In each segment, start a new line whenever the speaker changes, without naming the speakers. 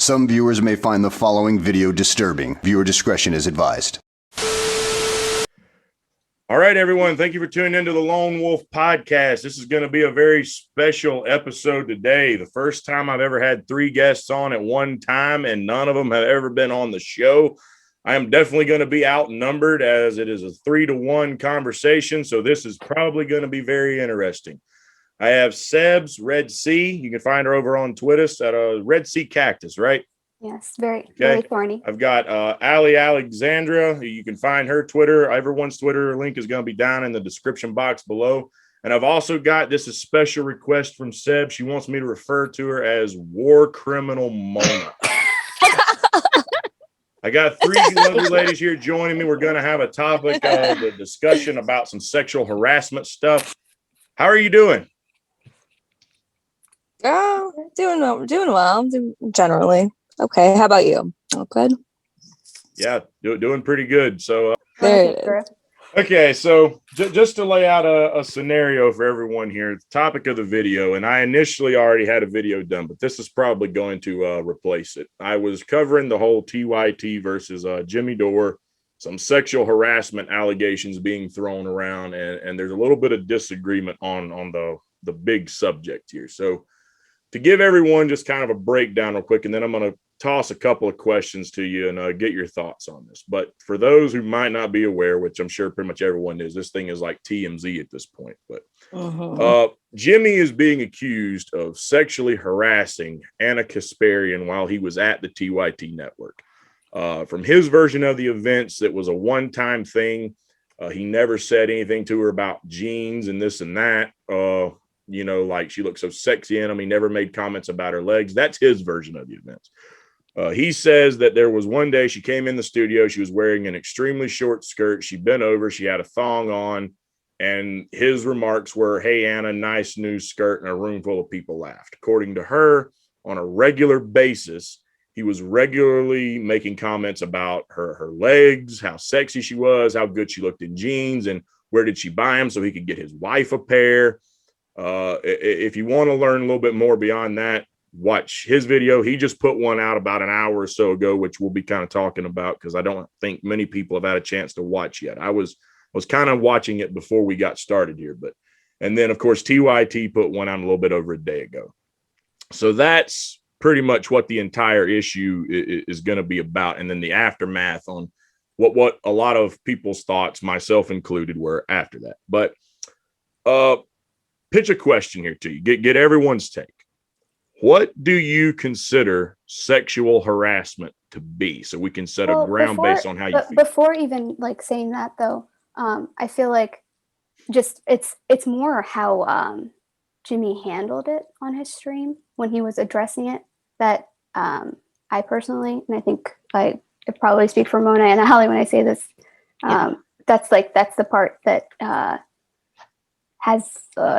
Some viewers may find the following video disturbing. Viewer discretion is advised.
All right, everyone. Thank you for tuning into the Lone Wolf Podcast. This is going to be a very special episode today. The first time I've ever had 3 guests on at one time, and none of them have ever been on the show. I am definitely going to be outnumbered as it is a 3-to-1 conversation, so this is probably going to be very interesting. I have Seb's Red Sea. You can find her over on Twitter at Red Sea Cactus, right?
Yes, very thorny.
I've got Aly Alexandra. You can find her Twitter. Everyone's Twitter link is going to be down in the description box below. And I've also got this a special request from Seb. She wants me to refer to her as War Criminal Mona. I got 3 lovely ladies here joining me. We're going to have a topic of a discussion about some sexual harassment stuff. How are you doing?
Oh, doing well. Generally. Okay. How about you? All good?
Yeah, doing pretty good. So,
Okay,
so just to lay out a scenario for everyone here, the topic of the video, and I initially already had a video done, but this is probably going to replace it. I was covering the whole TYT versus Jimmy Dore, some sexual harassment allegations being thrown around, and there's a little bit of disagreement on the big subject here. So to give everyone just kind of a breakdown real quick, and then I'm going to toss a couple of questions to you and get your thoughts on this. But for those who might not be aware, which I'm sure pretty much everyone is, this thing is like TMZ at this point. But Jimmy is being accused of sexually harassing Ana Kasparian while he was at the TYT network. From his version of the events, it was a one-time thing. He never said anything to her about jeans and this and that. Like she looked so sexy in them. He never made comments about her legs. That's his version of the events. He says that there was one day she came in the studio. She was wearing an extremely short skirt. She bent over. She had a thong on. And his remarks were, "Hey, Anna, nice new skirt." And a room full of people laughed. According to her, on a regular basis, he was regularly making comments about her legs, how sexy she was, how good she looked in jeans, and where did she buy them so he could get his wife a pair. If you want to learn a little bit more beyond that, watch his video. He just put one out about an hour or so ago, which we'll be kind of talking about because I don't think many people have had a chance to watch yet. I was kind of watching it before we got started here, and then of course TYT put one out a little bit over a day ago. So that's pretty much what the entire issue is going to be about, and then the aftermath on what a lot of people's thoughts, myself included, were after that. But pitch a question here to you. Get everyone's take. What do you consider sexual harassment to be? So we can set a ground based on how you feel.
Before even saying that though, I feel like just it's more how Jimmy handled it on his stream when he was addressing it that I personally, and I think I probably speak for Mona and Aly when I say this, that's the part that has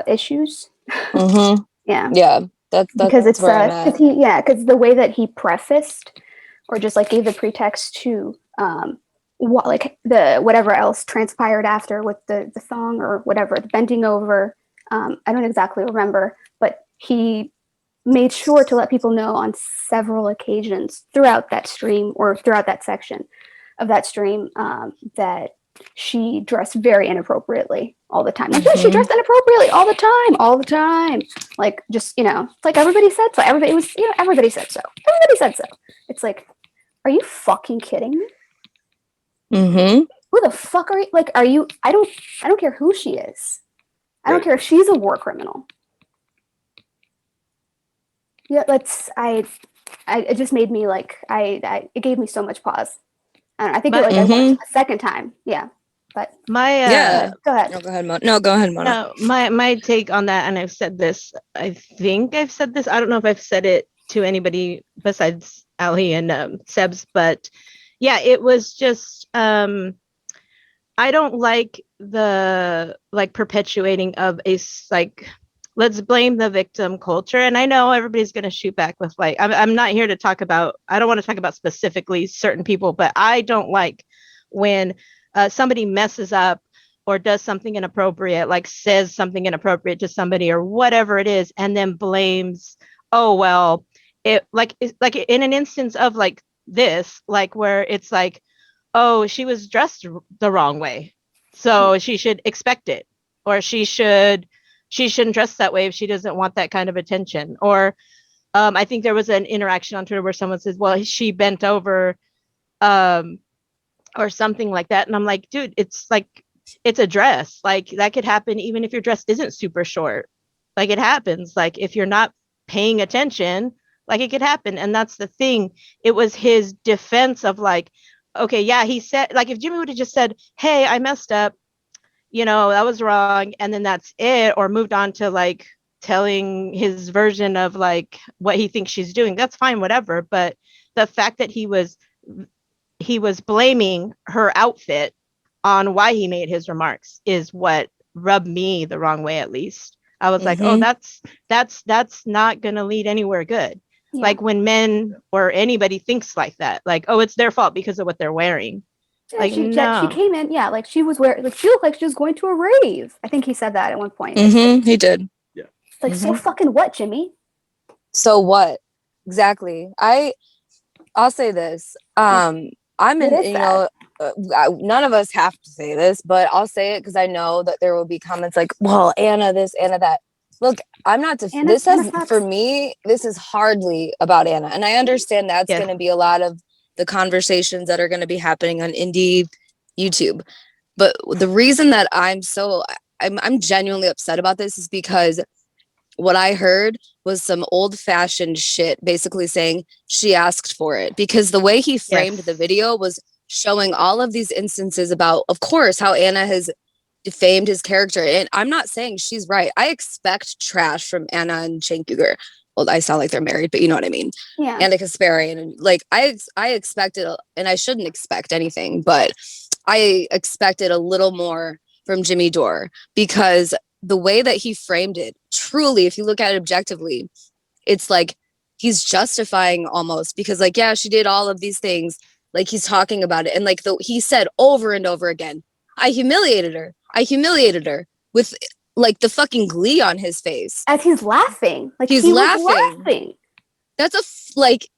issues.
Mm-hmm.
Yeah.
That's
because it's
because
the way that he prefaced or just gave the pretext to whatever else transpired after with the thong or whatever, the bending over. I don't exactly remember, but he made sure to let people know on several occasions throughout that stream or throughout that section of that stream that she dressed very inappropriately all the time. She dressed inappropriately all the time. Everybody said so. Everybody said so. It's are you fucking kidding me?
Mm-hmm.
Who the fuck are you? Are you? I don't care who she is. I don't care if she's a war criminal. Yeah, it just made me it gave me so much pause. I think I watched it a second time. Yeah. But
go ahead.
Go ahead.
No, go ahead, Mona.
No, my take on that, and I've said this. I think I've said this. I don't know if I've said it to anybody besides Aly and Sebs, but yeah, it was just. I don't like the perpetuating of a let's blame the victim culture. And I know everybody's going to shoot back with I'm not here to talk about. I don't want to talk about specifically certain people, but I don't like when somebody messes up or does something inappropriate, says something inappropriate to somebody or whatever it is, and then blames, oh, well, it's like in an instance of like this, like where it's like, oh, she was dressed the wrong way, so she should expect it, or she shouldn't dress that way if she doesn't want that kind of attention. Or I think there was an interaction on Twitter where someone says, well, she bent over, or something like that. And I'm like, dude, it's like, it's a dress. Like that could happen even if your dress isn't super short. Like it happens. Like if you're not paying attention, like it could happen. And that's the thing. It was his defense of like, okay, yeah, he said, like if Jimmy would have just said, hey, I messed up, that was wrong, and then that's it, or moved on to like telling his version of like what he thinks she's doing, that's fine, whatever. But the fact that he was blaming her outfit on why he made his remarks is what rubbed me the wrong way. At least I was like, oh, that's not gonna lead anywhere good. Yeah. Like when men or anybody thinks like that, like, oh, it's their fault because of what they're wearing.
Yeah,
like
she came in, yeah, like she was wearing, like she looked like she was going to a rave. I think he said that at one point.
He did.
Yeah.
Like, so fucking what, Jimmy?
So what? Exactly. I'll say this. I'm in, none of us have to say this, but I'll say it because I know that there will be comments like, well, Ana this, Ana that. Look, I'm not, for me, this is hardly about Ana. And I understand that's going to be a lot of the conversations that are going to be happening on indie YouTube. But the reason that I'm genuinely upset about this is because what I heard was some old-fashioned shit, basically saying she asked for it, because the way he framed the video was showing all of these instances about, of course, how Ana has defamed his character. And I'm not saying she's right. I expect trash from Ana and Cenk. Well, I sound like they're married, but you know what I mean.
Yeah.
Ana Kasparian, and like I expected, and I shouldn't expect anything, but I expected a little more from Jimmy Dore, because the way that he framed it, truly, if you look at it objectively, it's like he's justifying almost, because like, yeah, she did all of these things. Like he's talking about it. And like he said over and over again, I humiliated her with like the fucking glee on his face.
As he's laughing. Like
he's laughing. That's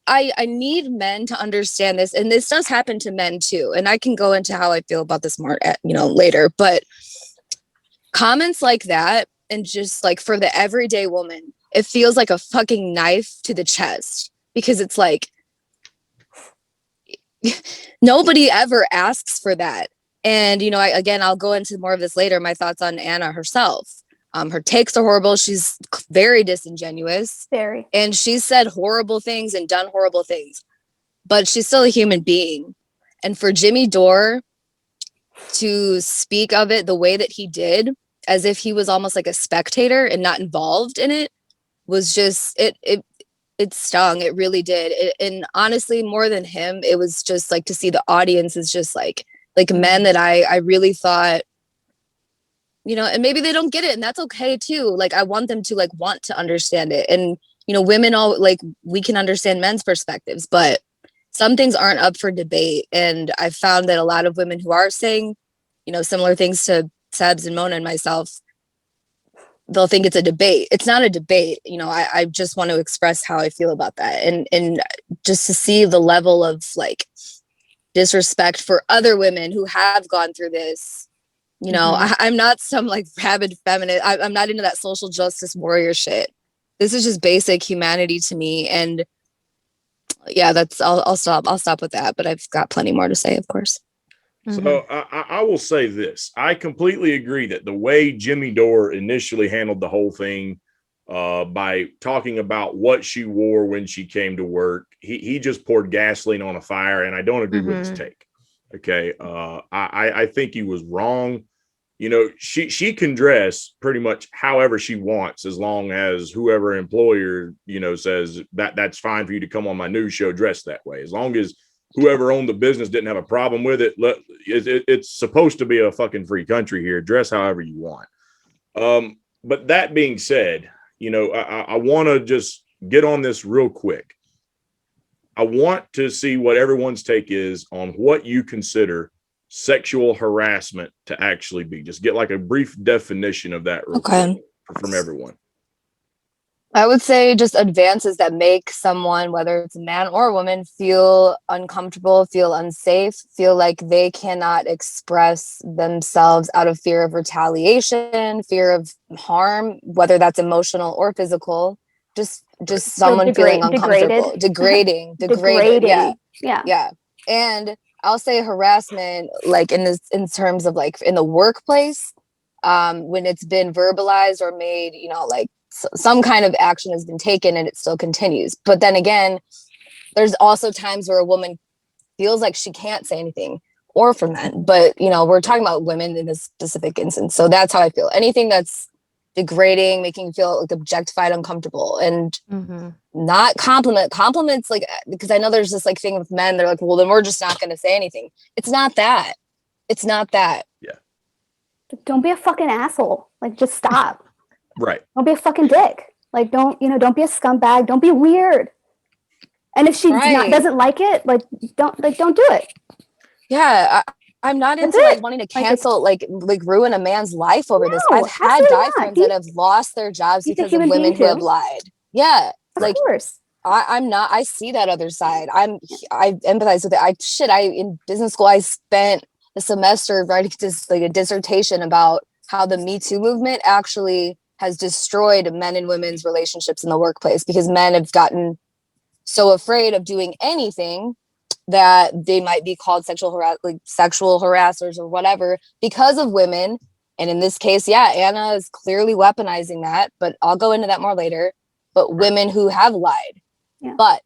I need men to understand this. And this does happen to men too. And I can go into how I feel about this more later, but comments like that, and just like for the everyday woman, it feels like a fucking knife to the chest, because it's like nobody ever asks for that. And I'll go into more of this later, my thoughts on Ana herself. Her takes are horrible. She's very disingenuous, and she's said horrible things and done horrible things, but she's still a human being. And for Jimmy Dore to speak of it the way that he did, as if he was almost like a spectator and not involved in it, was just it stung. It really did. And honestly, more than him, it was just like to see the audience is just like men that I really thought, and maybe they don't get it, and that's okay too. Like I want them to want to understand it. And women all we can understand men's perspectives, but some things aren't up for debate. And I found that a lot of women who are saying similar things to Sebs and Mona and myself, they'll think it's a debate. It's not a debate. I just want to express how I feel about that. And just to see the level of disrespect for other women who have gone through this. I'm not some rabid feminist. I'm not into that social justice warrior shit. This is just basic humanity to me. And yeah, I'll stop with that, but I've got plenty more to say, of course.
So I will say this. I completely agree that the way Jimmy Dore initially handled the whole thing by talking about what she wore when she came to work, he just poured gasoline on a fire, and I don't agree with his take. Okay. I think he was wrong. She can dress pretty much however she wants, as long as whoever employer, says that's fine for you to come on my news show dressed that way. As long as whoever owned the business didn't have a problem with it. It's supposed to be a fucking free country here. Dress however you want. But that being said, I want to just get on this real quick. I want to see what everyone's take is on what you consider sexual harassment to actually be. Just get a brief definition of that real quick from everyone.
I would say just advances that make someone, whether it's a man or a woman, feel uncomfortable, feel unsafe, feel like they cannot express themselves out of fear of retaliation, fear of harm, whether that's emotional or physical. Just someone feeling uncomfortable, degraded. Yeah. And I'll say harassment, like in terms of like in the workplace, when it's been verbalized or made, like some kind of action has been taken and it still continues. But then again, there's also times where a woman feels like she can't say anything, or for men. But we're talking about women in this specific instance. So that's how I feel. Anything that's degrading, making you feel like objectified, uncomfortable, and not compliments, like, because I know there's this like thing with men, they're like, well, then we're just not going to say anything. It's not that.
Yeah.
Don't be a fucking asshole. Like, just stop.
Right.
Don't be a fucking dick. Like, don't be a scumbag. Don't be weird. And if she doesn't like it, like, don't do it.
Yeah. I'm not into like wanting to cancel, like ruin a man's life over this. I've had guy friends that have lost their jobs because of women who have lied. Yeah.
Of course.
I'm not, I see that other side. I empathize with it. In business school, I spent a semester writing a dissertation about how the Me Too movement actually has destroyed men and women's relationships in the workplace, because men have gotten so afraid of doing anything that they might be called sexual harassers or whatever because of women. And in this case, Anna is clearly weaponizing that, but I'll go into that more later. But women who have lied.
Yeah.
But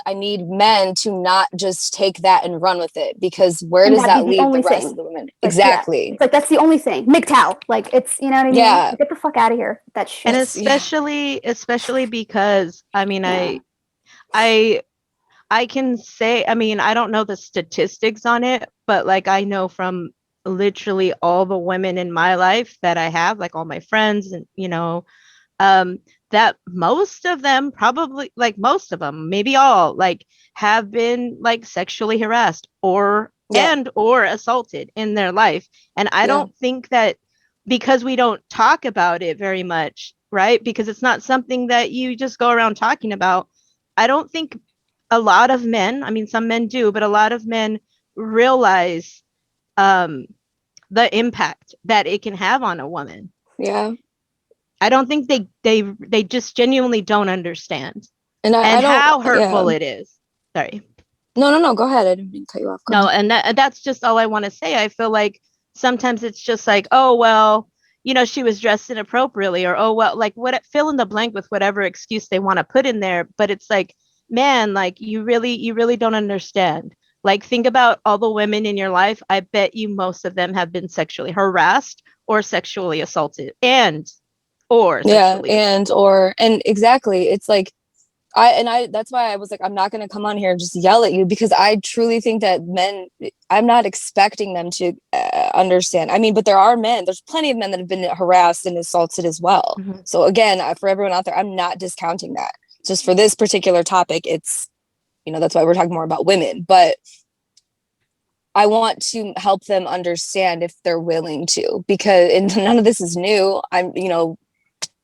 I need men to not just take that and run with it, because where does that leave the rest of the women?
Like,
exactly.
Yeah. It's like, that's the only thing. MGTOW. Like, it's, you know what I mean?
Yeah.
Get the fuck out of here. That shit.
And especially because, I mean, I can say, I mean, I don't know the statistics on it, but like, I know from literally all the women in my life that I have, like all my friends, and, that most of them, probably like most of them, maybe all, like have been like sexually harassed or assaulted in their life. And I don't think that, because we don't talk about it very much, right? Because it's not something that you just go around talking about. I don't think a lot of men, I mean, some men do, but a lot of men realize the impact that it can have on a woman.
Yeah.
I don't think they just genuinely don't understand,
and
how hurtful it is. Sorry.
No. Go ahead. I didn't mean to cut you off.
No, and that's just all I want to say. I feel like sometimes it's just like, oh well, she was dressed inappropriately, or oh well, like fill in the blank with whatever excuse they want to put in there. But it's like, man, like you really don't understand. Like, think about all the women in your life. I bet you most of them have been sexually harassed or sexually assaulted, and
exactly. It's like, that's why I was like, I'm not going to come on here and just yell at you, because I truly think that men, I'm not expecting them to understand. I mean, but there's plenty of men that have been harassed and assaulted as well.
Mm-hmm.
So again, for everyone out there, I'm not discounting that. Just for this particular topic, it's, that's why we're talking more about women, but I want to help them understand if they're willing to, because none of this is new.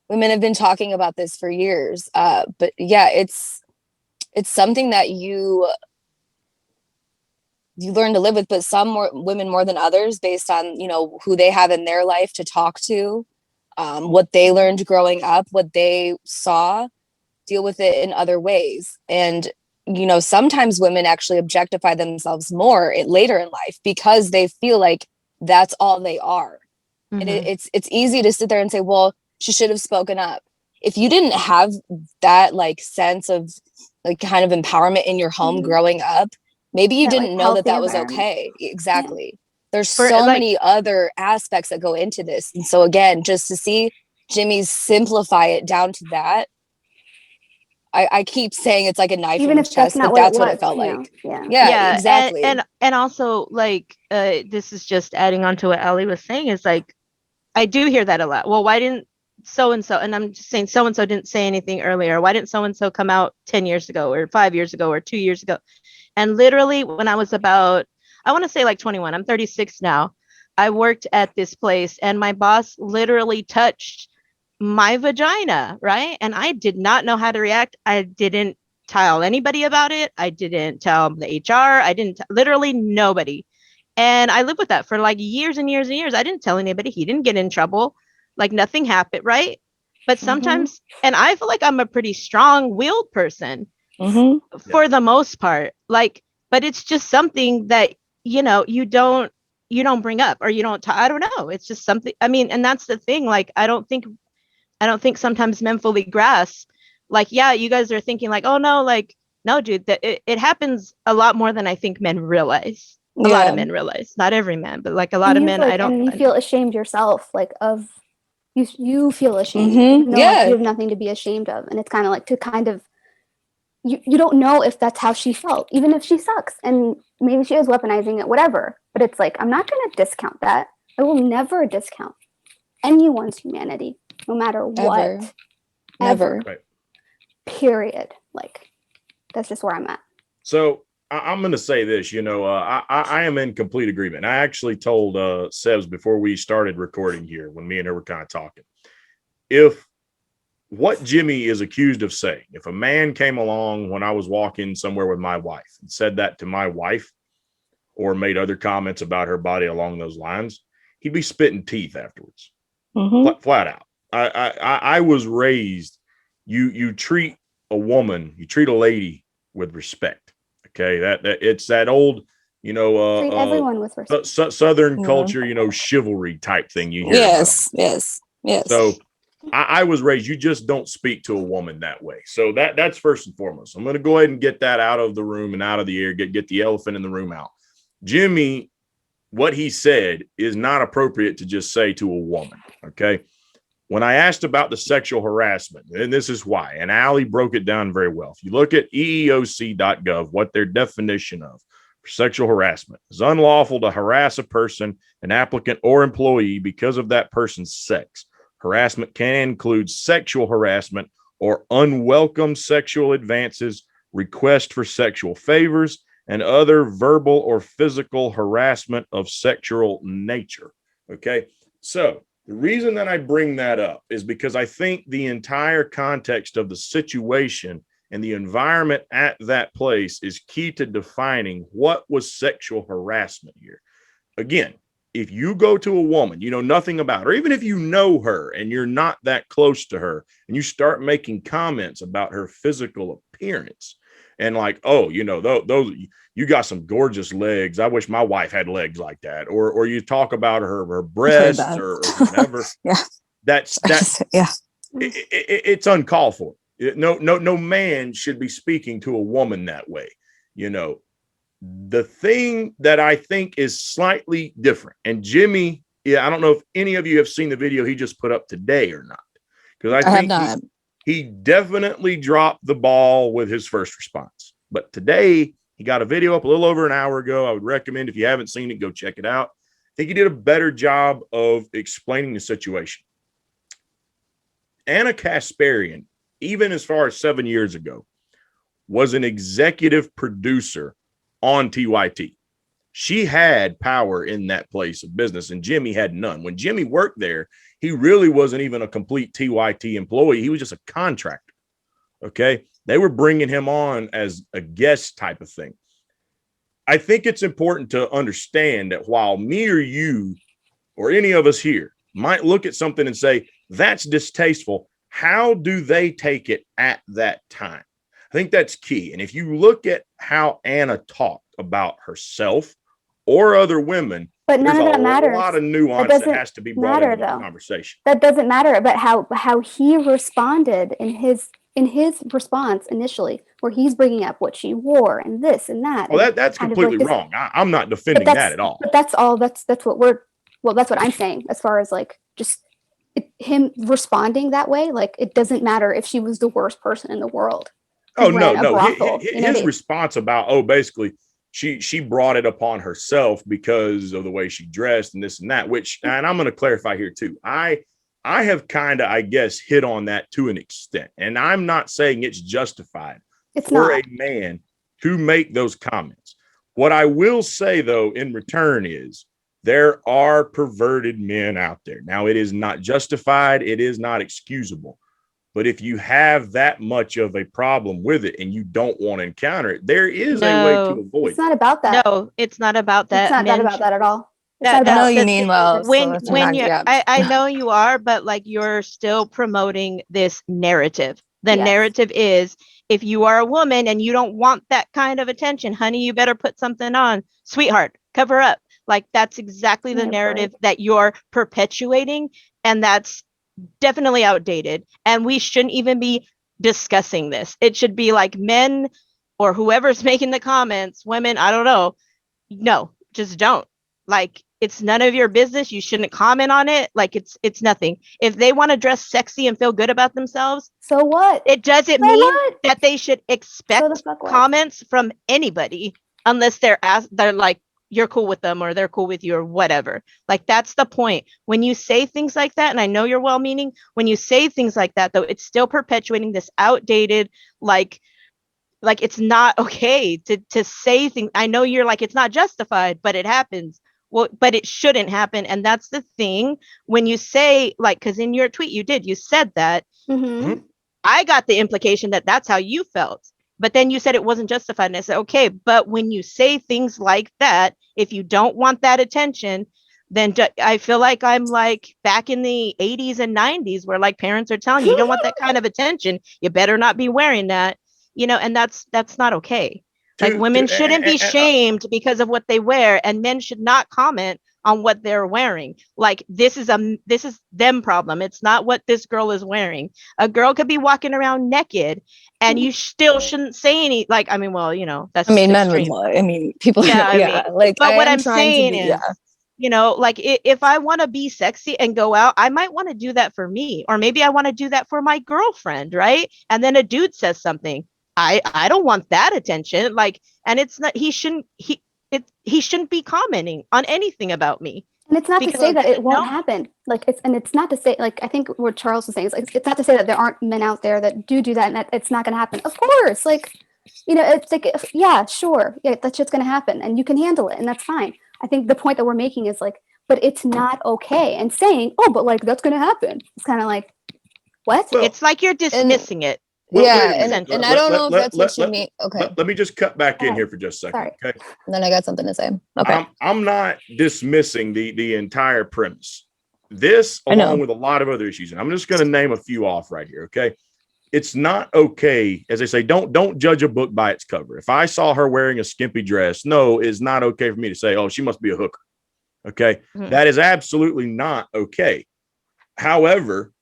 Women have been talking about this for years. But yeah, it's something that you learn to live with, but women more than others, based on, who they have in their life to talk to, what they learned growing up, what they saw, deal with it in other ways. And, sometimes women actually objectify themselves more later in life, because they feel like that's all they are. Mm-hmm. And it's easy to sit there and say, well, she should have spoken up. If you didn't have that like sense of like kind of empowerment in your home growing up, maybe you didn't know that was okay. Exactly. Yeah. There's so many other aspects that go into this. And so again, just to see Jimmy's simplify it down to that, I keep saying it's like a knife in his chest, but that's what it felt like. Yeah, exactly.
And also, like, this is just adding on to what Aly was saying, is like, I do hear that a lot. Well, why didn't so-and-so, and I'm just saying so-and-so didn't say anything earlier. Why didn't so-and-so come out 10 years ago or 5 years ago or 2 years ago? And literally when I was about, I want to say like 21, I'm 36 now. I worked at this place and my boss literally touched my vagina, right? And I did not know how to react. I didn't tell anybody about it. I didn't tell the HR. I didn't literally nobody. And I lived with that for like years and years and years. I didn't tell anybody. He didn't get in trouble. Like nothing happened, right? But sometimes, and I feel like I'm a pretty strong-willed person for the most part. Like, but it's just something that, you know, you don't bring up, or you don't I don't know. It's just something. I mean, and that's the thing. Like, I don't think sometimes men fully grasp, like, yeah, you guys are thinking like, oh no, like, no, dude, that it happens a lot more than I think men realize. A lot of men realize, not every man, but like a lot of men.
Like,
I don't.
And you feel ashamed yourself, like of you feel ashamed.
Mm-hmm.
You have nothing to be ashamed of, and it's kind of like to kind of you don't know if that's how she felt, even if she sucks, and maybe she is weaponizing it, whatever. But it's like, I'm not going to discount that. I will never discount anyone's humanity, no matter what.
Never.
Right.
Period. Like, that's just where I'm at.
So I'm going to say this, you know, I am in complete agreement. I actually told Sebs before we started recording here, when me and her were kind of talking, if what Jimmy is accused of saying, if a man came along when I was walking somewhere with my wife and said that to my wife, or made other comments about her body along those lines, he'd be spitting teeth afterwards. Flat out. I was raised, you treat a woman, you treat a lady with respect. Okay, that it's that old, you know,
treat everyone with respect.
Southern culture, you know, chivalry type thing you hear.
Yes.
So I was raised, you just don't speak to a woman that way. So that's first and foremost. I'm going to go ahead and get that out of the room and out of the air, get the elephant in the room out. Jimmy, what he said is not appropriate to just say to a woman. Okay. When I asked about the sexual harassment, and this is why, and Aly broke it down very well. If you look at EEOC.gov, what their definition of for sexual harassment is: unlawful to harass a person, an applicant or employee because of that person's sex. Harassment can include sexual harassment or unwelcome sexual advances, request for sexual favors, and other verbal or physical harassment of sexual nature. Okay, so the reason that I bring that up is because I think the entire context of the situation and the environment at that place is key to defining what was sexual harassment here. Again, if you go to a woman, you know nothing about her, even if you know her and you're not that close to her, and you start making comments about her physical appearance, and like, oh, you know, those you got some gorgeous legs. I wish my wife had legs like that. Or you talk about her breasts or whatever. That's it's uncalled for. No man should be speaking to a woman that way. You know, the thing that I think is slightly different, and Jimmy, I don't know if any of you have seen the video he just put up today or not, because I think
have not.
He definitely dropped the ball with his first response. But today, he got a video up a little over an hour ago. I would recommend, if you haven't seen it, go check it out. I think he did a better job of explaining the situation. Ana Kasparian, even as far as 7 years ago, was an executive producer on TYT. She had power in that place of business, and Jimmy had none. When Jimmy worked there, he really wasn't even a complete TYT employee. He was just a contractor. Okay. They were bringing him on as a guest type of thing. I think it's important to understand that while me or you or any of us here might look at something and say, that's distasteful, how do they take it at that time? I think that's key. And if you look at how Ana talked about herself or other women,
but none of that matters.
A lot of nuance that has to be brought into the conversation.
That doesn't matter. But how he responded in his response initially, where he's bringing up what she wore and this and that.
Well, that's completely wrong. I'm not defending that at all.
But that's all. That's what I'm saying. As far as like just him responding that way, like it doesn't matter if she was the worst person in the world.
Oh no. His response about basically. She brought it upon herself because of the way she dressed and this and that, and I'm going to clarify here too. I have kind of, I guess, hit on that to an extent, and I'm not saying it's justified for a man to make those comments. What I will say though, in return, is There are perverted men out there. Now, it is not justified. It is not excusable. But if you have that much of a problem with it and you don't want to encounter it, there is a way to avoid
It's not about that.
No, it's not about that.
It's not about that at all. It's
That-
not
I know
about
you
the
mean
thing.
well.
When
so it's
you,
not-
I know you are, but like you're still promoting this narrative. The
Yes.
narrative is, if you are a woman and you don't want that kind of attention, honey, you better put something on. Sweetheart, cover up. Like that's exactly the
Yeah,
narrative that you're perpetuating, and that's definitely outdated. And we shouldn't even be discussing this. It should be like men or whoever's making the comments, women, I don't know. No, just don't. Like it's none of your business. You shouldn't comment on it. Like it's nothing. If they want to dress sexy and feel good about themselves,
So what?
it doesn't
So
mean
what?
that they should
So the
expect
fuck what?
comments from anybody unless they're like you're cool with them or they're cool with you or whatever. Like that's the point. When you say things like that, and I know you're well-meaning, when you say things like that, though, it's still perpetuating this outdated, like it's not okay to say things. I know you're like, it's not justified, but it happens. Well, but it shouldn't happen. And that's the thing when you say, like, because in your tweet you said that.
Mm-hmm.
I got the implication that that's how you felt. But then you said it wasn't justified. And I said, okay, but when you say things like that, if you don't want that attention, then I feel like I'm like back in the 80s and 90s where like parents are telling you don't want that kind of attention. You better not be wearing that, and that's not okay. Like women shouldn't be shamed because of what they wear, and men should not comment on what they're wearing. Like this is them problem. It's not what this girl is wearing. A girl could be walking around naked and you still shouldn't say any, like, I mean, well, that's
men
extreme.
would. I mean, people.
Yeah,
like.
But what I'm
trying
saying
to be,
is, like if I want to be sexy and go out, I might want to do that for me, or maybe I want to do that for my girlfriend, right? And then a dude says something. I don't want that attention. Like, and it's not, he shouldn't be commenting on anything about me.
And it's not to say that it won't happen. Like it's not to say, like, I think what Charles was saying is like, it's not to say that there aren't men out there that do that and that it's not going to happen. Of course, like, it's like, yeah, sure. Yeah, that shit's going to happen and you can handle it and that's fine. I think the point that we're making is like, but it's not okay. And saying, oh, but like, that's going to happen. It's kind of like, what?
Well, it's like you're dismissing it.
Well,
and I don't know if that's what you mean. Okay.
Let me just cut back in here for just a second.
Sorry.
Okay.
And then I got something to say. Okay.
I'm not dismissing the entire premise. This, along with a lot of other issues, and I'm just going to name a few off right here. Okay. It's not okay, as they say, don't judge a book by its cover. If I saw her wearing a skimpy dress, no, it's not okay for me to say, oh, she must be a hooker. Okay. Mm-hmm. That is absolutely not okay. However,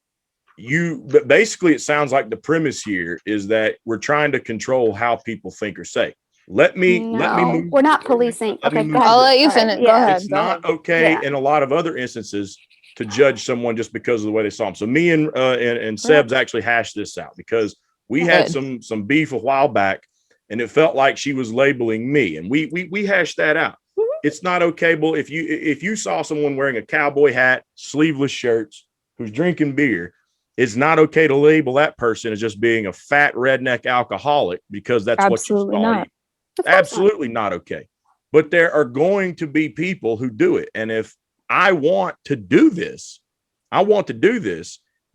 basically, it sounds like the premise here is that we're trying to control how people think or say. Let me move.
We're not policing. Okay, go ahead.
I'll let you finish. Go ahead.
It's not okay in a lot of other instances to judge someone just because of the way they saw them. So me and Seb's actually hashed this out because we had some beef a while back, and it felt like she was labeling me, and we hashed that out. Mm-hmm. It's not okay, but if you saw someone wearing a cowboy hat, sleeveless shirts, who's drinking beer, it's not okay to label that person as just being a fat redneck alcoholic because that's
absolutely
what you saw.
Not.
Absolutely not okay. But there are going to be people who do it. And if I want to do this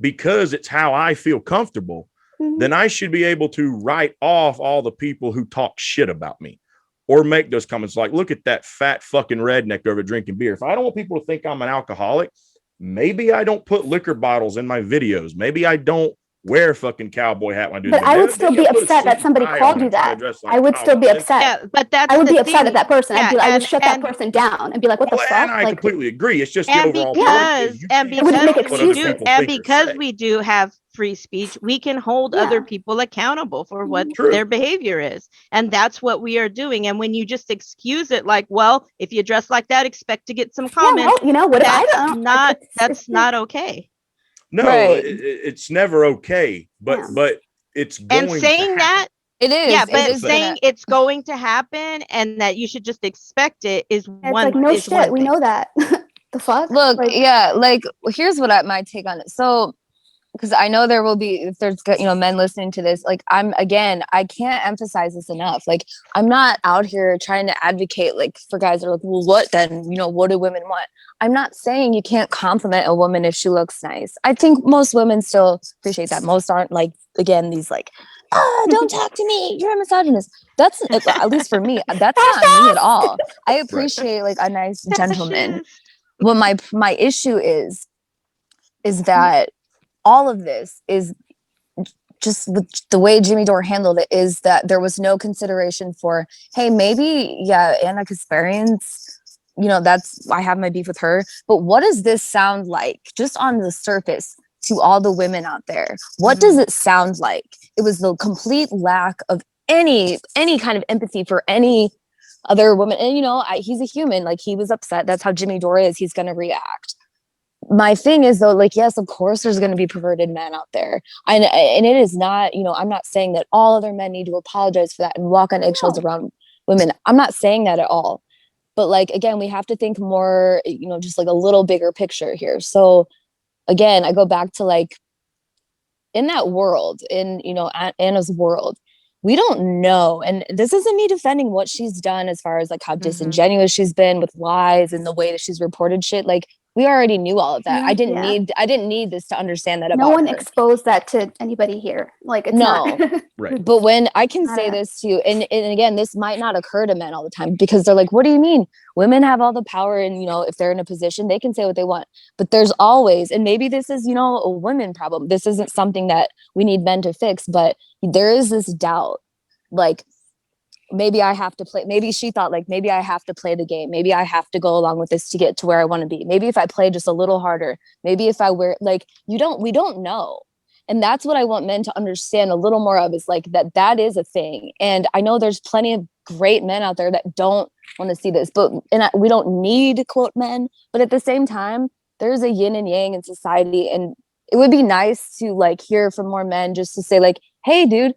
because it's how I feel comfortable, then I should be able to write off all the people who talk shit about me or make those comments like, look at that fat fucking redneck over drinking beer. If I don't want people to think I'm an alcoholic, maybe I don't put liquor bottles in my videos. Maybe I don't wear a fucking cowboy hat when I do that.
But I would still be upset that somebody called you that. I would still be upset.
Yeah, but that's
I would be upset at that person. I would shut that
and
person down and be like, what the fuck?
And I completely agree. It's just the overall
because we do have free speech, we can hold other people accountable for what their behavior is. And that's what we are doing. And when you just excuse it, like, well, if you dress like that, expect to get some comments.
What if I don't?
That's not okay.
No, it's never okay. But it's going
and saying
to
that
it is.
Yeah, but saying it's going to happen and that you should just expect it is one.
Like, no shit. We know that. The fuck.
Look, here's what my take on it. So because I know there will be, if there's men listening to this, like I can't emphasize this enough. Like, I'm not out here trying to advocate like for guys that are like, well, what then, what do women want? I'm not saying you can't compliment a woman if she looks nice. I think most women still appreciate that. Most aren't like, again, these like, don't talk to me, you're a misogynist. That's, at least for me, that's not me at all. I appreciate like a nice gentleman. What my issue is that all of this is just the way Jimmy Dore handled it, is that there was no consideration for, hey, maybe, yeah, Ana Kasparian's, that's, I have my beef with her, but what does this sound like just on the surface to all the women out there? What does it sound like? It was the complete lack of any kind of empathy for any other woman. And, he's a human, like he was upset. That's how Jimmy Dore is. He's going to react. My thing is though, like, yes, of course there's going to be perverted men out there. And it is not, I'm not saying that all other men need to apologize for that and walk on eggshells around women. I'm not saying that at all. But like, again, we have to think more, just like a little bigger picture here. So again, I go back to like, in that world, in, Anna's world, we don't know. And this isn't me defending what she's done as far as like how disingenuous she's been with lies and the way that she's reported shit. Like, we already knew all of that. I didn't need this to understand that about her.
No one exposed that to anybody here. Like, it's not.
Right.
But when I can say this to you, and again, this might not occur to men all the time because they're like, what do you mean? Women have all the power, and if they're in a position, they can say what they want. But there's always, and maybe this is, a women problem. This isn't something that we need men to fix, but there is this doubt. Like, maybe I have to play. Maybe she thought like, maybe I have to play the game. Maybe I have to go along with this to get to where I want to be. Maybe if I play just a little harder, maybe if I wear like, we don't know. And that's what I want men to understand a little more of, is like that is a thing. And I know there's plenty of great men out there that don't want to see this, but we don't need quote men, but at the same time, there's a yin and yang in society. And it would be nice to like hear from more men just to say like, hey dude,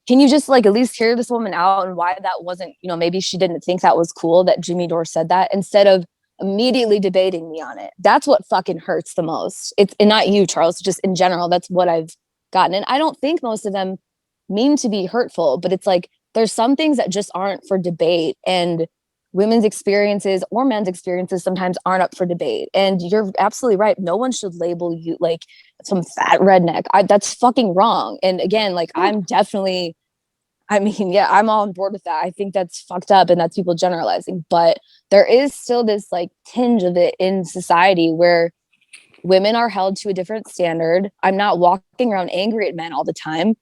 can you just like at least hear this woman out and why that wasn't, maybe she didn't think that was cool that Jimmy Dore said that, instead of immediately debating me on it. That's what fucking hurts the most. It's, and not you, Charles, just in general, that's what I've gotten. And I don't think most of them mean to be hurtful, but it's like, there's some things that just aren't for debate, and women's experiences or men's experiences sometimes aren't up for debate. And you're absolutely right. No one should label you like some fat redneck. That's fucking wrong. And again, like I'm definitely, I'm all on board with that. I think that's fucked up and that's people generalizing, but there is still this like tinge of it in society where women are held to a different standard. I'm not walking around angry at men all the time.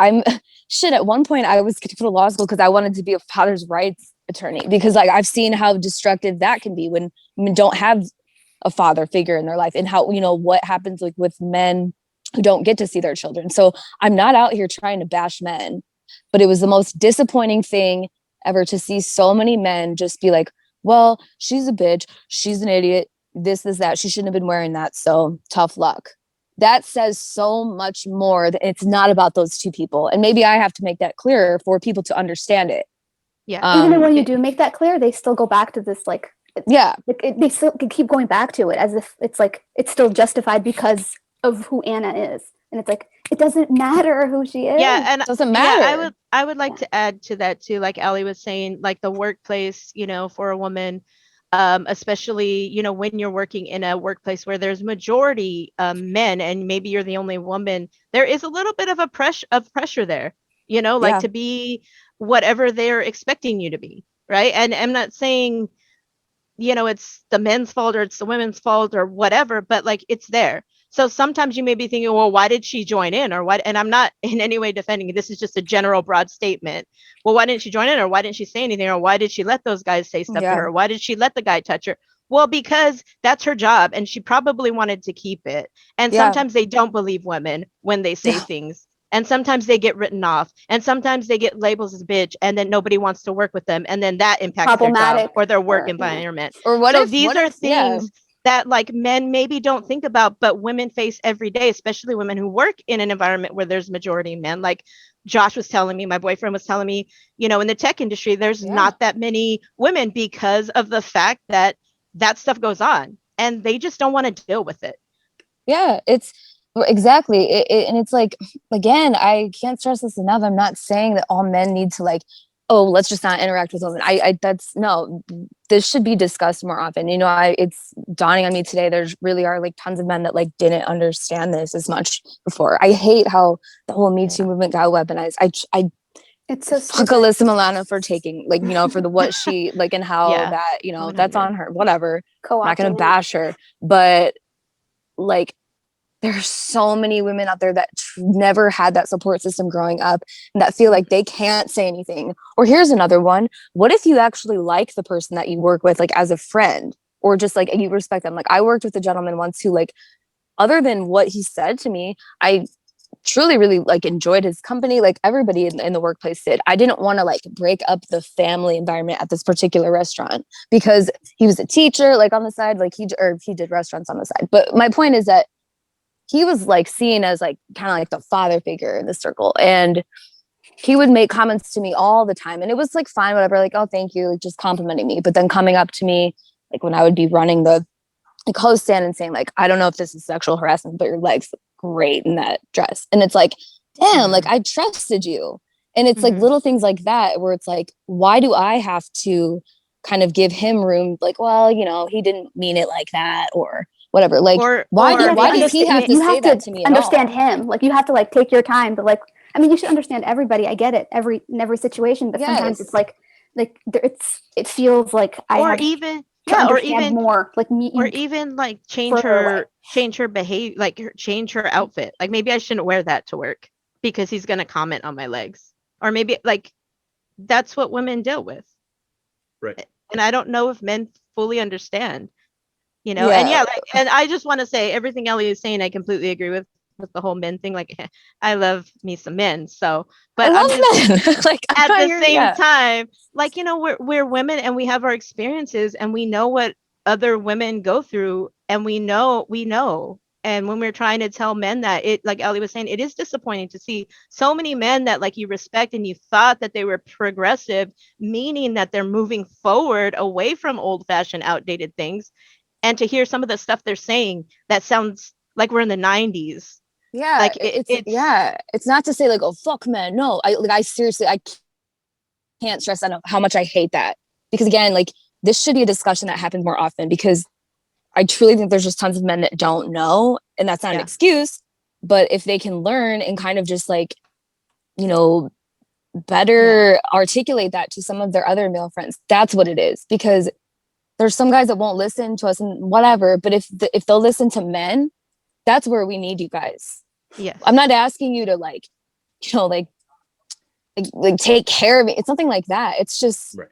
At one point I was going to go to law school because I wanted to be a father's rights attorney, because like I've seen how destructive that can be when women don't have a father figure in their life, and how, what happens like with men who don't get to see their children. So I'm not out here trying to bash men, but it was the most disappointing thing ever to see so many men just be like, well, she's a bitch, she's an idiot, this, that, she shouldn't have been wearing that, so tough luck. That says so much more that it's not about those two people. And maybe I have to make that clearer for people to understand it.
Yeah.
Even when you do make that clear, they still go back to this, like, they still keep going back to it as if it's like, it's still justified because of who Ana is. And it's like, it doesn't matter who she is.
Yeah, and
it doesn't matter.
Yeah, I would like to add to that too, like Aly was saying, like the workplace, for a woman, especially, when you're working in a workplace where there's majority men and maybe you're the only woman, there is a little bit of pressure there, to be whatever they're expecting you to be, right? And I'm not saying, it's the men's fault or it's the women's fault or whatever, but like it's there. So sometimes you may be thinking, well, why did she join in, or what? And I'm not in any way defending it. This is just a general broad statement. Well, why didn't she join in, or why didn't she say anything, or why did she let those guys say stuff to her? Why did she let the guy touch her? Well, because that's her job and she probably wanted to keep it. And sometimes they don't believe women when they say things. And sometimes they get written off, and sometimes they get labels as a bitch, and then nobody wants to work with them, and then that impacts their job or their work environment.
Or what if
these are things that like men maybe don't think about, but women face every day, especially women who work in an environment where there's majority men. Like Josh was telling me, my boyfriend was telling me, in the tech industry, there's not that many women because of the fact that that stuff goes on, and they just don't want to deal with it.
Yeah, Exactly. And it's like, again, I can't stress this enough. I'm not saying that all men need to like, oh, let's just not interact with women. That's no, this should be discussed more often. It's dawning on me today. There's really are like tons of men that like didn't understand this as much before. I hate how the whole Me Too movement got weaponized.
It's so
fuck
stupid.
Alyssa Milano for taking like, for the what she like and how that, that's on her, whatever. I'm not gonna bash her, but like there's so many women out there that never had that support system growing up and that feel like they can't say anything. Or here's another one. What if you actually like the person that you work with, like as a friend, or just like you respect them? Like I worked with a gentleman once who like, other than what he said to me, I truly really like enjoyed his company. Like everybody in the workplace did. I didn't want to like break up the family environment at this particular restaurant because he was a teacher, like on the side, like he did restaurants on the side. But my point is that he was like seen as like kind of like the father figure in the circle. And he would make comments to me all the time. And it was like, fine, whatever. Like, oh, thank you. Like just complimenting me. But then coming up to me, like when I would be running the host stand and saying like, I don't know if this is sexual harassment, but your legs look great in that dress. And it's like, damn, like I trusted you. And it's like little things like that where it's like, why do I have to kind of give him room? Like, well, he didn't mean it like that or whatever. Like, why does he have to say that to me?
Understand him. Like, you have to like take your time to like. I mean, you should understand everybody. I get it. In every situation, but sometimes it's like it feels like even more like me,
or even like change her behavior, like change her outfit. Like maybe I shouldn't wear that to work because he's gonna comment on my legs, or maybe like that's what women deal with,
right?
And I don't know if men fully understand. And and I just want to say everything Ellie is saying, I completely agree with the whole men thing. Like, I love me some men. So, but I'm just like at the same time, like, we're women and we have our experiences and we know what other women go through, and we know. And when we're trying to tell men that, it, like Ellie was saying, it is disappointing to see so many men that like you respect and you thought that they were progressive, meaning that they're moving forward away from old-fashioned, outdated things. And to hear some of the stuff they're saying that sounds like we're in the 90s.
Yeah,
like
it's not to say like, oh fuck men. No, I seriously, I can't stress enough how much I hate that, because again, like this should be a discussion that happens more often, because I truly think there's just tons of men that don't know, and that's not an excuse, but if they can learn and kind of just like, better articulate that to some of their other male friends, that's what it is. Because there's some guys that won't listen to us and whatever, but if they'll listen to men, that's where we need you guys.
Yes.
I'm not asking you to like take care of me. It's nothing like that. It's just,
right.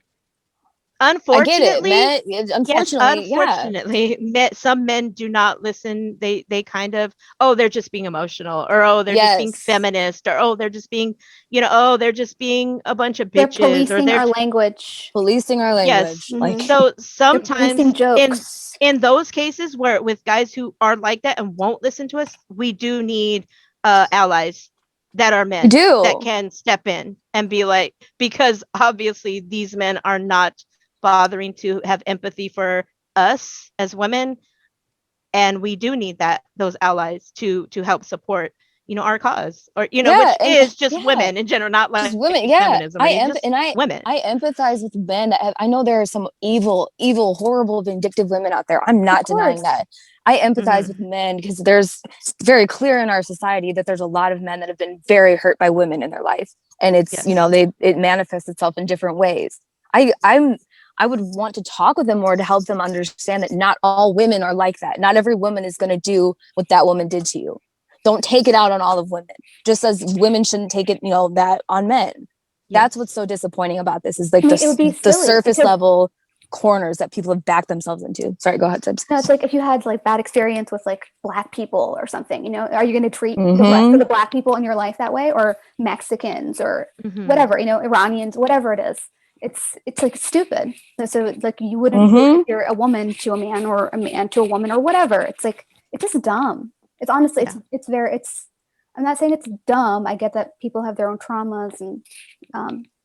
Unfortunately,
I get it,
unfortunately, some men do not listen. They kind of, they're just being emotional, or they're just being feminist, or they're just being, they're just being a bunch of bitches.
They're policing our language.
Yes. Like, so sometimes in those cases where with guys who are like that and won't listen to us, we do need allies that are men that can step in and be like, because obviously these men are not bothering to have empathy for us as women, and we do need those allies to help support our cause, or which is just women in general, not like
women.
Feminism.
Women. I empathize with men that I know there are some evil, horrible, vindictive women out there. I'm not denying that. I empathize with men because there's very clear in our society that there's a lot of men that have been very hurt by women in their life, and it's it manifests itself in different ways. I would want to talk with them more to help them understand that not all women are like that. Not every woman is going to do what that woman did to you. Don't take it out on all of women, just as women shouldn't take it, that on men. That's what's so disappointing about this, is like the surface level corners that people have backed themselves into. Sorry, go ahead, Tibbs.
No, it's like if you had like bad experience with like Black people or something, are you going to treat the rest of the Black people in your life that way, or Mexicans or whatever, Iranians, whatever it is? It's like stupid. So like you wouldn't if you're a woman to a man, or a man to a woman, or whatever. It's like, it's just dumb. It's honestly, I'm not saying it's dumb. I get that people have their own traumas, and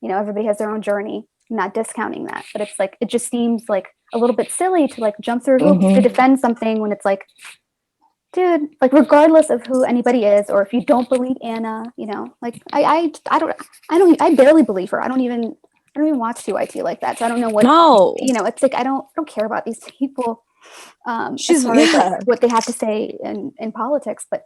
everybody has their own journey. I'm not discounting that, but it's like, it just seems like a little bit silly to like jump through hoops to defend something when it's like, dude, like regardless of who anybody is, or if you don't believe Anna, you know, like I barely believe her. I don't even watch TYT like that, so I don't know what.
No.
You know, it's like I don't care about these people.
She's
as far as like, what they have to say in politics, but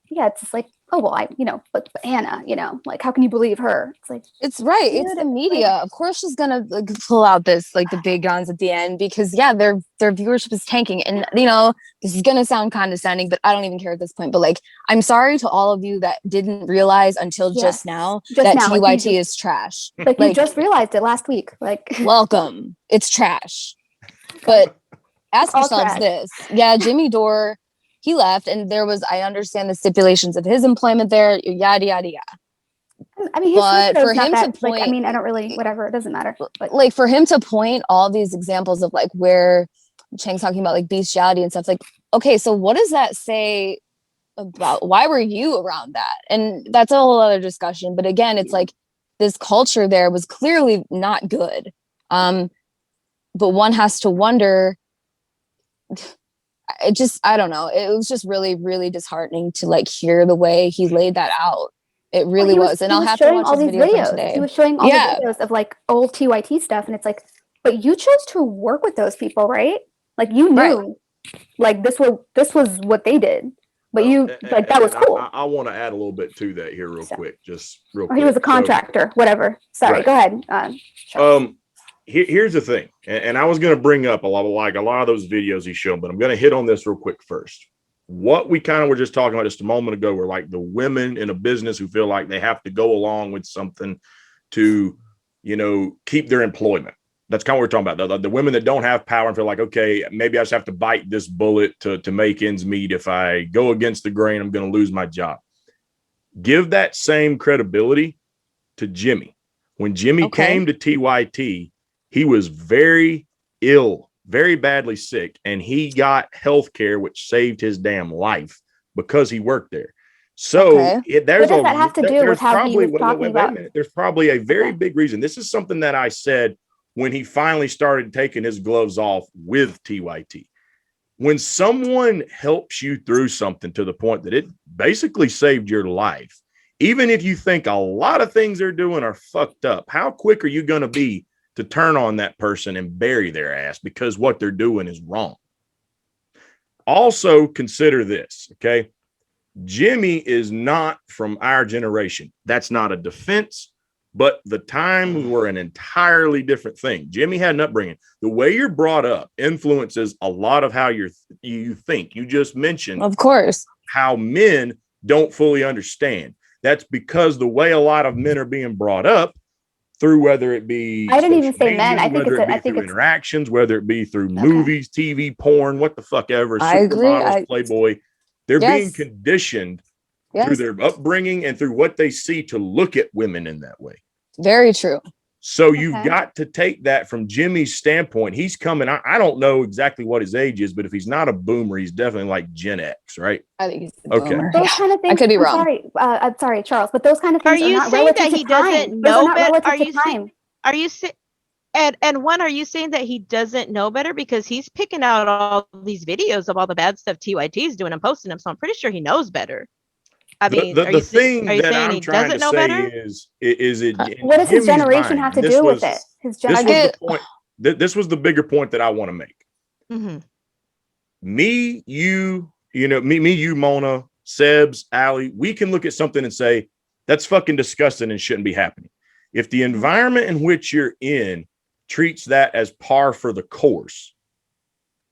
yeah, it's just like, oh well, but Anna, you know, like how can you believe her? It's like
it's right.
dude,
It's the media. Like, of course she's gonna like, pull out this like the big guns at the end because yeah, their viewership is tanking. And you know, this is gonna sound condescending, but I don't even care at this point. But like, I'm sorry to all of you that didn't realize until just now that TYT is trash.
Like you just realized it last week. Like
welcome. It's trash. But ask yourselves this. Yeah, Jimmy Dore, he left, and there was, I understand the stipulations of his employment there, yada, yada, yada.
I mean, but for him to point, like, I mean, I don't really, whatever, it doesn't matter. But
like for him to point all these examples of like where Chang's talking about like bestiality and stuff, like, okay, so what does that say about why were you around that? And that's a whole other discussion. But again, it's like this culture there was clearly not good. But one has to wonder, I don't know. It was just really, really disheartening to like hear the way he laid that out. It really was. And I'll have to watch his video from today.
He was showing all the videos of like old TYT stuff. And it's like, but you chose to work with those people, right? Like you knew like this was what they did. But that was cool.
I want to add a little bit to that here real quick. Just real quick.
He was a contractor, whatever. Sorry, go ahead.
Here's the thing, and I was going to bring up a lot of those videos he showed, but I'm going to hit on this real quick first. What we kind of were just talking about just a moment ago were like the women in a business who feel like they have to go along with something to, you know, keep their employment. That's kind of what we're talking about. The women that don't have power and feel like, okay, maybe I just have to bite this bullet to make ends meet. If I go against the grain, I'm going to lose my job. Give that same credibility to Jimmy. When Jimmy came to TYT, he was very ill, very badly sick, and he got health care, which saved his damn life because he worked there. So what does
that have to do with how he was talking about?
There's probably a very big reason. This is something that I said when he finally started taking his gloves off with TYT. When someone helps you through something to the point that it basically saved your life, even if you think a lot of things they're doing are fucked up, how quick are you going to be to turn on that person and bury their ass because what they're doing is wrong? Also consider this, okay? Jimmy is not from our generation. That's not a defense, but the times were an entirely different thing. Jimmy had an upbringing. The way you're brought up influences a lot of how you think. You just mentioned,
of course,
how men don't fully understand. That's because the way a lot of men are being brought up, through whether it be
I didn't even say men. I think it's
interactions, whether it be through movies, TV, porn, what the fuck ever, supermodels, Playboy, they're being conditioned through their upbringing and through what they see to look at women in that way.
Very true.
So you've got to take that from Jimmy's standpoint. He's coming. I don't know exactly what his age is, but if he's not a boomer, he's definitely like Gen X, right?
I think he's a boomer.
Those kind of things.
I could be wrong.
I'm sorry, Charles, but those kind of things
are you
not
saying
relative
that he
to
doesn't
time.
know
better?
Are you saying? And one, are you saying that he doesn't know better because he's picking out all these videos of all the bad stuff TYT is doing and posting them? So I'm pretty sure he knows better. I mean,
the thing that I'm trying to say is it?
What does his generation have to do with it? His generation.
This was the bigger point that I want to make.
Mm-hmm.
Me, you, Mona, Sebs, Aly, we can look at something and say that's fucking disgusting and shouldn't be happening. If the environment in which you're in treats that as par for the course,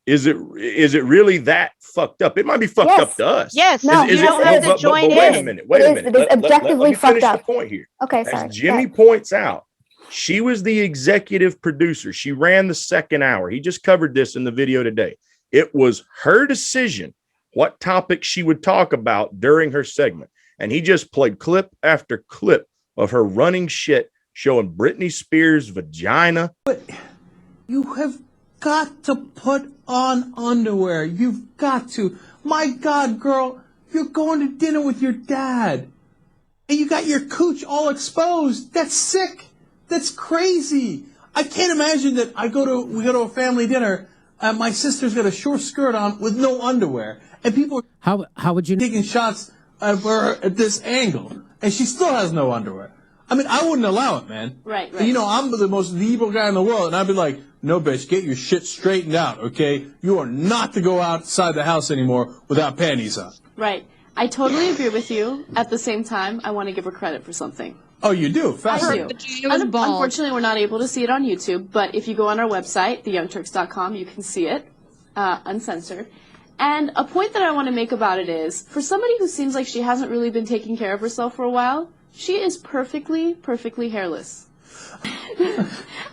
is it really that fucked up? It might be fucked up to us.
Yes. No, you don't have to join in.
Wait a minute.
It is objectively fucked up.
The point here.
Okay, sorry.
As Jimmy points out, she was the executive producer. She ran the second hour. He just covered this in the video today. It was her decision what topic she would talk about during her segment. And he just played clip after clip of her running shit, showing Britney Spears' vagina.
But you have got to put on underwear. You've got to. My God, girl, you're going to dinner with your dad. And you got your cooch all exposed. That's sick. That's crazy. I can't imagine that we go to a family dinner my sister's got a short skirt on with no underwear, and people are
How would you
taking shots of her at this angle, and she still has no underwear. I mean, I wouldn't allow it, man.
Right.
You know, I'm the most evil guy in the world, and I'd be like, no, bitch, get your shit straightened out, okay? You are not to go outside the house anymore without panties on.
Right. I totally agree with you. At the same time, I want to give her credit for something.
Oh, you do?
I
Fascinating.
do. Unfortunately, we're not able to see it on YouTube, but if you go on our website, theyoungturks.com, you can see it, uncensored. And a point that I want to make about it is, for somebody who seems like she hasn't really been taking care of herself for a while, she is perfectly hairless.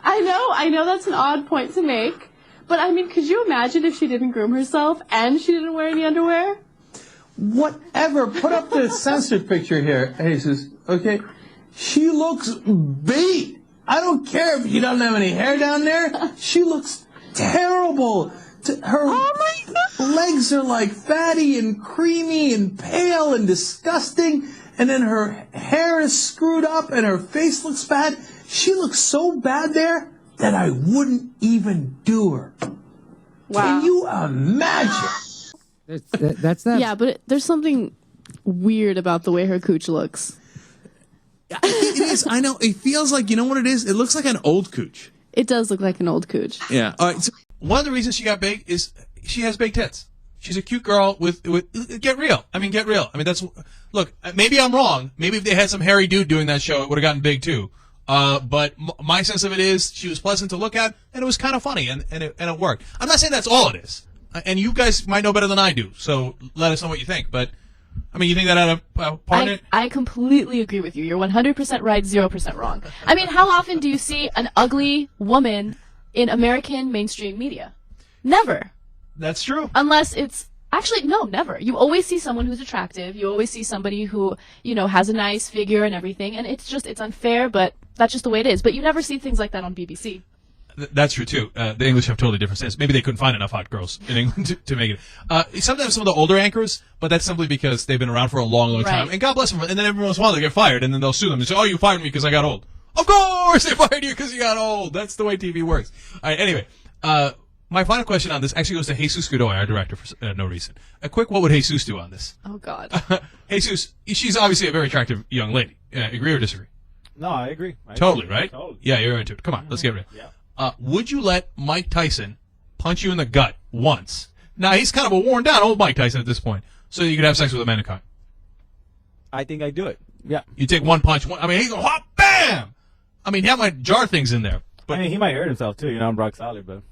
I know that's an odd point to make, but I mean, could you imagine if she didn't groom herself and she didn't wear any underwear?
Whatever. Put up the censored picture here, Jesus, okay? She looks beat. I don't care if she doesn't have any hair down there. She looks terrible. Her legs are like fatty and creamy and pale and disgusting. And then her hair is screwed up and her face looks bad. She looks so bad there that I wouldn't even do her.
Wow.
Can you imagine?
That's that.
Yeah, but there's something weird about the way her cooch looks.
It is. I know. It feels like, you know what it is? It looks like an old cooch.
It does look like an old cooch.
Yeah. All right. So one of the reasons she got big is she has big tits. She's a cute girl with get real. I mean, get real. I mean, look, maybe I'm wrong. Maybe if they had some hairy dude doing that show, it would have gotten big too. But my sense of it is she was pleasant to look at and it was kind of funny and it worked. I'm not saying that's all it is. And you guys might know better than I do. So let us know what you think. But I mean, you think that had a part in it?
I completely agree with you. You're 100% right, 0% wrong. I mean, how often do you see an ugly woman in American mainstream media? Never.
That's true.
Unless it's actually no, never. You always see someone who's attractive. You always see somebody who, you know, has a nice figure and everything. And it's unfair, but that's just the way it is. But you never see things like that on BBC.
That's true too. The English have totally different sense. Maybe they couldn't find enough hot girls in England to make it. Sometimes some of the older anchors, but that's simply because they've been around for a long time. And God bless them. And then every once in a while they get fired, and then they'll sue them and say, "Oh, you fired me because I got old." Of course, they fired you because you got old. That's the way TV works. All right. Anyway, my final question on this actually goes to Jesus Godoy, our director, for no reason. A quick, what would Jesus do on this?
Oh God.
Jesus, she's obviously a very attractive young lady. Agree or disagree?
No, I agree.
Totally, right?
Totally.
Yeah, you're into it. Come on, let's get real.
Yeah.
Would you let Mike Tyson punch you in the gut once? Now, he's kind of a worn down old Mike Tyson at this point, so you could have sex with a mankind.
I think I'd do it. Yeah.
You take one punch. I mean, he's going, hop, bam! I mean, he might jar things in there. But
I mean, he might hurt himself, too. You know, I'm rock solid, but...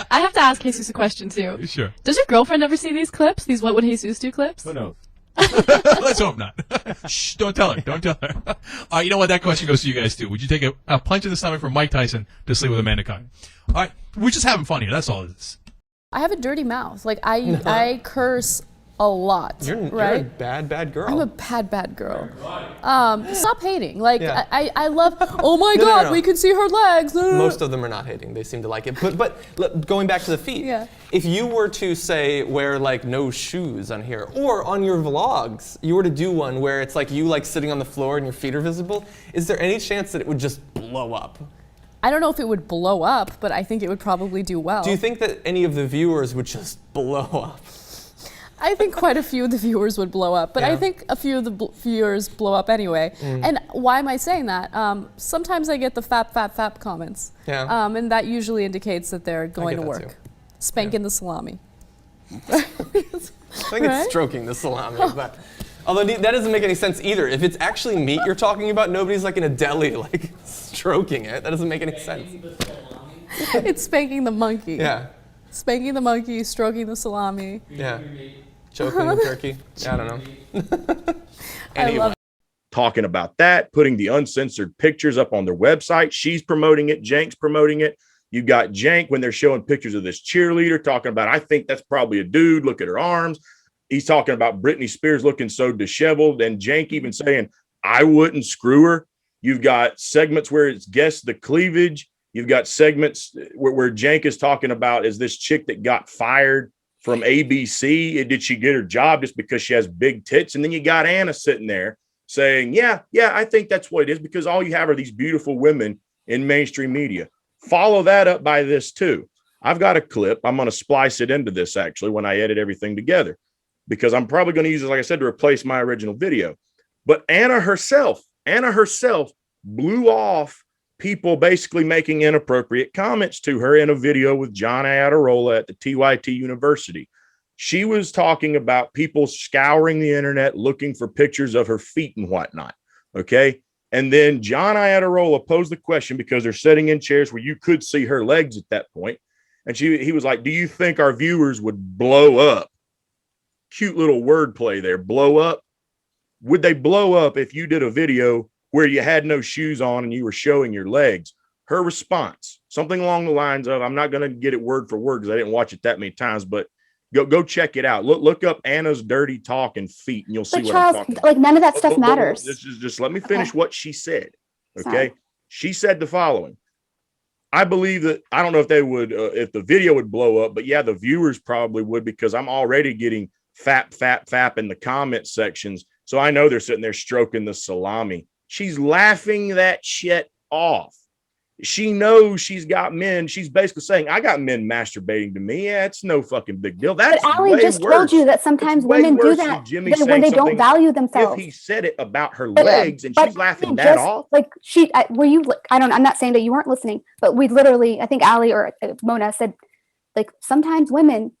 I have to ask Jesus a question, too.
Sure.
Does your girlfriend ever see these clips? These What Would Jesus Do clips?
Who knows?
Let's hope not. Shh, don't tell her. Don't tell her. You know what? That question goes to you guys, too. Would you take a punch in the stomach from Mike Tyson to sleep with a mankind? All right. We're just having fun here. That's all it is.
I have a dirty mouth. Like, I curse a lot.
You're
right?
a bad girl.
I'm a bad girl. Stop hating. Like,
Yeah.
I love, oh my God, we can see her legs.
Most of them are not hating. They seem to like it. But going back to the feet, if you were to say wear like no shoes on here, or on your vlogs, you were to do one where it's like you like sitting on the floor and your feet are visible, is there any chance that it would just blow up?
I don't know if it would blow up, but I think it would probably do well.
Do you think that any of the viewers would just blow up?
I think quite a few of the viewers would blow up, but I think a few of the viewers blow up anyway. And why am I saying that? Sometimes I get the fap comments, and that usually indicates that they're going to work. Spanking the salami.
I think it's stroking the salami, but although that doesn't make any sense either. If it's actually meat you're talking about, nobody's like in a deli like stroking it. That doesn't make any sense.
It's spanking the monkey.
Yeah.
Spanking the monkey, stroking the salami.
Yeah. Choking the turkey. Yeah, I don't know.
Anyway. Talking about that, putting the uncensored pictures up on their website. She's promoting it. Jank's promoting it. You got Jank when they're showing pictures of this cheerleader talking about, I think that's probably a dude. Look at her arms. He's talking about Britney Spears looking so disheveled. And Jank even saying, I wouldn't screw her. You've got segments where it's guess the cleavage. You've got segments where Jank is talking about, is this chick that got fired from ABC? Did she get her job just because she has big tits? And then you got Ana sitting there saying, yeah, I think that's what it is, because all you have are these beautiful women in mainstream media. Follow that up by this too. I've got a clip. I'm going to splice it into this actually when I edit everything together, because I'm probably going to use it, like I said, to replace my original video. But Ana herself blew off people basically making inappropriate comments to her in a video with John Adirola at the TYT University. She was talking about people scouring the internet looking for pictures of her feet and whatnot. Okay. And then John Adirola posed the question, because they're sitting in chairs where you could see her legs at that point. And he was like, do you think our viewers would blow up? Cute little wordplay there. Blow up. Would they blow up if you did a video where you had no shoes on and you were showing your legs? Her response, something along the lines of, I'm not going to get it word for word because I didn't watch it that many times, but go check it out. Look up Anna's dirty talk and feet, and you'll see what I'm talking about.
Like, none of that stuff matters.
Just let me finish what she said. Okay. Sorry. She said the following. I believe that, I don't know if they would, if the video would blow up, but yeah, the viewers probably would, because I'm already getting fap in the comment sections. So I know they're sitting there stroking the salami. She's laughing that shit off. She knows she's got men. She's basically saying, I got men masturbating to me. Yeah, it's no fucking big deal. That's
but Aly just told you that sometimes women do that when they don't value themselves.
If he said it about her legs and she's laughing that off.
Like I'm not saying that you weren't listening, but we literally, I think Aly or Mona said, like, sometimes women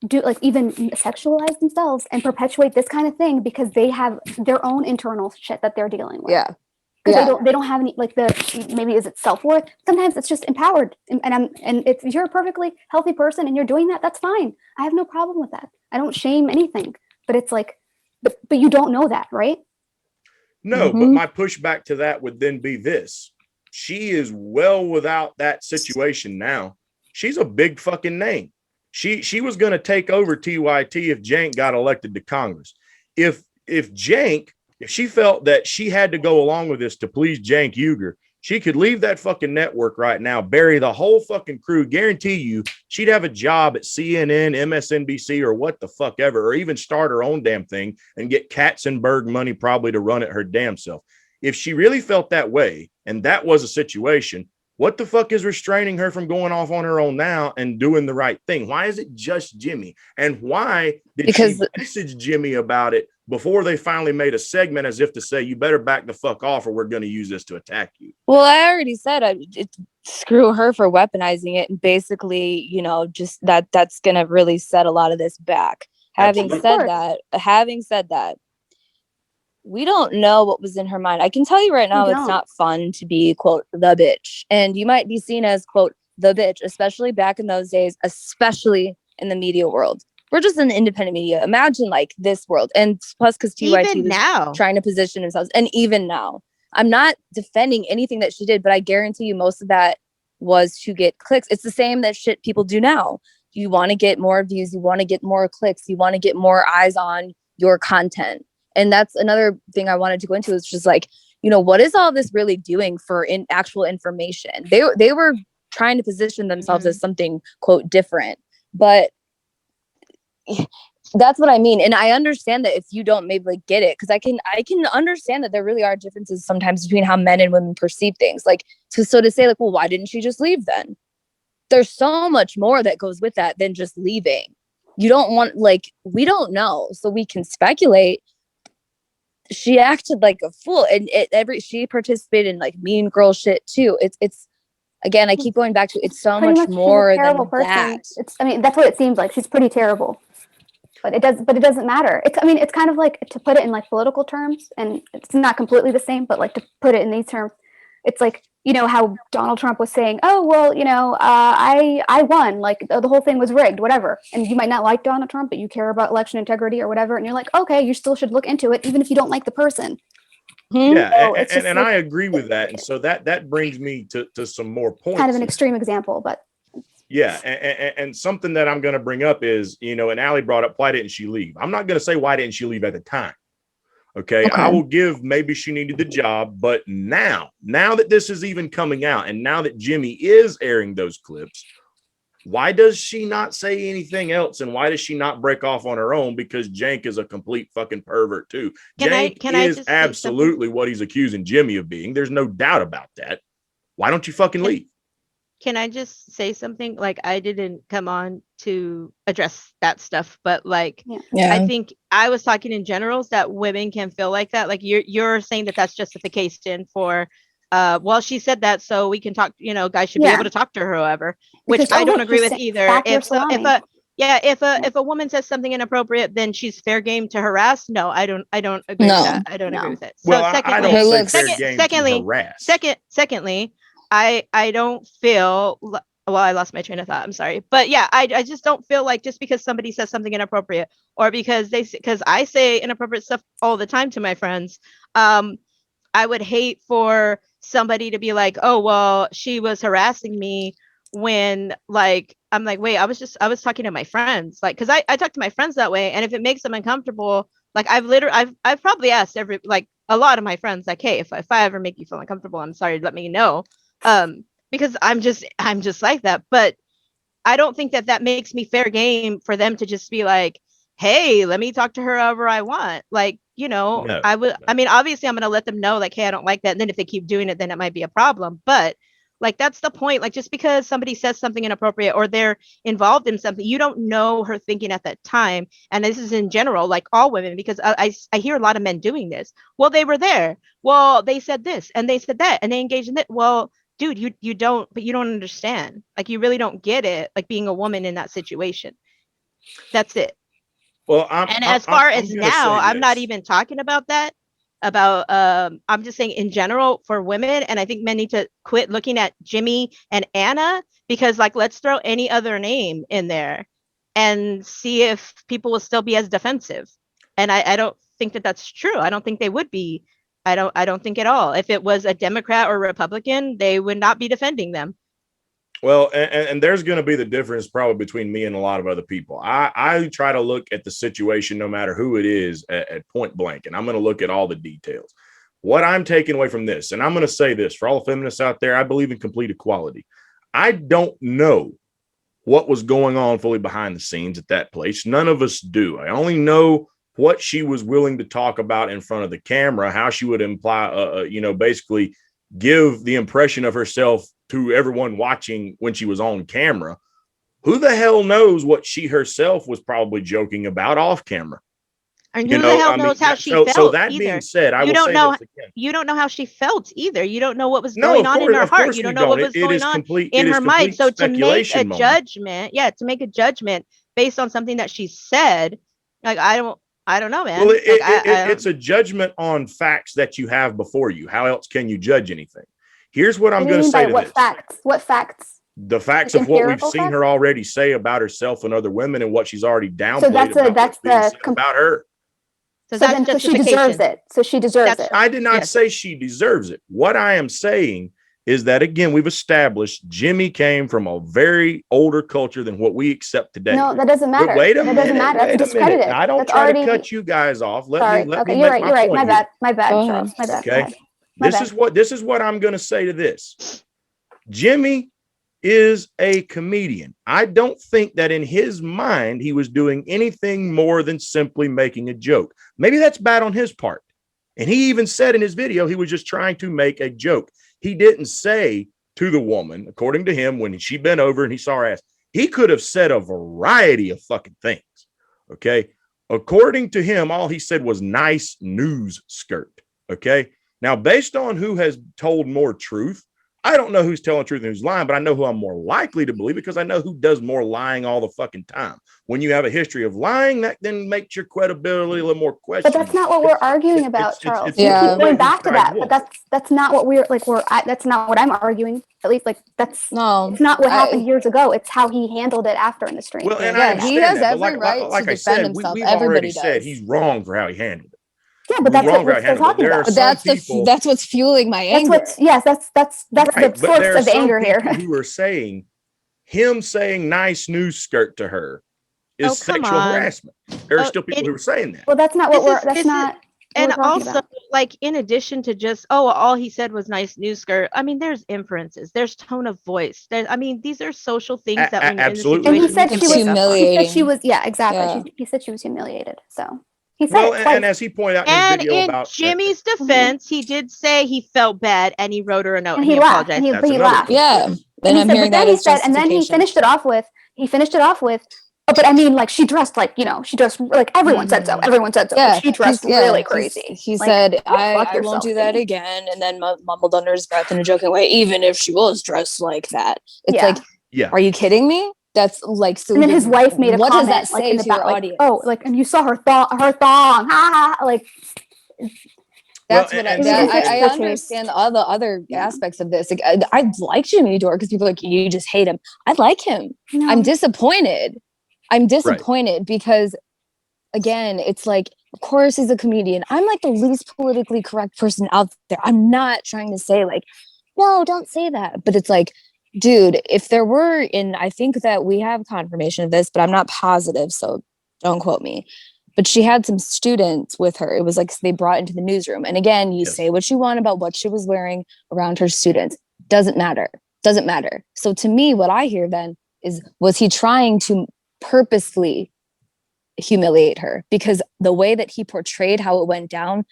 do, like, even sexualize themselves and perpetuate this kind of thing because they have their own internal shit that they're dealing with.
Yeah.
Because they don't have any, like, maybe is it self-worth? Sometimes it's just empowered. And if you're a perfectly healthy person and you're doing that, that's fine. I have no problem with that. I don't shame anything. But it's like, but you don't know that, right?
No, but my pushback to that would then be this. She is well without that situation now. She's a big fucking name. She was going to take over TYT if Jank got elected to Congress. If she felt that she had to go along with this to please Cenk Uygur, she could leave that fucking network right now, bury the whole fucking crew. Guarantee you she'd have a job at CNN, MSNBC, or what the fuck ever, or even start her own damn thing and get Katzenberg money probably to run it her damn self. If she really felt that way, and that was a situation, what the fuck is restraining her from going off on her own now and doing the right thing? Why is it just Jimmy? And why did she message Jimmy about it before they finally made a segment as if to say, you better back the fuck off or we're going to use this to attack you?
Well, I already said screw her for weaponizing it. And basically, just that's going to really set a lot of this back. Having said that, we don't know what was in her mind. I can tell you right now, it's not fun to be, quote, the bitch. And you might be seen as, quote, the bitch, especially back in those days, especially in the media world. We're just in the independent media. Imagine like this world. And plus, because TYT was trying to position themselves. And even now, I'm not defending anything that she did, but I guarantee you most of that was to get clicks. It's the same that shit people do now. You want to get more views. You want to get more clicks. You want to get more eyes on your content. And that's another thing I wanted to go into, is just like, what is all this really doing for actual information? They were trying to position themselves as something, quote, different. But that's what I mean. And I understand that if you don't maybe like get it, because I can understand that there really are differences sometimes between how men and women perceive things. Like, so to say like, well, why didn't she just leave then? There's so much more that goes with that than just leaving. You don't want, like, we don't know. So we can speculate. She acted like a fool, and she participated in like mean girl shit too. It's again, I keep going back to, it's so much more than that.
That's what it seems like. She's pretty terrible, but it doesn't matter. It's kind of like, to put it in like political terms, and it's not completely the same, but like to put it in these terms, it's like, how Donald Trump was saying, oh, well, I won, like the whole thing was rigged, whatever. And you might not like Donald Trump, but you care about election integrity or whatever. And you're like, okay, you still should look into it, even if you don't like the person.
Yeah. So and I agree with that. And so that brings me to some more points.
Kind of an extreme example, but.
Yeah. And something that I'm going to bring up is, and Aly brought up, why didn't she leave? I'm not going to say, why didn't she leave at the time? Okay. I will give, maybe she needed the job, but now that this is even coming out, and now that Jimmy is airing those clips, why does she not say anything else? And why does she not break off on her own? Because Cenk is a complete fucking pervert too. Cenk is absolutely what he's accusing Jimmy of being. There's no doubt about that. Why don't you fucking leave?
can I just say something? Like, I didn't come on to address that stuff, but like,
Yeah.
I think I was talking in generals that women can feel like that. Like you're saying that that's justification for, well, she said that, so we can talk. You know, guys should be able to talk to her, however, which
Because,
I don't
wait,
agree
he's
with either.
back your
If so,
salami.
if a woman says something inappropriate, then she's fair game to harass. No, I don't agree with that. I don't agree with it. So
Well, I don't say fair game to harass.
Secondly, I don't feel well, I lost my train of thought. I'm sorry. But yeah, I just don't feel like just because somebody says something inappropriate or because I say inappropriate stuff all the time to my friends, I would hate for somebody to be like, oh, well, she was harassing me when like, I'm like, wait, I was talking to my friends. Like, cause I talk to my friends that way. And if it makes them uncomfortable, like I've probably asked a lot of my friends, like, hey, if I ever make you feel uncomfortable, I'm sorry, let me know. Because I'm just like that. But I don't think that makes me fair game for them to just be like, hey, let me talk to her however I want. Like, you know, I mean, obviously I'm going to let them know like, hey, I don't like that. And then if they keep doing it, then it might be a problem. But like, that's the point. Like, just because somebody says something inappropriate or they're involved in something, you don't know her thinking at that time. And this is in general, like all women, because I hear a lot of men doing this. Well, they were there. Well, they said this and they said that and they engaged in it. Well, dude, you don't understand. Like, you really don't get it. Like, being a woman in that situation. That's it.
Well,
as far as now, I'm not even talking about that. I'm just saying in general for women, and I think men need to quit looking at Jimmy and Ana, because like, let's throw any other name in there and see if people will still be as defensive. And I don't think that that's true. I don't think they would be. I don't think at all. If it was a Democrat or Republican, they would not be defending them.
Well, and there's going to be the difference probably between me and a lot of other people. I try to look at the situation, no matter who it is, at point blank, and I'm going to look at all the details. What I'm taking away from this, and I'm going to say this for all the feminists out there, I believe in complete equality. I don't know what was going on fully behind the scenes at that place. None of us do. I only know what she was willing to talk about in front of the camera, how she would imply, basically give the impression of herself to everyone watching when she was on camera. Who the hell knows what she herself was probably joking about off camera?
And who the hell knows how she felt?
So that being said, I will say this again.
You don't know how she felt either. You don't know what was going on in her heart. You don't know what was going on in her mind. So to make a judgment, to make a judgment based on something that she said, like, I don't know, man.
Well, it's a judgment on facts that you have before you. How else can you judge anything? Here's what I'm going to say to this.
What facts?
The facts of what we've seen her already say about herself and other women, and what she's already downplayed about her.
So she deserves it. So she deserves it.
I did not say she deserves it. What I am saying is that, again, we've established Jimmy came from a very older culture than what we accept today.
No, that doesn't matter.
Wait a minute.
That doesn't matter. That's discredited.
I don't try to cut you guys off. Let me
you're
make
right.
my point.
My bad, Charles. My bad.
Okay. This is what I'm going to say to this. Jimmy is a comedian. I don't think that in his mind he was doing anything more than simply making a joke. Maybe that's bad on his part. And he even said in his video he was just trying to make a joke. He didn't say to the woman, according to him, when she bent over and he saw her ass, he could have said a variety of fucking things. Okay. According to him, all he said was nice news skirt. Okay. Now, based on who has told more truth, I don't know who's telling truth and who's lying, but I know who I'm more likely to believe, because I know who does more lying all the fucking time. When you have a history of lying, that then makes your credibility a little more questionable.
But that's not what we're arguing about, Charles. You keep going back to that, but that's not what that's not what I'm arguing. At least, like, it's not what happened years ago. It's how he handled it after in the stream.
Well, and he has every right to defend himself. We've already said he's wrong for how he handled it.
Yeah, but that's what we're still talking about.
But that's what's fueling my anger.
That's the source of the anger here.
Who are saying him saying nice news skirt to her is sexual harassment. There are still people who are saying that.
Well, that's not what that's not.
And also, like, in addition to just, all he said was nice news skirt. I mean, there's inferences, there's tone of voice. These are social things that when you're
absolutely.
And he said she was
humiliating.
He said she was, exactly. He said she was humiliated. So. He said
well, and as he pointed out in his video about
Jimmy's defense, he did say he felt bad and he wrote her a note
and he
apologized.
He laughed.
Yeah. Then I'm hearing that as
and then he
justification.
finished it off with, oh, but I mean, like, she dressed like, she dressed like everyone said so. Everyone said so.
Yeah,
She dressed really crazy.
He
Like,
said,
go fuck
I won't
yourself,
do that
Jimmy.
again. And then mumbled under his breath in a joking way, even if she was dressed like that. It's like, are you kidding me? That's like, so
and then his wife made a
what
comment,
does that
like,
say
in the
to your
back, like,
audience?
oh, like, and you saw her thong, ha ha, like.
That's what I understand all the other aspects of this. Like, I like Jimmy Dore because people are like, you just hate him. I like him.
No.
I'm disappointed. Because, again, it's like, of course he's a comedian. I'm like the least politically correct person out there. I'm not trying to say like, no, don't say that. But it's like, dude, if there were, and I think that we have confirmation of this, but I'm not positive, so don't quote me. But she had some students with her. It was like they brought into the newsroom. And again, you say what you want about what she was wearing around her students. Doesn't matter. So to me, what I hear then is, was he trying to purposely humiliate her? Because the way that he portrayed how it went down,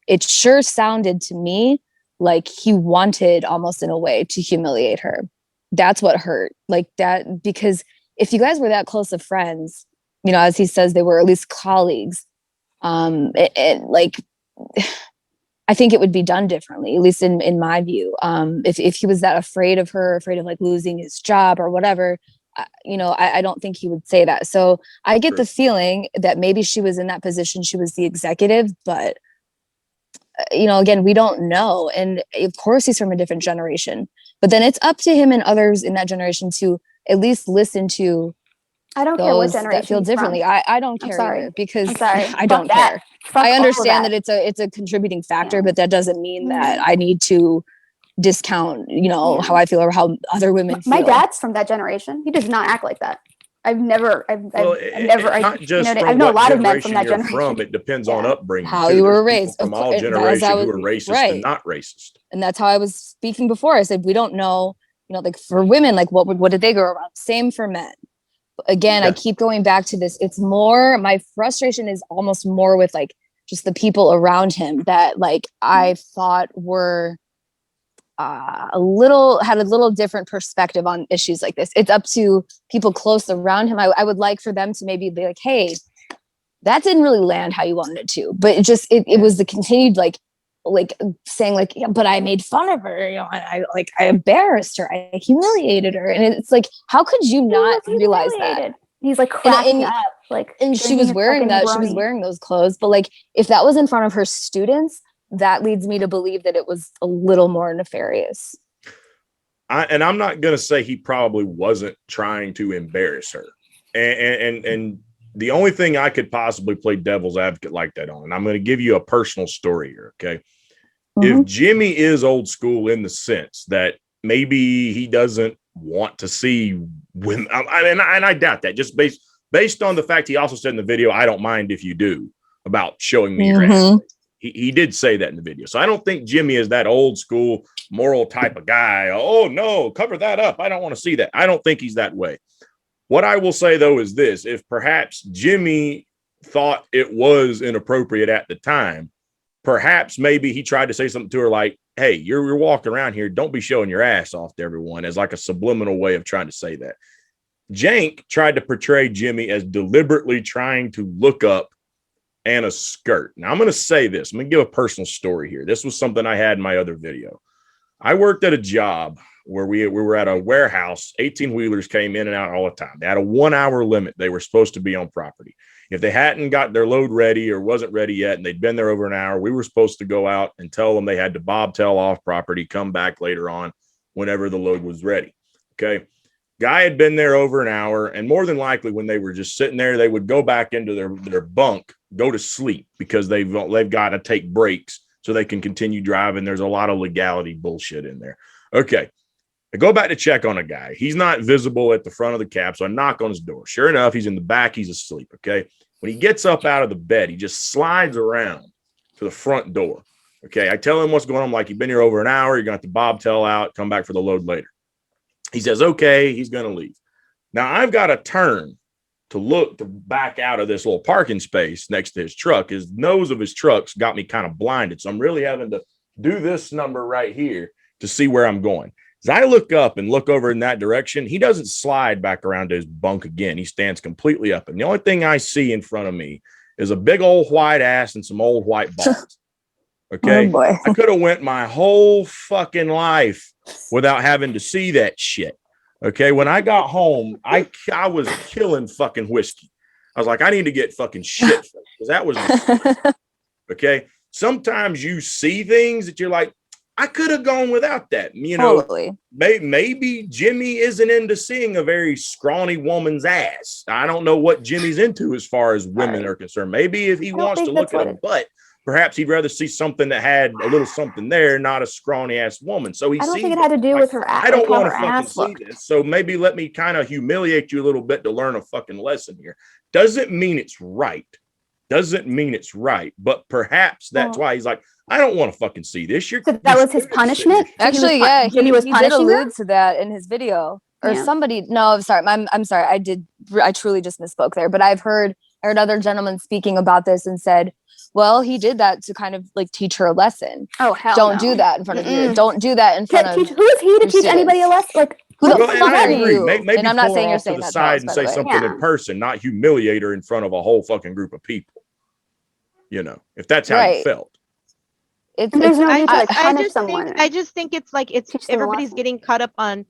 it sure sounded to me like he wanted, almost in a way, to humiliate her. That's what hurt. Like that, because if you guys were that close of friends, as he says, they were at least colleagues. Like, I think it would be done differently, at least in my view. If he was that afraid of her, afraid of like losing his job or whatever, I don't think he would say that. So I get the feeling that maybe she was in that position. She was the executive, but again, we don't know. And of course he's from a different generation, but then it's up to him and others in that generation to at least listen to.
I don't care what generation
that feel differently. I don't care either, because I don't care. I understand that it's a contributing factor, but that doesn't mean that I need to discount, how I feel or how other women feel.
My dad's from that generation. He does not act like that. I know a lot of men from that generation.
It depends on upbringing.
How you were raised.
From all generations who are racist and not racist.
And that's how I was speaking before. I said, we don't know, like for women, like what did they grow around? Same for men. Again, I keep going back to this. It's more, my frustration is almost more with like just the people around him that like I thought were had a little different perspective on issues like this. It's up to people close around him. I would like for them to maybe be like, hey, that didn't really land how you wanted it to. But it was the continued like saying like, yeah, but I made fun of her, I embarrassed her, I humiliated her. And it's like, how could you not realize that?
He's like cracking up, like,
and she was wearing that, she was wearing those clothes. But like, if that was in front of her students, that leads me to believe that it was a little more nefarious.
And I'm not going to say he probably wasn't trying to embarrass her. And the only thing I could possibly play devil's advocate like that on, and I'm going to give you a personal story here, okay? If Jimmy is old school in the sense that maybe he doesn't want to see women, and I doubt that, just based on the fact he also said in the video, I don't mind if you do, about showing me your ass. He did say that in the video. So I don't think Jimmy is that old school moral type of guy. Oh, no, cover that up. I don't want to see that. I don't think he's that way. What I will say, though, is this. If perhaps Jimmy thought it was inappropriate at the time, perhaps maybe he tried to say something to her like, hey, you're walking around here. Don't be showing your ass off to everyone, as like a subliminal way of trying to say that. Jank tried to portray Jimmy as deliberately trying to look up Ana's skirt. Now, I'm going to say this. I'm going to give a personal story here. This was something I had in my other video. I worked at a job where we were at a warehouse. 18-wheelers came in and out all the time. They had a 1-hour limit. They were supposed to be on property. If they hadn't got their load ready or wasn't ready yet, and they'd been there over an hour, we were supposed to go out and tell them they had to bobtail off property, come back later on whenever the load was ready. Okay. Guy had been there over an hour, and more than likely when they were just sitting there, they would go back into their bunk, go to sleep, because they've got to take breaks so they can continue driving. There's a lot of legality bullshit in there. Okay. I go back to check on a guy. He's not visible at the front of the cab, so I knock on his door. Sure enough, he's in the back. He's asleep, okay? When he gets up out of the bed, he just slides around to the front door, okay? I tell him what's going on. I'm like, you've been here over an hour. You're going to have to bobtail out, come back for the load later. He says, okay, he's going to leave. Now, I've got to turn to look to back out of this little parking space next to his truck. His nose of his truck's got me kind of blinded, so I'm really having to do this number right here to see where I'm going. As I look up and look over in that direction, he doesn't slide back around to his bunk again. He stands completely up. And the only thing I see in front of me is a big old white ass and some old white balls. Okay.
Oh boy.
I could have went my whole fucking life without having to see that shit. Okay. When I got home, I was killing fucking whiskey. I was like, I need to get fucking shit because that was okay. Sometimes you see things that you're like, I could have gone without that. You know,
Totally.
maybe Jimmy isn't into seeing a very scrawny woman's ass. I don't know what Jimmy's into as far as women are concerned. Maybe if he wants to look at a butt, perhaps he'd rather see something that had a little something there, not a scrawny ass woman. So he
I don't think it had to do with her ass.
I don't want to
fucking
fucking see this. So maybe let me kind of humiliate you a little bit to learn a fucking lesson here. Doesn't mean it's right. Doesn't mean it's right. But perhaps that's why he's like, I don't want to fucking see this.
That was his punishment.
Actually, yeah, he did allude to that in his video. Or
Yeah.
somebody, no, I'm sorry. I'm sorry. I truly just misspoke there. But I heard other gentlemen speaking about this and said, well, he did that to kind of like teach her a lesson.
Oh, hell
Don't
no.
do that in front of you. Don't do that in front of
Who is he to teach anybody a lesson? Like,
who the
Well,
fuck
and I
are
agree.
you?
Maybe
And I'm not
pull
saying
her
you're
off to
saying
the
that,
side
Charles,
and
by
say
the way.
something
Yeah.
in person, not humiliate her in front of a whole fucking group of people. You know, if that's how you
Right.
felt.
There's no need to like
I
punish
just
someone.
think I just think it's like it's
Teach them a
everybody's
lesson.
getting caught up on,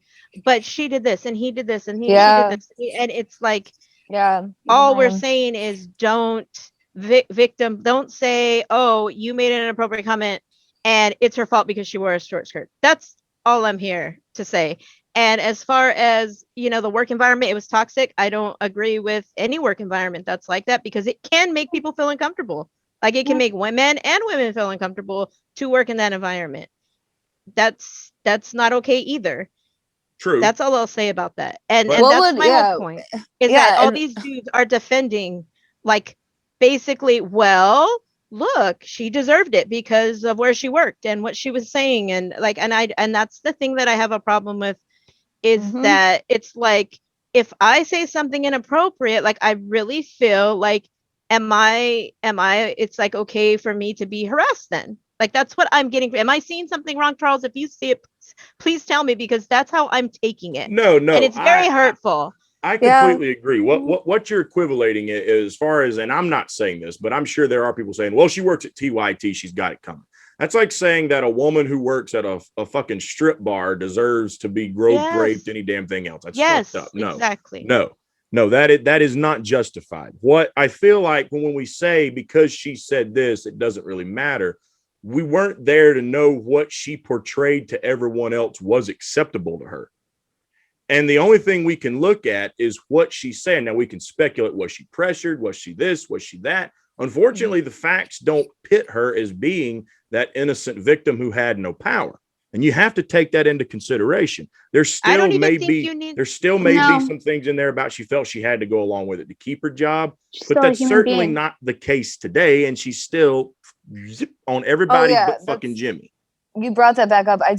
but she did this and he did this and she
Yeah.
did this, and it's like
Yeah.
all we're saying is don't victim, don't say, oh, you made an inappropriate comment and it's her fault because she wore a short skirt. That's all I'm here to say. And as far as, you know, the work environment, it was toxic. I don't agree with any work environment that's like that because it can make people feel uncomfortable. Like it can make women and women feel uncomfortable to work in that environment. That's not okay either.
True.
That's all I'll say about that. And
But-
that's my whole point is that all these dudes are defending, like, basically, well, look, she deserved it because of where she worked and what she was saying. And like, and that's the thing that I have a problem with is that it's like, if I say something inappropriate, like I really feel like, it's like, okay for me to be harassed then? Like, that's what I'm getting. Am I seeing something wrong, Charles? If you see it, please tell me, because that's how I'm taking it.
No.
And it's very hurtful.
I completely agree. What you're equivalating as far as, and I'm not saying this, but I'm sure there are people saying, well, she works at TYT, she's got it coming. That's like saying that a woman who works at a fucking strip bar deserves to be groped, raped, any damn thing else. That's fucked up. No,
exactly.
No, that is not justified. What I feel like when we say because she said this, it doesn't really matter. We weren't there to know what she portrayed to everyone else was acceptable to her. And the only thing we can look at is what she's saying. Now we can speculate, was she pressured? Was she this? Was she that? Unfortunately, the facts don't pit her as being that innocent victim who had no power. And you have to take that into consideration. There's still maybe some things in there about she felt she had to go along with it to keep her job, but that's certainly not the case today. And she's still on everybody but fucking Jimmy.
You brought that back up. I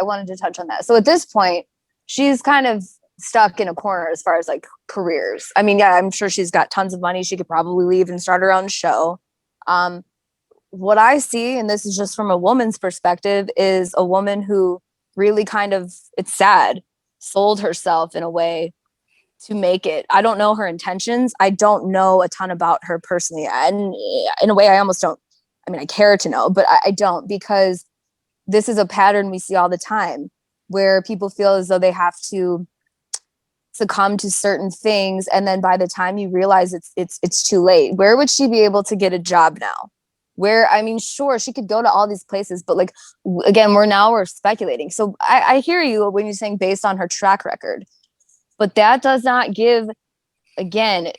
wanted to touch on that. So at this point, she's kind of stuck in a corner as far as like careers. I mean, yeah, I'm sure she's got tons of money. She could probably leave and start her own show. What I see, and this is just from a woman's perspective, is a woman who really kind of, it's sad, sold herself in a way to make it. I don't know her intentions. I don't know a ton about her personally. And in a way, I almost don't, I mean, I care to know, but I don't, because this is a pattern we see all the time where people feel as though they have to succumb to certain things. And then by the time you realize it's too late. Where would she be able to get a job now? Where, I mean, sure, she could go to all these places, but like, again, we're speculating. So I hear you when you're saying based on her track record, but that does not give, again,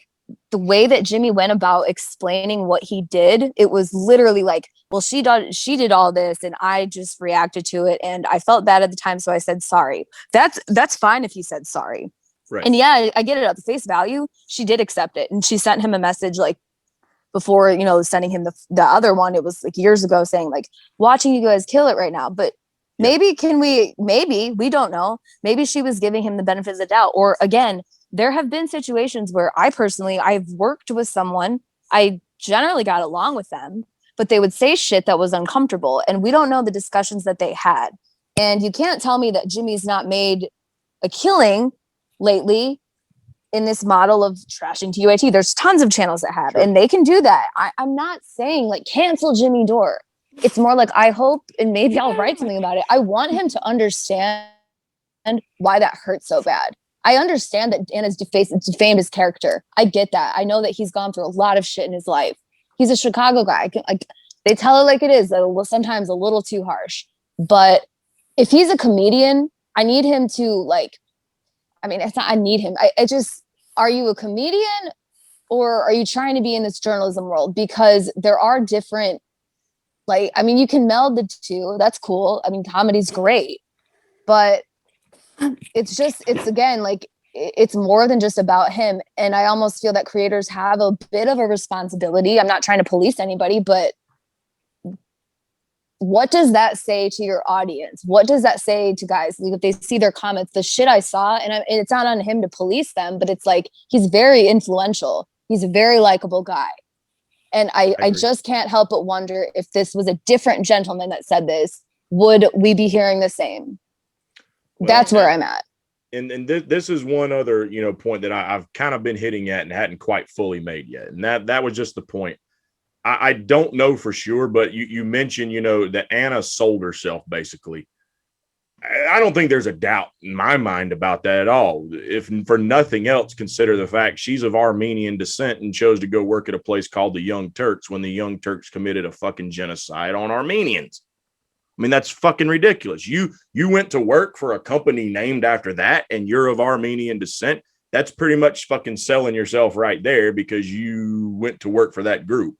the way that Jimmy went about explaining what he did. It was literally like, well, she did all this and I just reacted to it. And I felt bad at the time. So I said, sorry. That's fine if you said sorry.
Right.
And yeah, I get it at the face value. She did accept it. And she sent him a message like, before, you know, sending him the other one, it was like years ago saying like, watching you guys kill it right now. But maybe we don't know. Maybe she was giving him the benefit of the doubt. Or again, there have been situations where I've worked with someone, I generally got along with them, but they would say shit that was uncomfortable. And we don't know the discussions that they had. And you can't tell me that Jimmy's not made a killing lately in this model of trashing TYT. There's tons of channels that have, and they can do that. I'm not saying like cancel Jimmy Dore. It's more like I hope, and maybe I'll write something about it. I want him to understand why that hurts so bad. I understand that Anna's defamed his character. I get that. I know that he's gone through a lot of shit in his life. He's a Chicago guy. They tell it like it is, sometimes a little too harsh. But if he's a comedian, I need him to like, I mean, it's not, I need him. I just, are you a comedian or are you trying to be in this journalism world? Because there are different, like, I mean, you can meld the two. That's cool. I mean, comedy's great, but it's just, it's again, like, it's more than just about him. And I almost feel that creators have a bit of a responsibility. I'm not trying to police anybody, but what does that say to your audience? What does that say to guys? Like, if they see their comments, the shit I saw, and it's not on him to police them, but it's like, he's very influential. He's a very likable guy. And I just can't help but wonder if this was a different gentleman that said this, would we be hearing the same? Well, that's where I'm at.
And this is one other, point that I've kind of been hitting at and hadn't quite fully made yet. And that was just the point. I don't know for sure, but you mentioned, that Anna sold herself basically. I don't think there's a doubt in my mind about that at all. If for nothing else, consider the fact she's of Armenian descent and chose to go work at a place called the Young Turks when the Young Turks committed a fucking genocide on Armenians. I mean, that's fucking ridiculous. You went to work for a company named after that and you're of Armenian descent. That's pretty much fucking selling yourself right there because you went to work for that group.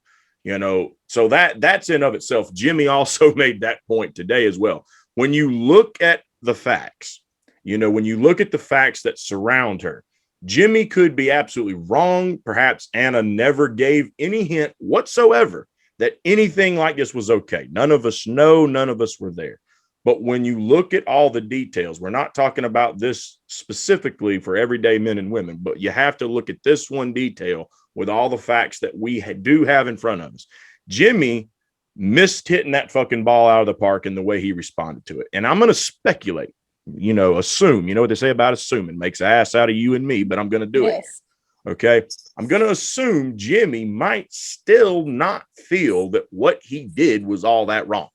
So that's in of itself. Jimmy also made that point today as well. When you look at the facts, when you look at the facts that surround her, Jimmy could be absolutely wrong. Perhaps Anna never gave any hint whatsoever that anything like this was okay. None of us know, none of us were there. But when you look at all the details, we're not talking about this specifically for everyday men and women, but you have to look at this one detail with all the facts that we do have in front of us. Jimmy missed hitting that fucking ball out of the park in the way he responded to it. And I'm going to speculate, assume, what they say about assuming makes an ass out of you and me, but I'm going to do it. Okay. I'm going to assume Jimmy might still not feel that what he did was all that wrong.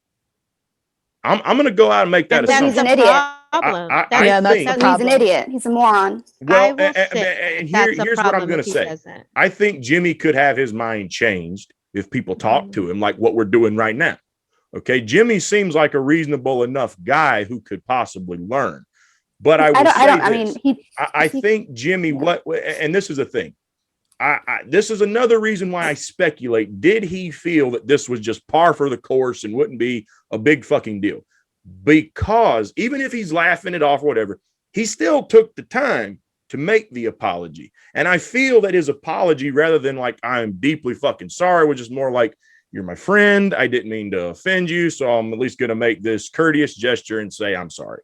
I'm going to go out and make that assumption.
He's an idiot. He's an idiot. He's a moron.
Well, and here's what I'm going to say. I think Jimmy could have his mind changed if people talk to him like what we're doing right now. Okay. Jimmy seems like a reasonable enough guy who could possibly learn. But I think Jimmy, and this is the thing. This is another reason why I speculate. Did he feel that this was just par for the course and wouldn't be a big fucking deal? Because even if he's laughing it off or whatever, he still took the time to make the apology. And I feel that his apology, rather than like, I'm deeply fucking sorry, was just more like, you're my friend. I didn't mean to offend you. So I'm at least going to make this courteous gesture and say, I'm sorry.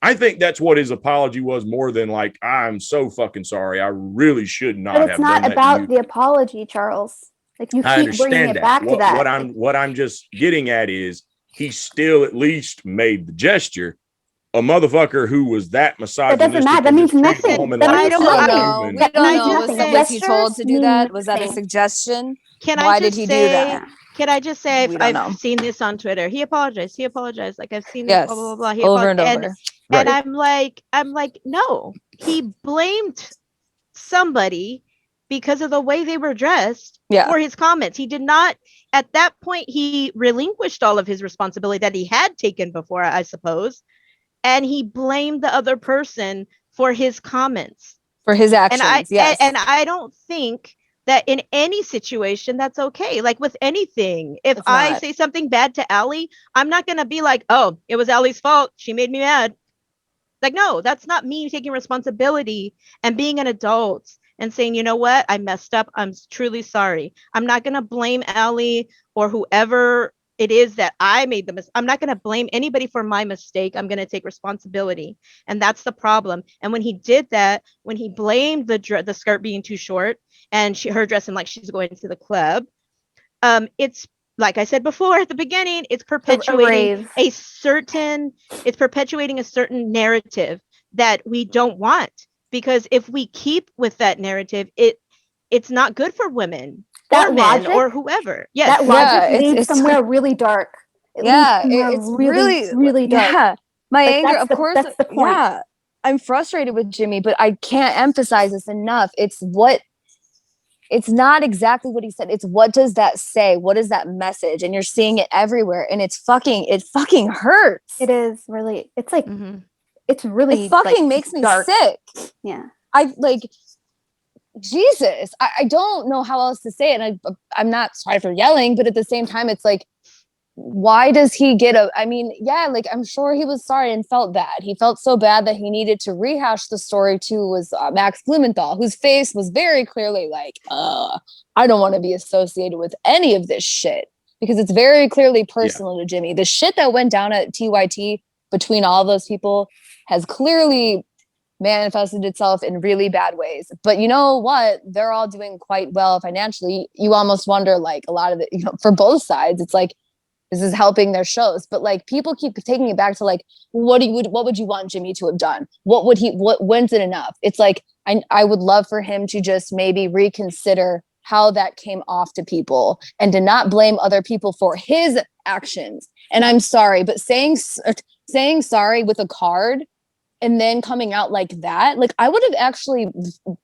I think that's what his apology was, more than like, I'm so fucking sorry. I really should not have done that.
But it's not about the apology, Charles. Like, you keep bringing it back to that.
What I'm just getting at is he still at least made the gesture. A motherfucker who was that misogynistic.
That doesn't matter. That means nothing.
I don't know. We don't know. Was he told to do that? Was that a suggestion? Why did he do that?
Can I just say, I've seen this on Twitter. He apologized. Like, I've seen this, blah, blah, blah. He
over and over.
And I'm like, no, he blamed somebody because of the way they were dressed for his comments. He did not, at that point, he relinquished all of his responsibility that he had taken before, I suppose. And he blamed the other person for his comments.
For his actions,
and I don't think that in any situation that's okay. Like with anything, if I say something bad to Aly, I'm not going to be like, oh, it was Aly's fault. She made me mad. Like, no, that's not me taking responsibility and being an adult and saying, you know what, I messed up. I'm truly sorry. I'm not going to blame Aly or whoever it is that I made the mistake. I'm not going to blame anybody for my mistake. I'm going to take responsibility. And that's the problem. And when he did that, when he blamed the skirt being too short and her dressing like she's going to the club, it's like I said before at the beginning, it's perpetuating a certain narrative that we don't want, because if we keep with that narrative, it's not good for women or men or whoever. Yes.
That logic leads somewhere really dark.
It's
really dark.
Yeah. My
Like,
anger, of course.
That's the point.
Yeah. I'm frustrated with Jimmy, but I can't emphasize this enough. It's not exactly what he said. It's what does that say? What is that message? And you're seeing it everywhere. And it fucking hurts.
It is really, it's like, it's really,
it fucking
like,
makes me
dark.
sick.
Yeah.
I like, Jesus, I don't know how else to say it. And I'm not sorry for yelling, but at the same time, it's like, why does he get like, I'm sure he was sorry and felt bad. He felt so bad that he needed to rehash the story to Max Blumenthal, whose face was very clearly like, I don't want to be associated with any of this shit, because it's very clearly personal to Jimmy. The shit that went down at TYT between all those people has clearly manifested itself in really bad ways. But you know what? They're all doing quite well financially. You almost wonder, like, a lot of it, for both sides, it's like, this is helping their shows. But like, people keep taking it back to like, what would you want Jimmy to have done? When's it enough? It's like, I would love for him to just maybe reconsider how that came off to people, and to not blame other people for his actions. And I'm sorry, but saying sorry with a card and then coming out like that, like, I would have actually,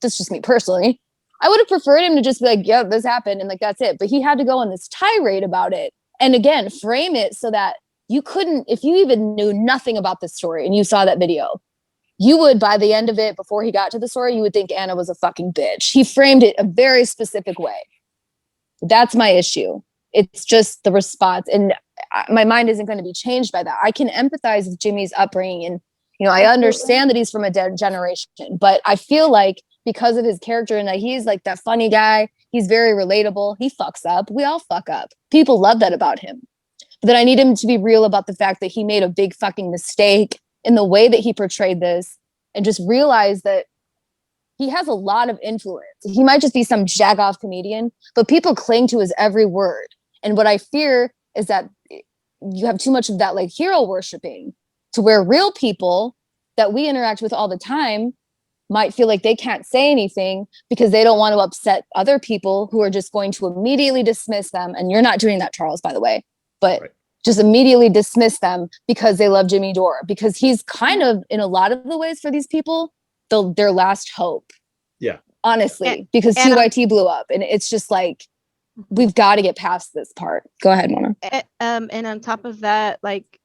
this is just me personally, I would have preferred him to just be like, yeah, this happened, and like, that's it. But he had to go on this tirade about it. And again, frame it so that you couldn't, if you even knew nothing about this story and you saw that video, you would, by the end of it, before he got to the story, you would think Ana was a fucking bitch. He framed it a very specific way. That's my issue. It's just the response. And my mind isn't going to be changed by that. I can empathize with Jimmy's upbringing. And, I understand that he's from a dead generation, but I feel like because of his character and that he's like that funny guy, he's very relatable. He fucks up. We all fuck up. People love that about him. But then I need him to be real about the fact that he made a big fucking mistake in the way that he portrayed this, and just realize that he has a lot of influence. He might just be some jagoff comedian, but people cling to his every word. And what I fear is that you have too much of that, like, hero worshiping, to where real people that we interact with all the time might feel like they can't say anything because they don't want to upset other people who are just going to immediately dismiss them. And you're not doing that, Charles, by the way, but just immediately dismiss them because they love Jimmy Dore, because he's kind of, in a lot of the ways for these people, their last hope.
Yeah.
Honestly, because TYT blew up, and it's just like, we've got to get past this part. Go ahead, Mona.
And on top of that, like,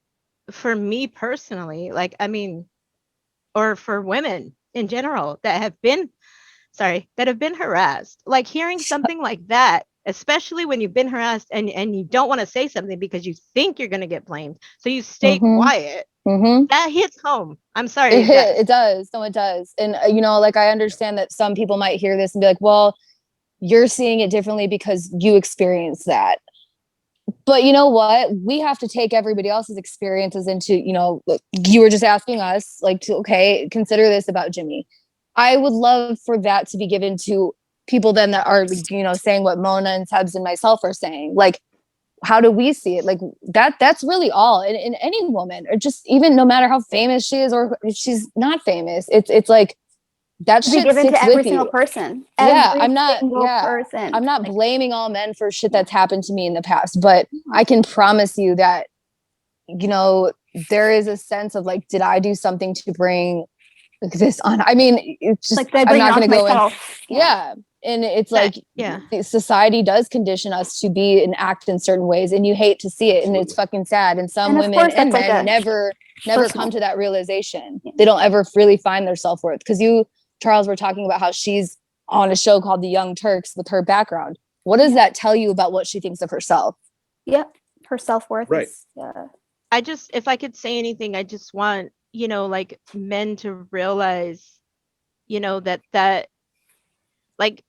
for me personally, like, I mean, or for women in general that have been harassed, like, hearing something like that, especially when you've been harassed and you don't want to say something because you think you're going to get blamed, so you stay quiet. That hits home. I'm sorry.
It does. No, it does. And like, I understand that some people might hear this and be like, well, you're seeing it differently because you experienced that. But you know what? We have to take everybody else's experiences into, you were just asking us, like, to, consider this about Jimmy. I would love for that to be given to people then that are, saying what Mona and Sebs and myself are saying. Like, how do we see it? Like, that's really all in any woman, or just even no matter how famous she is or if she's not famous. It's like, that shit
given
sits
to every
with
single
you.
person.
I'm not
person.
I'm not blaming all men for shit that's happened to me in the past, but I can promise you that, there is a sense of like, did I do something to bring this on? I mean, it's just,
like,
I'm not going to go in.
Yeah.
And it's like, society does condition us to be and act in certain ways, and you hate to see it. And it's fucking sad. And some women and men never come to that realization. They don't ever really find their self-worth. Because Charles, we're talking about how she's on a show called The Young Turks with her background. What does that tell you about what she thinks of herself?
Yep. Her self-worth.
Right.
If I could say anything, I just want, like, men to realize, that like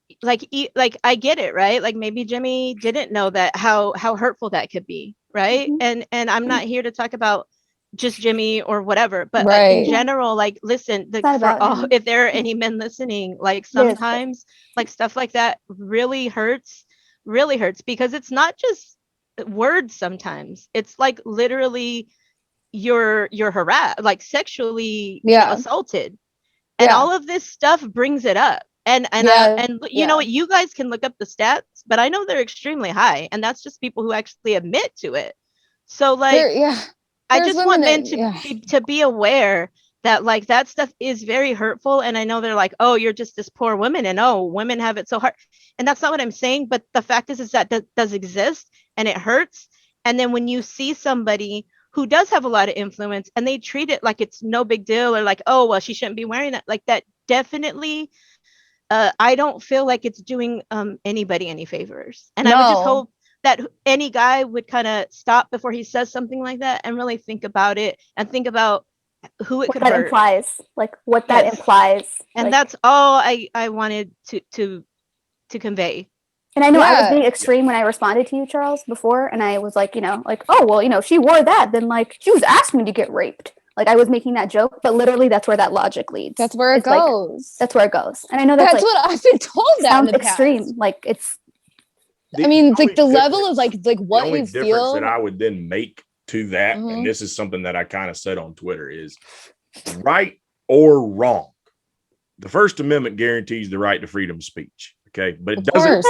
I get it, right? Like, maybe Jimmy didn't know that how hurtful that could be, right? And I'm not here to talk about just Jimmy or whatever, but like, in general, like, listen, if there are any men listening, like, sometimes like stuff like that really hurts, because it's not just words sometimes. It's like literally you're harassed, like sexually assaulted. And all of this stuff brings it up. And you know what, you guys can look up the stats, but I know they're extremely high, and that's just people who actually admit to it. So like I just want men to be aware that like that stuff is very hurtful. And I know they're like, oh, you're just this poor woman, and oh, women have it so hard. And that's not what I'm saying. But the fact is that does exist, and it hurts. And then when you see somebody who does have a lot of influence and they treat it like it's no big deal, or like, oh, well, she shouldn't be wearing that, like that definitely, I don't feel like it's doing anybody any favors. And I would just hope that any guy would kind of stop before he says something like that and really think about it and think about who it could hurt.
Implies, like what that implies.
And
like,
that's all I wanted to convey.
And I know I was being extreme when I responded to you, Charles, before, and I was like, like, oh, well, if she wore that, then like she was asking to get raped. Like I was making that joke, but literally that's where that logic leads.
That's where it goes.
Like, that's where it goes. And I know that's like,
what I've been told. That
sounds
in the
extreme.
past.
Like it's.
I mean, like the level of like what
the only
you
difference
feel
that I would then make to that, and this is something that I kind of said on Twitter, is right or wrong. The First Amendment guarantees the right to freedom of speech. Okay, but it doesn't.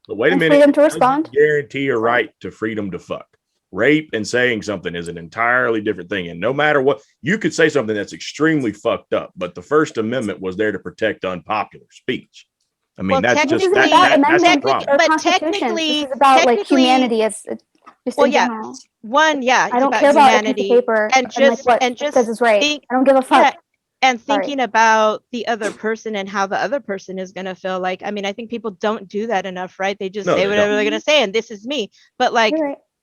But wait a minute.
Freedom to respond.
Guarantee a right to freedom to fuck. Rape and saying something is an entirely different thing. And no matter what, you could say something that's extremely fucked up, but the First Amendment was there to protect unpopular speech. I mean, that's just that's the problem.
But technically, this is about like humanity as just in general. I don't care about a piece of paper
and just
says it's right. I don't give a fuck.
And thinking about the other person and how the other person is going to feel. Like, I mean, I think people don't do that enough, right? They just say whatever they're going to say, and this is me. But like,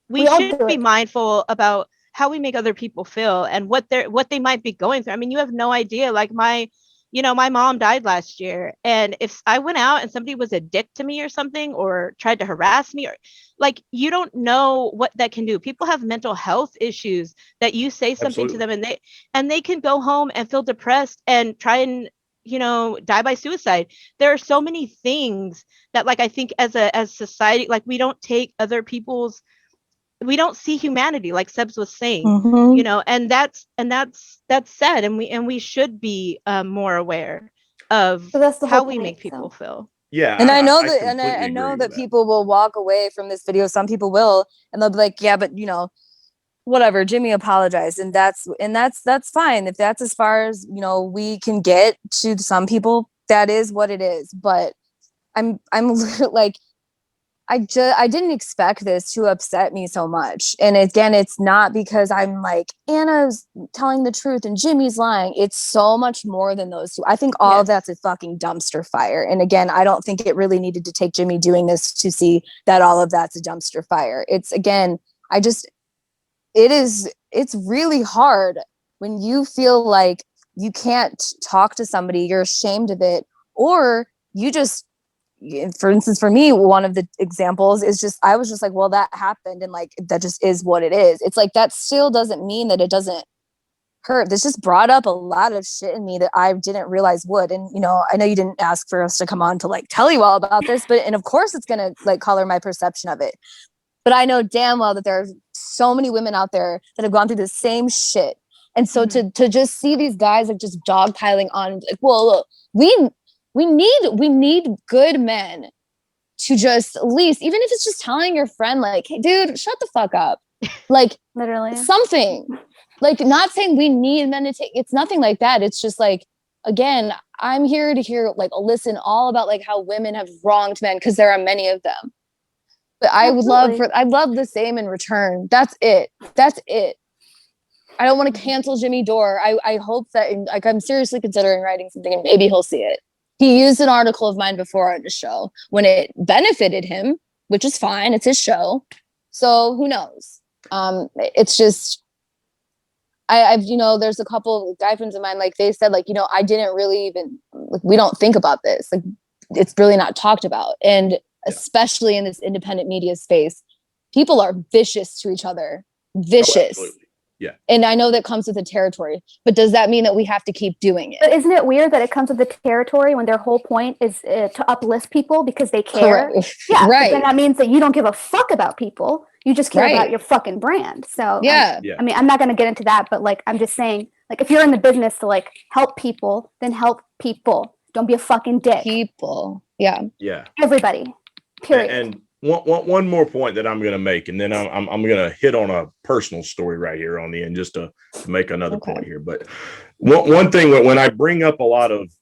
we should be mindful about how we make other people feel and what they might be going through. I mean, you have no idea. Like my mom died last year, and if I went out and somebody was a dick to me or something, or tried to harass me, or like, you don't know what that can do. People have mental health issues that you say something to them, and they can go home and feel depressed and try and die by suicide. There are so many things that, like, I think as society, like, we don't take other people's, we don't see humanity, like Sebs was saying, and that's sad, and we should be more aware of how we make people feel.
Yeah,
and I know that people will walk away from this video. Some people will, and they'll be like, "Yeah, but whatever." Jimmy apologized, and that's fine. If that's as far as we can get to some people, that is what it is. But I'm like, I didn't expect this to upset me so much. And again, it's not because I'm like, Anna's telling the truth and Jimmy's lying. It's so much more than those two. I think all of that's a fucking dumpster fire. And again, I don't think it really needed to take Jimmy doing this to see that all of that's a dumpster fire. It's, again, it's really hard when you feel like you can't talk to somebody, you're ashamed of it, or you just, for instance, for me, one of the examples is just, I was just like, well, that happened, and like, that just is what it is. It's like, that still doesn't mean that it doesn't hurt. This just brought up a lot of shit in me that I didn't realize would. And I know you didn't ask for us to come on to like tell you all about this, but, and of course it's gonna like color my perception of it. But I know damn well that there are so many women out there that have gone through the same shit. And so to just see these guys like just dogpiling on, like, well, look, we need good men to just, at least, even if it's just telling your friend, like, hey, dude, shut the fuck up. Like,
literally
something. Like, not saying we need men to take, it's nothing like that. It's just like, again, I'm here to hear, like, listen all about like how women have wronged men, because there are many of them. But I'd love the same in return. That's it. I don't want to cancel Jimmy Dore. I hope that, like, I'm seriously considering writing something, and maybe he'll see it. He used an article of mine before on the show when it benefited him, which is fine. It's his show. So who knows? It's just, I've there's a couple of guy friends of mine, like, they said, like, I didn't really even, like, we don't think about this. Like, it's really not talked about. And especially in this independent media space, people are vicious to each other. Vicious.
Yeah.
And I know that comes with the territory, but does that mean that we have to keep doing it?
But isn't it weird that it comes with the territory when their whole point is to uplift people because they care?
Correct.
Yeah,
Right.
then that means that you don't give a fuck about people. You just care about your fucking brand. So
yeah.
I mean, I'm not going to get into that, but like, I'm just saying, like, if you're in the business to like help people, then help people. Don't be a fucking dick.
People. Yeah.
Yeah.
Everybody. Period.
And one more point that I'm going to make, and then I'm going to hit on a personal story right here on the end, just to make another point here. But one thing, when I bring up a lot of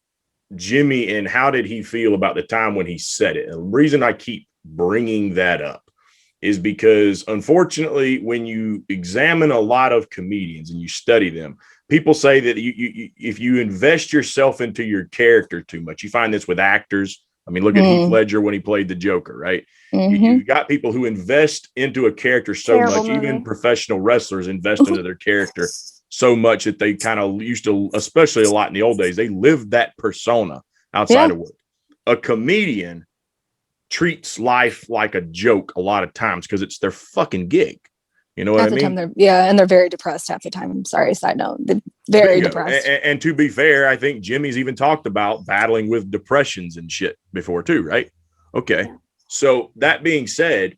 Jimmy and how did he feel about the time when he said it, and the reason I keep bringing that up is because, unfortunately, when you examine a lot of comedians and you study them, people say that you if you invest yourself into your character too much, you find this with actors. I mean, look at Heath Ledger when he played the Joker, right? You got people who invest into a character so much, even professional wrestlers invest into their character so much that they kind of used to, especially a lot in the old days, they lived that persona outside of work. A comedian treats life like a joke a lot of times because it's their fucking gig. You know what I mean?
And they're very depressed half the time. I'm sorry, side note. They're very depressed.
And to be fair, I think Jimmy's even talked about battling with depressions and shit before too, right? Okay. So that being said,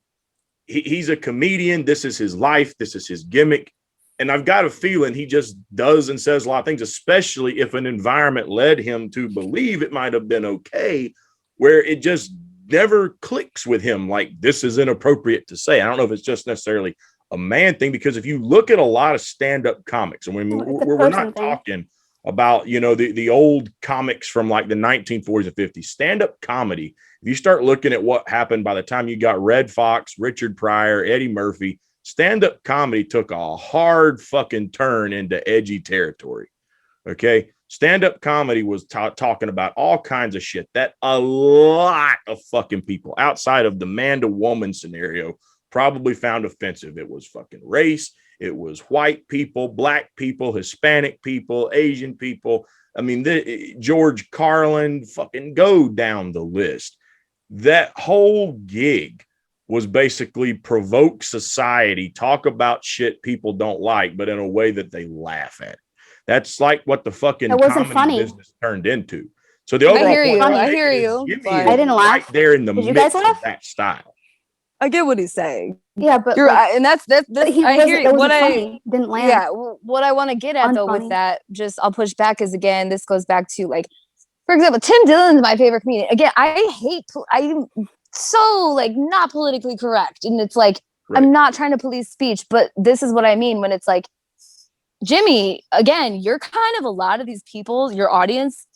he's a comedian. This is his life. This is his gimmick. And I've got a feeling he just does and says a lot of things, especially if an environment led him to believe it might have been okay, where it just never clicks with him. Like, this is inappropriate to say. I don't know if it's just necessarily a man thing, because if you look at a lot of stand-up comics, and we're not talking about, you know, the old comics from like the 1940s and 50s, stand-up comedy, if you start looking at what happened by the time you got Red Fox, Richard Pryor, Eddie Murphy, stand-up comedy took a hard fucking turn into edgy territory. Okay. Stand-up comedy was talking about all kinds of shit that a lot of fucking people outside of the man-to-woman scenario probably found offensive. It was fucking race. It was white people, black people, Hispanic people, Asian people. I mean, George Carlin, fucking go down the list. That whole gig was basically provoke society, talk about shit people don't like, but in a way that they laugh at. That's like what the fucking comedy business turned into. So the overall
I hear you.
I didn't laugh.
Right there in the
Did you
midst
guys laugh?
of that style.
I get what he's saying.
Yeah, but
you're right, and that's I hear you.
What I didn't land.
Yeah, what I want to get at though with that, just I'll push back, is again, this goes back to, like, for example, Tim Dillon's my favorite comedian. Again, I'm so like not politically correct, and it's like I'm not trying to police speech, but this is what I mean when it's like, Jimmy, again, you're kind of a lot of these people, your audience,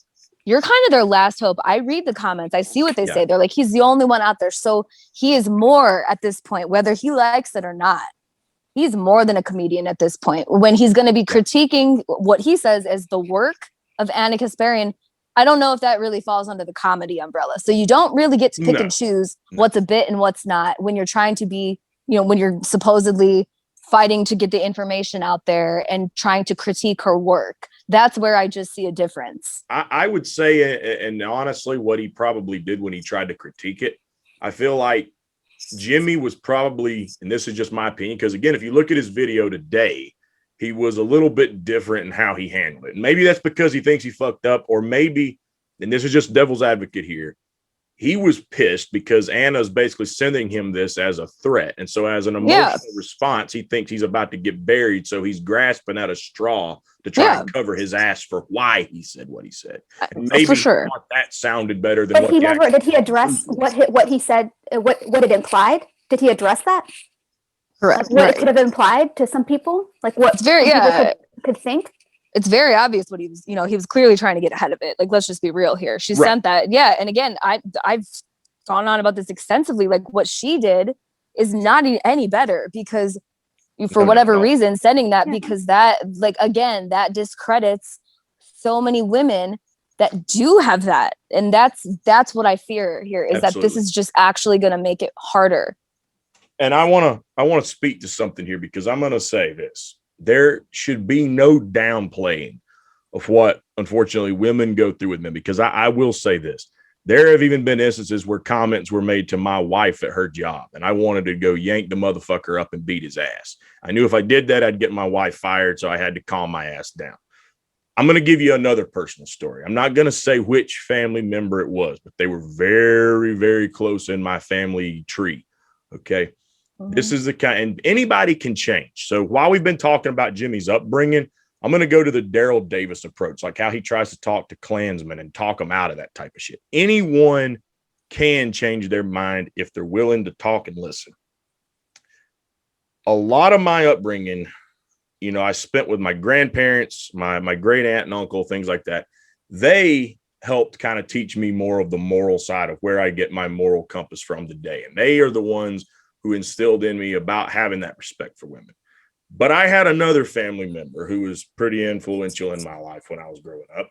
you're kind of their last hope. I read the comments. I see what they say. They're like, he's the only one out there. So he is more at this point, whether he likes it or not. He's more than a comedian at this point. When he's going to be critiquing what he says as the work of Ana Kasparian, I don't know if that really falls under the comedy umbrella. So you don't really get to pick and choose what's a bit and what's not when you're trying to be, you know, when you're supposedly fighting to get the information out there and trying to critique her work. That's where I just see a difference.
I would say, and honestly, what he probably did when he tried to critique it, I feel like Jimmy was probably, and this is just my opinion, because again, if you look at his video today, he was a little bit different in how he handled it. And maybe that's because he thinks he fucked up, or maybe, and this is just devil's advocate here, he was pissed because Anna's basically sending him this as a threat. And so as an emotional response, he thinks he's about to get buried. So he's grasping at a straw to try and cover his ass for why he said what he said. And maybe
for sure
that sounded better than
what did he address what he said, what it implied? Did he address that?
Correct.
Like what it could have implied to some people? Like what
it's very,
people could think?
It's very obvious what he was, you know, he was clearly trying to get ahead of it. Like, let's just be real here. She sent that. Yeah. And again, I've gone on about this extensively. Like, what she did is not any better, because for whatever reason, sending that, because that, like, again, that discredits so many women that do have that. And that's what I fear here, is that this is just actually going to make it harder.
And I want to speak to something here, because I'm going to say this. There should be no downplaying of what, unfortunately, women go through with men, because I will say this. There have even been instances where comments were made to my wife at her job, and I wanted to go yank the motherfucker up and beat his ass. I knew if I did that, I'd get my wife fired, so I had to calm my ass down. I'm going to give you another personal story. I'm not going to say which family member it was, but they were very, very close in my family tree. Okay. This is the kind, and anybody can change. So while we've been talking about Jimmy's upbringing, I'm going to go to the Daryl Davis approach, like how he tries to talk to Klansmen and talk them out of that type of shit. Anyone can change their mind if they're willing to talk and listen. A lot of my upbringing, you know, I spent with my grandparents, my great aunt and uncle, things like that. They helped kind of teach me more of the moral side of where I get my moral compass from today. And they are the ones who instilled in me about having that respect for women. But I had another family member who was pretty influential in my life when I was growing up.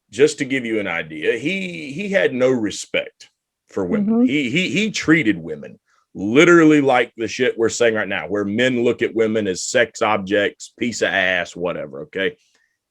Just to give you an idea, he had no respect for women. He treated women literally like the shit we're saying right now, where men look at women as sex objects, piece of ass, whatever. Okay.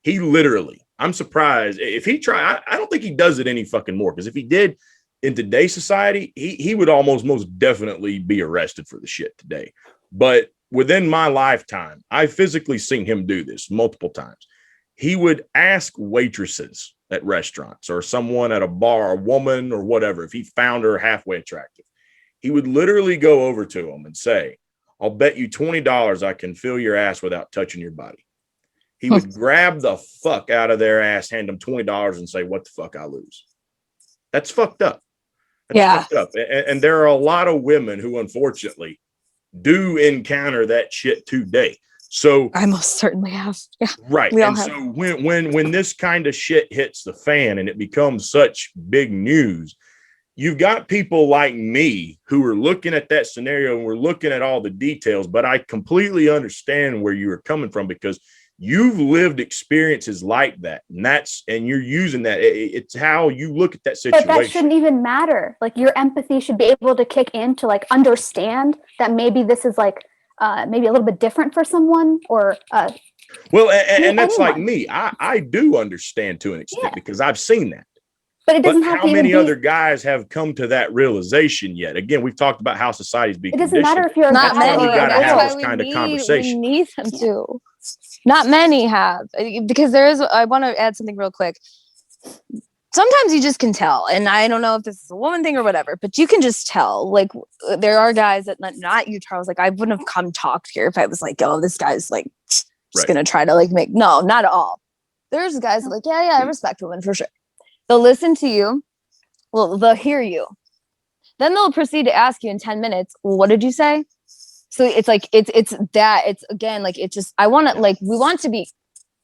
He literally, I'm surprised if he tried. I don't think he does it any fucking more, because if he did in today's society, he would most definitely be arrested for the shit today. But within my lifetime, I've physically seen him do this multiple times. He would ask waitresses at restaurants or someone at a bar, a woman or whatever, if he found her halfway attractive, he would literally go over to them and say, "I'll bet you $20 I can fill your ass without touching your body." He would grab the fuck out of their ass, hand them $20 and say, "What the fuck, I lose." That's fucked up. That's fucked up. And there are a lot of women who unfortunately do encounter that shit today. So
I most certainly have. Yeah.
Right. And so when this kind of shit hits the fan and it becomes such big news, you've got people like me who are looking at that scenario and we're looking at all the details, but I completely understand where you are coming from, because you've lived experiences like that, and you're using that. It's how you look at that situation.
But that shouldn't even matter. Like, your empathy should be able to kick in to like understand that maybe this is like maybe a little bit different for someone, or
well, and that's like me. I do understand to an extent because I've seen that.
But it doesn't have
how
to
many
even
other guys have come to that realization yet? Again, we've talked about how society's being
conditioned. It doesn't matter if you're
not many.
We got to have this kind of
We
conversation.
need them to. Not many have, because I want to add something real quick. Sometimes you just can tell, and I don't know if this is a woman thing or whatever, but you can just tell. Like, there are guys that, not you, Charles, like, I wouldn't have come talked here if I was like, oh, this guy's like just gonna try to like no, not at all. There's guys that like, yeah, I respect women for sure. They'll listen to you. Well, they'll hear you. Then they'll proceed to ask you in 10 minutes, well, what did you say? So it's like, it's again, like, it's just, we want to be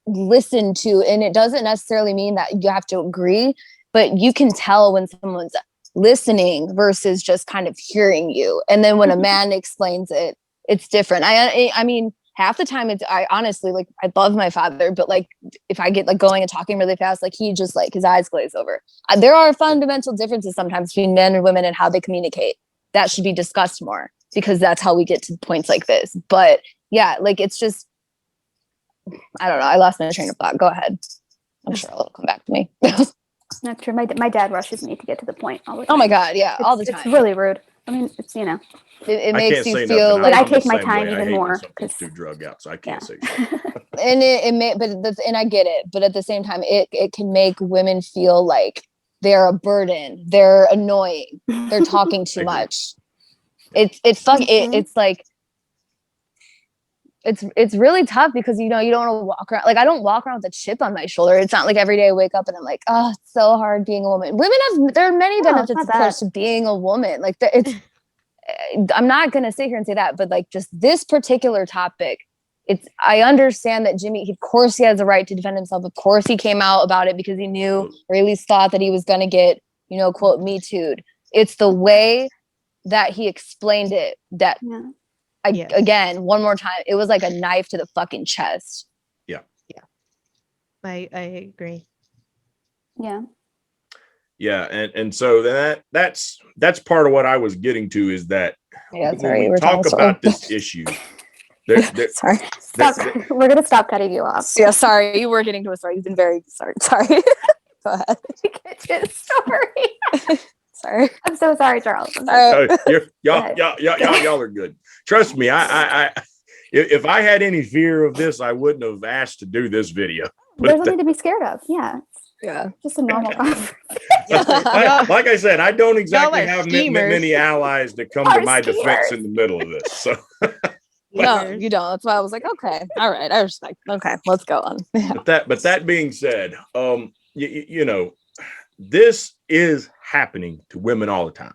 listened to, and it doesn't necessarily mean that you have to agree, but you can tell when someone's listening versus just kind of hearing you. And then when a man explains it, it's different. I mean, half the time I honestly, like, I love my father, but like, if I get like going and talking really fast, like, he just like his eyes glaze over. There are fundamental differences sometimes between men and women and how they communicate. That should be discussed more, because that's how we get to points like this. But yeah, like, it's just, I don't know. I lost my train of thought. Go ahead. I'm sure it'll come back to me.
Not true. My dad rushes me to get to the point all the time.
Oh my God. Yeah. All the time.
It's really rude. I mean, it's, you know,
it makes you feel
like,
like
I take my time even more
because do drug out, so I can't say.
And it may, and I get it, but at the same time, it can make women feel like they're a burden, they're annoying, they're talking too much. It's like, it's really tough, because you don't want to walk around, like, I don't walk around with a chip on my shoulder. It's not like every day I wake up and I'm like, oh, it's so hard being a woman. There are many benefits, of course, to being a woman. Like, I'm not gonna sit here and say that, but like, just this particular topic, I understand that Jimmy, of course he has a right to defend himself. Of course he came out about it because he knew, or at least thought, that he was gonna get, quote, me too'd. It's the way that he explained it that again, one more time, it was like a knife to the fucking chest.
Yeah.
I agree.
Yeah.
Yeah, and so that's part of what I was getting to, is that when we talk about this issue.
Sorry. We're gonna stop cutting you off.
Yeah, sorry. You were getting to a story. You've been very sorry. Go ahead.
Kitchen story.
Sorry.
I'm so sorry, Charles. I'm so
All right.
Y'all are good. Trust me. If I had any fear of this, I wouldn't have asked to do this video.
There's nothing to be scared of. Yeah.
Yeah.
Just a normal conversation.
like I said, I don't exactly
are
have
schemers.
many allies to come to my defense in the middle of this. So,
No, you don't. That's why I was like, okay, all right, I respect. Okay, let's go on.
but that being said, you know, this is happening to women all the time.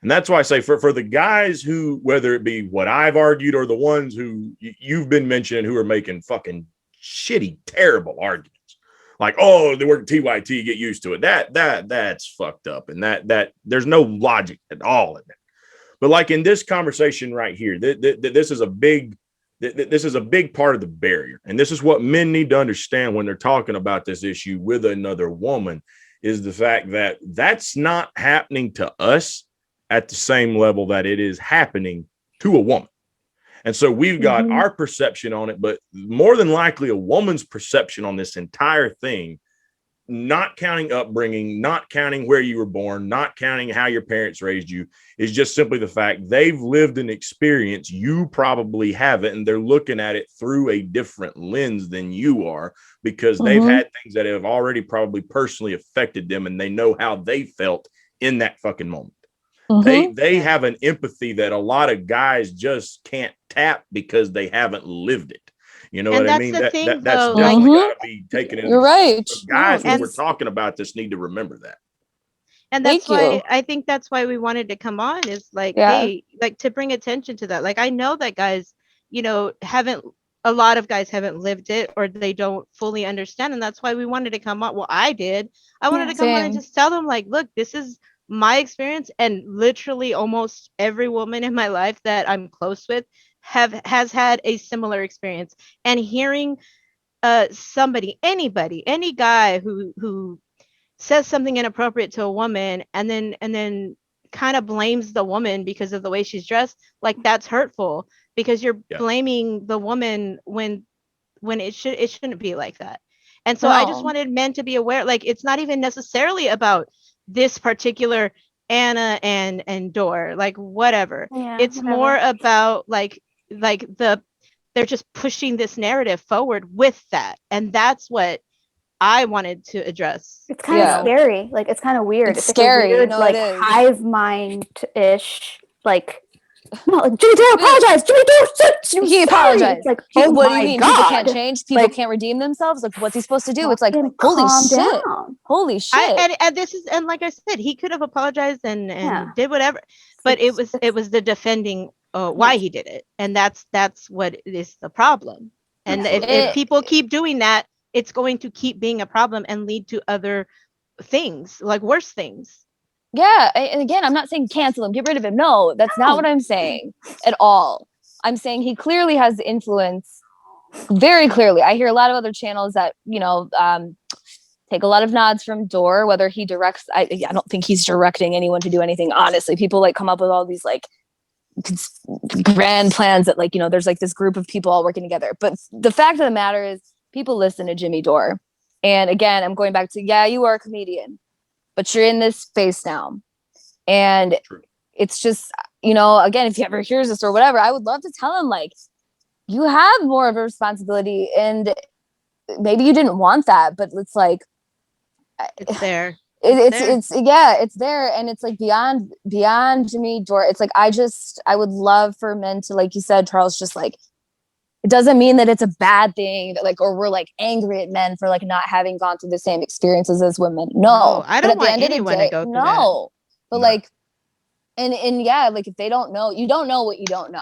And that's why I say for the guys who, whether it be what I've argued or the ones who you've been mentioning who are making fucking shitty, terrible arguments, like, oh, they work at TYT, get used to it. That's fucked up. And that there's no logic at all in that. But like in this conversation right here, this is a big part of the barrier. And this is what men need to understand when they're talking about this issue with another woman, is the fact that that's not happening to us at the same level that it is happening to a woman. And so we've got our perception on it, but more than likely a woman's perception on this entire thing, not counting upbringing, not counting where you were born, not counting how your parents raised you, is just simply the fact they've lived an experience you probably haven't, and they're looking at it through a different lens than you are, because they've had things that have already probably personally affected them, and they know how they felt in that fucking moment. They have an empathy that a lot of guys just can't tap because they haven't lived it. You know what I mean? That's definitely got to be taken into.
You're right.
Guys, when we're talking about this, need to remember that.
And that's why I think that's why we wanted to come on, is like, hey, like to bring attention to that. Like, I know that guys, you know, a lot of guys haven't lived it, or they don't fully understand. And that's why we wanted to come on. Well, I did. I wanted to come on and just tell them, like, look, this is my experience, and literally almost every woman in my life that I'm close with has had a similar experience. And hearing any guy who says something inappropriate to a woman and then kind of blames the woman because of the way she's dressed, like, that's hurtful, because you're blaming the woman when it shouldn't be like that. And so I just wanted men to be aware, like, it's not even necessarily about this particular Ana and Dore, like, whatever. It's more about like they're just pushing this narrative forward with that. And that's what I waned to address.
It's kind of scary. Like, it's kind of weird. It's scary. Like a weird, like, hive mind-ish, like, no, like, Jimmy Dore apologized. Jimmy Dore,
he apologized.
Like,
what do you mean?
God.
People can't change. People can't redeem themselves. Like, what's he supposed to do? It's like, holy shit. Holy shit.
And this is, and like I said, he could have apologized and did whatever, but it was the defending why he did it, and that's what is the problem. And if people keep doing that, it's going to keep being a problem and lead to other things, like worse things.
Yeah, and again, I'm not saying cancel him, get rid of him. No, that's not what I'm saying at all. I'm saying he clearly has influence, very clearly. I hear a lot of other channels that, you know, take a lot of nods from Dore, whether he directs. I don't think he's directing anyone to do anything, honestly. People like come up with all these like grand plans that, like, you know, there's like this group of people all working together. But the fact of the matter is, people listen to Jimmy Dore. And again, I'm going back to, you are a comedian, but you're in this space now. And it's just, you know, again, if he ever hears this or whatever, I would love to tell him, like, you have more of a responsibility, and maybe you didn't want that, but it's like,
it's there.
It's there. And it's like beyond Jimmy Dore. It's like, I would love for men to, like you said, Charles, just like, it doesn't mean that it's a bad thing that, like, or we're like angry at men for like not having gone through the same experiences as women. No,
I don't want anyone to go through that.
But like, and yeah, like, if they don't know, you don't know what you don't know.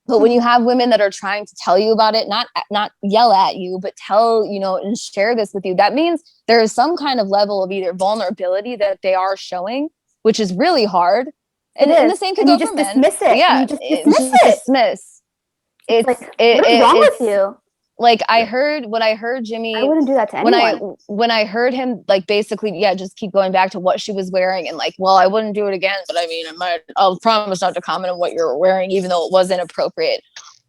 But when you have women that are trying to tell you about it, not yell at you, but tell, you know, and share this with you, that means there is some kind of level of either vulnerability that they are showing, which is really hard. And the same could go for men.
Dismiss it.
Yeah,
you just dismiss.
It's
like, what is wrong with you?
Like, when I heard Jimmy,
I wouldn't do that to anyone.
When I heard him, like, basically, just keep going back to what she was wearing, and like, well, I wouldn't do it again, but I mean, I'll promise not to comment on what you're wearing, even though it wasn't appropriate.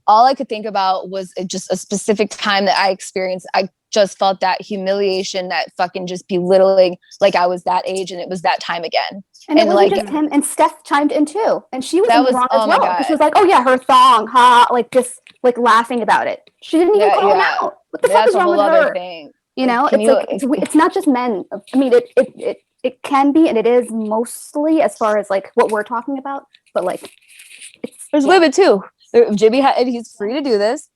All I could think about was just a specific time that I experienced. I just felt that humiliation, that fucking just belittling, like I was that age and it was that time again.
And it wasn't just him, and Steph chimed in too, and she was in the wrong as well. Because she was like, "Oh yeah, her thong, ha!" Like just like laughing about it. She didn't even call him out. What the fuck is wrong with her?
Thing.
You know, it's not just men. I mean, it can be, and it is mostly as far as like what we're talking about. But like,
there's women too. Jimmy he's free to do this,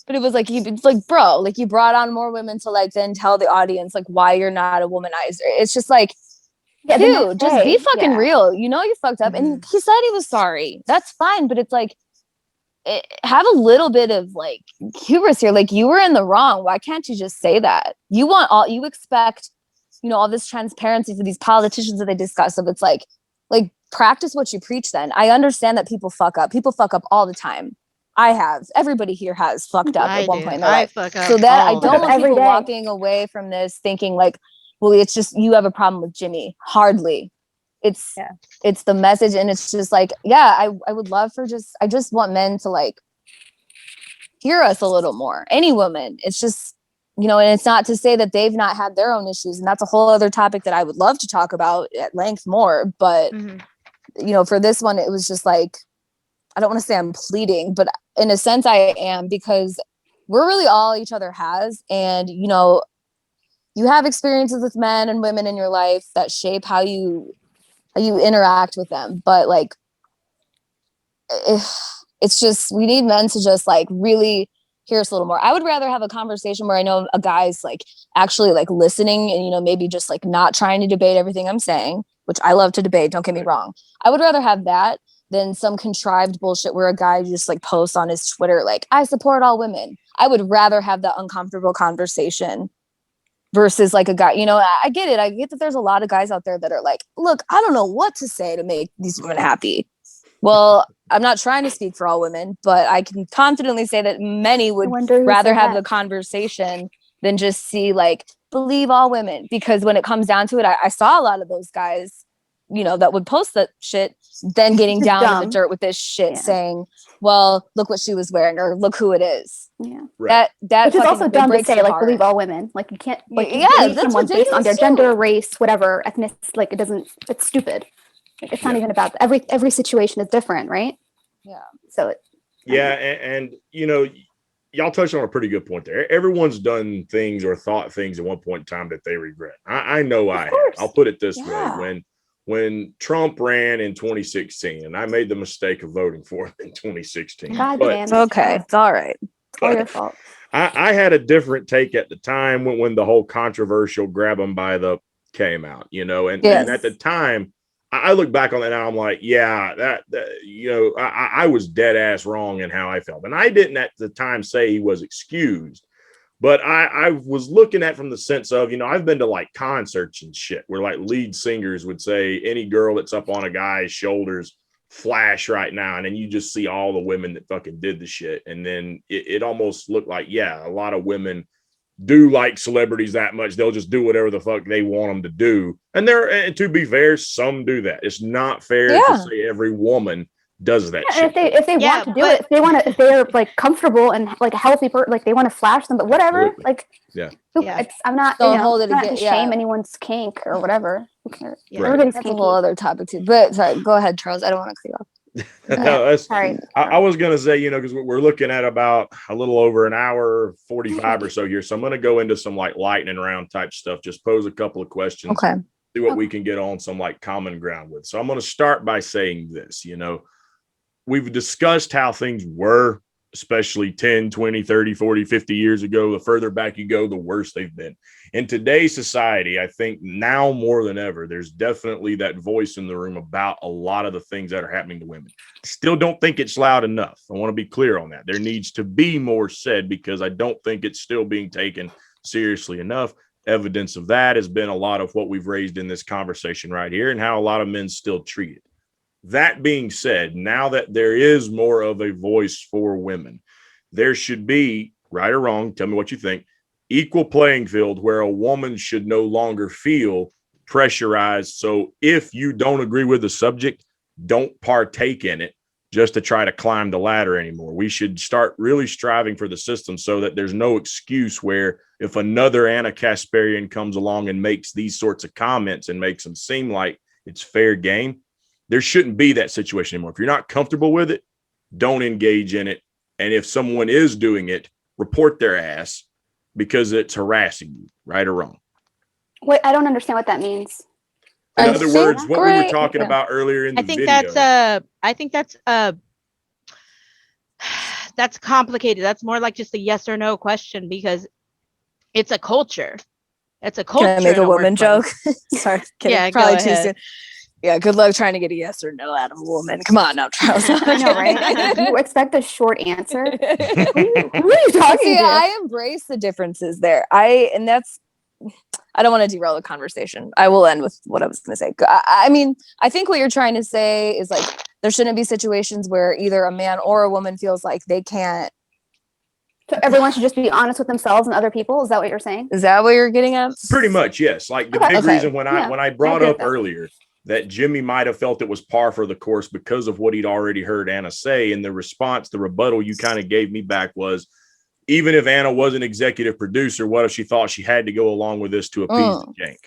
but it was like bro, like you brought on more women to like then tell the audience like why you're not a womanizer. It's just like. Yeah, dude, just be fucking real. You know you fucked up, and he said he was sorry. That's fine, but it's like, have a little bit of like hubris here. Like you were in the wrong. Why can't you just say that? You expect, all this transparency for these politicians that they discuss. So it's like practice what you preach. Then I understand that people fuck up. People fuck up all the time. I have. Everybody here has fucked up at one point in their life.
Fuck up
so that I don't want people walking away from this thinking like, well, it's just you have a problem with Jimmy. Hardly. It's the message, and it's just like, I would love for I just want men to like hear us a little more. Any woman. It's just, and it's not to say that they've not had their own issues, and that's a whole other topic that I would love to talk about at length more. But for this one, it was just like, I don't want to say I'm pleading, but in a sense I am, because we're really all each other has, and you have experiences with men and women in your life that shape how you interact with them. But like, it's just, we need men to just like really hear us a little more. I would rather have a conversation where I know a guy's like actually like listening and, maybe just like not trying to debate everything I'm saying, which I love to debate. Don't get me wrong. I would rather have that than some contrived bullshit where a guy just like posts on his Twitter, like, I support all women. I would rather have that uncomfortable conversation versus like a guy, I get it. I get that there's a lot of guys out there that are like, look, I don't know what to say to make these women happy. Well, I'm not trying to speak for all women, but I can confidently say that many would rather have the conversation than just see like, believe all women. Because when it comes down to it, I saw a lot of those guys, that would post that shit, then getting down in the dirt with this shit saying, well, look what she was wearing, or look who it is.
Yeah.
Right. That
which is also dumb to say, like,
apart.
believe all women. Like, you can't, like, believe someone based on their gender, race, whatever, ethnic, like, it's stupid. Like, it's not even about, every situation is different, right?
Yeah.
So
and y'all touched on a pretty good point there. Everyone's done things or thought things at one point in time that they regret. I know I have. I'll put it this way. When Trump ran in 2016, and I made the mistake of voting for him in 2016.
It's okay. It's all right. It's all your fault.
I had a different take at the time when the whole controversial grab him by the came out, and at the time, I look back on that and I'm like, I was dead ass wrong in how I felt. And I didn't at the time say he was excused. But I was looking at from the sense of, I've been to like concerts and shit where like lead singers would say any girl that's up on a guy's shoulders flash right now. And then you just see all the women that fucking did the shit. And then it almost looked like, a lot of women do like celebrities that much. They'll just do whatever the fuck they want them to do. And to be fair, some do that. It's not fair to say every woman does that shit.
If they want to do it, if they're like comfortable and like a healthy person, like they want to flash them, but whatever. Like I'm not
hold it
not
against
to shame anyone's kink or whatever. Who cares?
Yeah. Everybody's a whole other topic too. But sorry, go ahead, Charles. I don't want to cut you off.
No,
sorry.
I was gonna say, because we're looking at about a little over an hour 45 or so here. So I'm gonna go into some like lightning round type stuff. Just pose a couple of questions.
Okay.
See what we can get on some like common ground with. So I'm gonna start by saying this, we've discussed how things were, especially 10, 20, 30, 40, 50 years ago. The further back you go, the worse they've been. In today's society, I think now more than ever, there's definitely that voice in the room about a lot of the things that are happening to women. Still don't think it's loud enough. I want to be clear on that. There needs to be more said because I don't think it's still being taken seriously enough. Evidence of that has been a lot of what we've raised in this conversation right here and how a lot of men still treat it. That being said, now that there is more of a voice for women, there should be, right or wrong, tell me what you think, equal playing field where a woman should no longer feel pressurized. So if you don't agree with the subject, don't partake in it. just to try to climb the ladder anymore. We should start really striving for the system so that there's no excuse where if another Ana Kasparian comes along and makes these sorts of comments and makes them seem like it's fair game, there shouldn't be that situation anymore. If you're not comfortable with it, don't engage in it. And if someone is doing it, report their ass because it's harassing you, right or wrong.
Wait, I don't understand what that means.
In other words, what we were talking about earlier in the video.
I think that's complicated. That's more like just a yes or no question because it's a culture. It's a culture.
Can I make a woman joke? Sorry, kidding.
Yeah,
Probably
go
too
ahead.
soon. Yeah, good luck trying to get a yes or no out of a woman. Come on now, Charles.
I know, right? You expect a short answer? Who are you talking
See,
to?
I embrace the differences there. I don't want to derail the conversation. I will end with what I was going to say. I mean, I think what you're trying to say is like there shouldn't be situations where either a man or a woman feels like they can't.
So everyone should just be honest with themselves and other people. Is that what you're saying?
Is that what you're getting at?
Pretty much, yes. Like the big reason when I brought up earlier that Jimmy might have felt it was par for the course because of what he'd already heard Ana say, and the response, the rebuttal you kind of gave me back was, even if Ana was an executive producer, what if she thought she had to go along with this to appease the jank?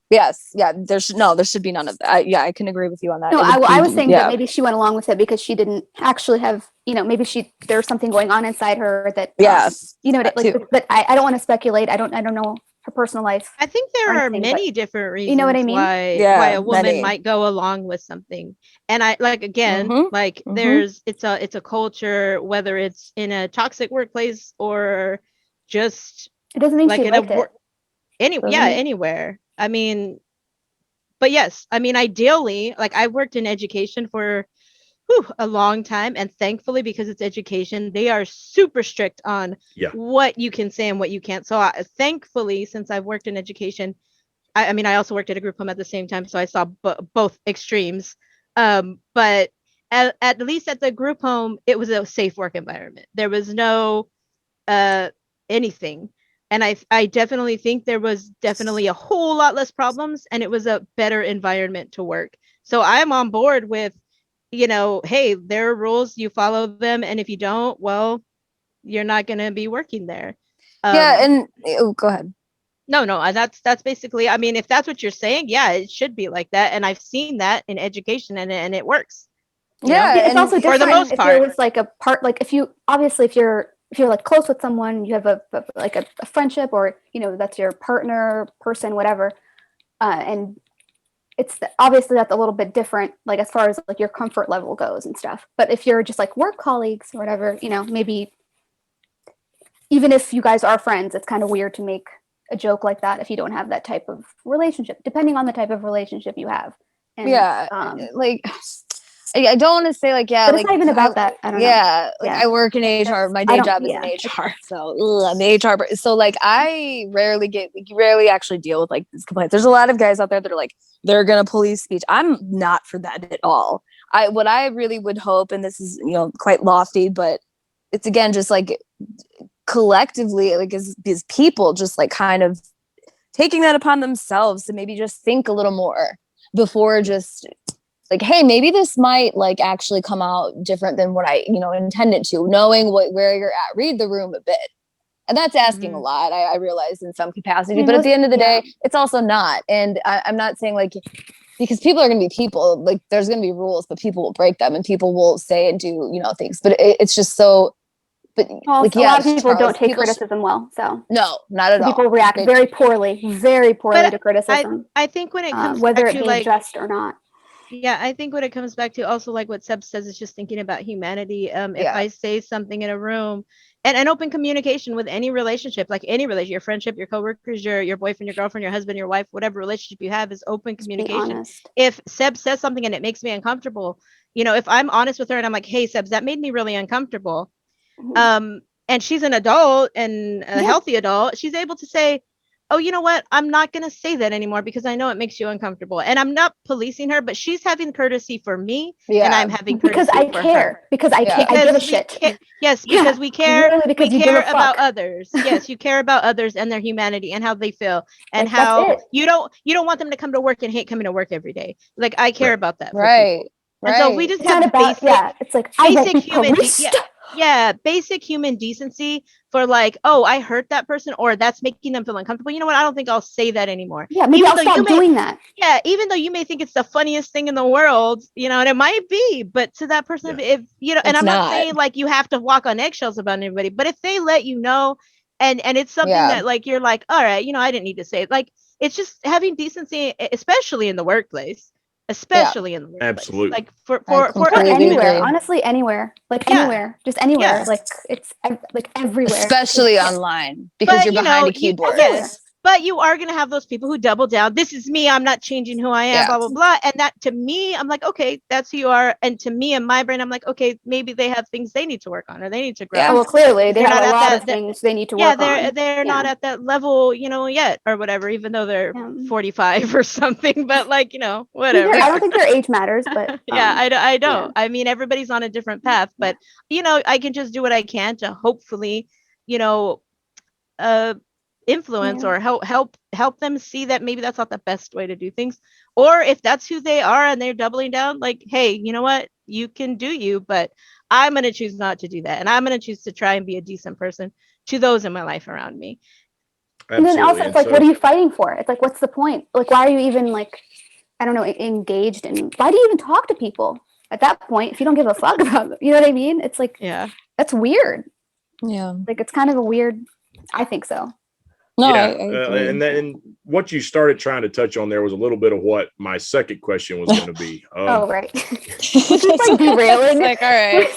Yes. Yeah. There should be none of that. I can agree with you on that.
No, I was saying that maybe she went along with it because she didn't actually have, maybe there's something going on inside her that, but I don't want to speculate. I don't know her personal life.
I think there are many different reasons.
You know what I mean?
Why a woman might go along with something. And I there's it's a culture, whether it's in a toxic workplace or just
it doesn't mean
like
she liked it.
Anywhere. I mean, but yes, I mean, ideally, like I worked in education for a long time, and thankfully, because it's education, they are super strict on what you can say and what you can't. So thankfully, since I've worked in education, I mean, I also worked at a group home at the same time, so I saw both extremes. But at least at the group home, it was a safe work environment. There was no anything. And I definitely think there was definitely a whole lot less problems, and it was a better environment to work. So I'm on board with, hey, there are rules, you follow them. And if you don't, well, you're not going to be working there.
And go ahead.
No, that's basically, I mean, if that's what you're saying, yeah, it should be like that. And I've seen that in education and it works.
It's also different
for the most part.
If there was like a part, like if you're like close with someone, you have a friendship, or that's your partner, person, whatever, and it's obviously that's a little bit different, like as far as like your comfort level goes and stuff. But if you're just like work colleagues or whatever, maybe even if you guys are friends, it's kind of weird to make a joke like that if you don't have that type of relationship, depending on the type of relationship you have. And,
I don't want to say but
it's not even about that. I don't know.
I work in HR. My day job is in HR, so I'm the HR. So I rarely actually deal with like these complaints. There's a lot of guys out there that are like they're gonna police speech. I'm not for that at all. What I really would hope, and this is quite lofty, but it's again just like collectively, like as people, just like kind of taking that upon themselves to maybe just think a little more before just. Like, hey, maybe this might like actually come out different than what I, intended to, knowing where you're at, read the room a bit. And that's asking a lot, I realize in some capacity, but at the end of the day, it's also not. And I'm not saying like, because people are going to be people, like there's going to be rules, but people will break them and people will say and do, things, but it's just so, but
a lot of people don't take criticism well. So
no, not at all.
People react very poorly to criticism.
I think when it comes
whether
back
it
to
be just or not.
Yeah, I think when it comes back to also like what Seb says, is just thinking about humanity. If I say something in a room and an open communication with any relationship, like any relationship, your friendship, your coworkers, your boyfriend, your girlfriend, your husband, your wife, whatever relationship you have is open communication. If Seb says something and it makes me uncomfortable, if I'm honest with her and I'm like, hey, Seb, that made me really uncomfortable. And she's an adult and a healthy adult, she's able to say, oh, you know what? I'm not going to say that anymore because I know it makes you uncomfortable. And I'm not policing her, but she's having courtesy for me and I'm having courtesy for her.
Because I care. I give a shit.
Yes, because we care.
Literally because
we care about others. Yes, you care about others and their humanity and how they feel and how you don't want them to come to work and hate coming to work every day. Like I care about that.
Right.
And so we just
It's
have
not about,
basic,
it's like, I bet
basic
you
human,
policed.
basic human decency for like, oh, I hurt that person, or that's making them feel uncomfortable. You know what? I don't think I'll say that anymore.
Yeah, maybe I'll stop doing that.
Yeah, even though you may think it's the funniest thing in the world, you know, and it might be, but to that person, if you know, and I'm not saying like you have to walk on eggshells about anybody, but if they let you know, and it's something that like you're like, all right, you know, I didn't need to say it. Like it's just having decency, especially in the workplace. Especially in the workplace.
Absolutely.
Like for
anywhere, honestly, anywhere, like anywhere, just anywhere, like it's like everywhere,
especially online because you're behind a keyboard.
But you are going to have those people who double down. This is me. I'm not changing who I am, blah, blah, blah. And that to me, I'm like, okay, that's who you are. And to me, in my brain, I'm like, okay, maybe they have things they need to work on or they need to grow.
Yeah, well, clearly they have a lot of things they need to work on.
Yeah, they're not at that level, you know, yet or whatever, even though they're 45 or something. But like, you know, whatever.
I don't think their age matters, but
I don't. I mean, everybody's on a different path, but you know, I can just do what I can to hopefully, you know, influence or help them see that maybe that's not the best way to do things, or if that's who they are and they're doubling down, like, hey, you know what, you can do you, but I'm going to choose not to do that, and I'm going to choose to try and be a decent person to those in my life around me.
And then also it's like, what are you fighting for? It's like, what's the point? Like, why are you even like, I don't know, engaged in, why do you even talk to people at that point if you don't give a fuck about them? You know what I mean? It's like, that's weird. Like, it's kind of a weird, I think so.
No,
and then what you started trying to touch on there was a little bit of what my second question was going to be.
Oh, right. It's like derailing.
Like, all right.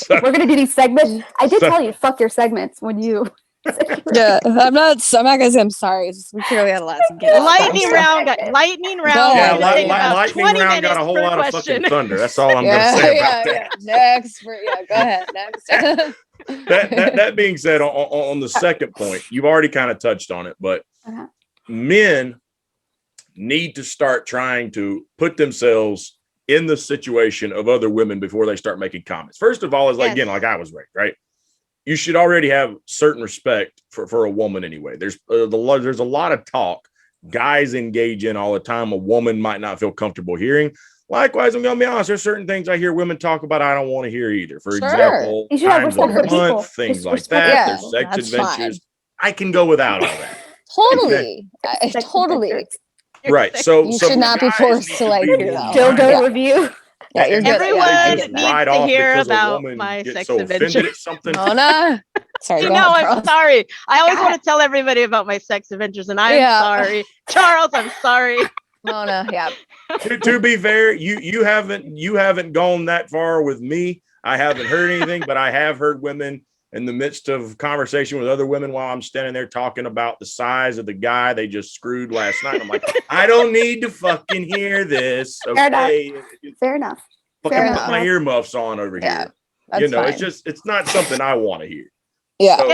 We're going to do these segments. I did tell you, fuck your segments when you.
I'm not gonna say I'm sorry. We clearly had a lot to get.
Lightning round got a whole
lot of fucking thunder. That's all I'm gonna say about that.
Next, go ahead. Next.
that being said, on the second point, you've already kind of touched on it, but men need to start trying to put themselves in the situation of other women before they start making comments. First of all, is like, again, like I was raised, right? You should already have certain respect for a woman anyway. There's a lot of talk guys engage in all the time a woman might not feel comfortable hearing. Likewise, I'm going to be honest, there's certain things I hear women talk about I don't want to hear either. For example, times of the month, things like that. There's sex adventures. I can go without all that.
Totally. Totally.
Right. So
you should not be forced to like hear that.
Dildo review.
Yeah, you're good.
Everyone needs to hear about my sex adventure.
Mona. Sorry.
You know, I'm sorry. I always want to tell everybody about my sex adventures, and I'm sorry. Charles, I'm sorry.
Mona, yeah.
To be fair, you haven't gone that far with me. I haven't heard anything, but I have heard women in the midst of conversation with other women while I'm standing there talking about the size of the guy they just screwed last night. I'm like, I don't need to fucking hear this. Okay.
Fair enough.
Fucking put my earmuffs on over here. You know,
fine.
it's not something I want to hear.
Yeah.
So,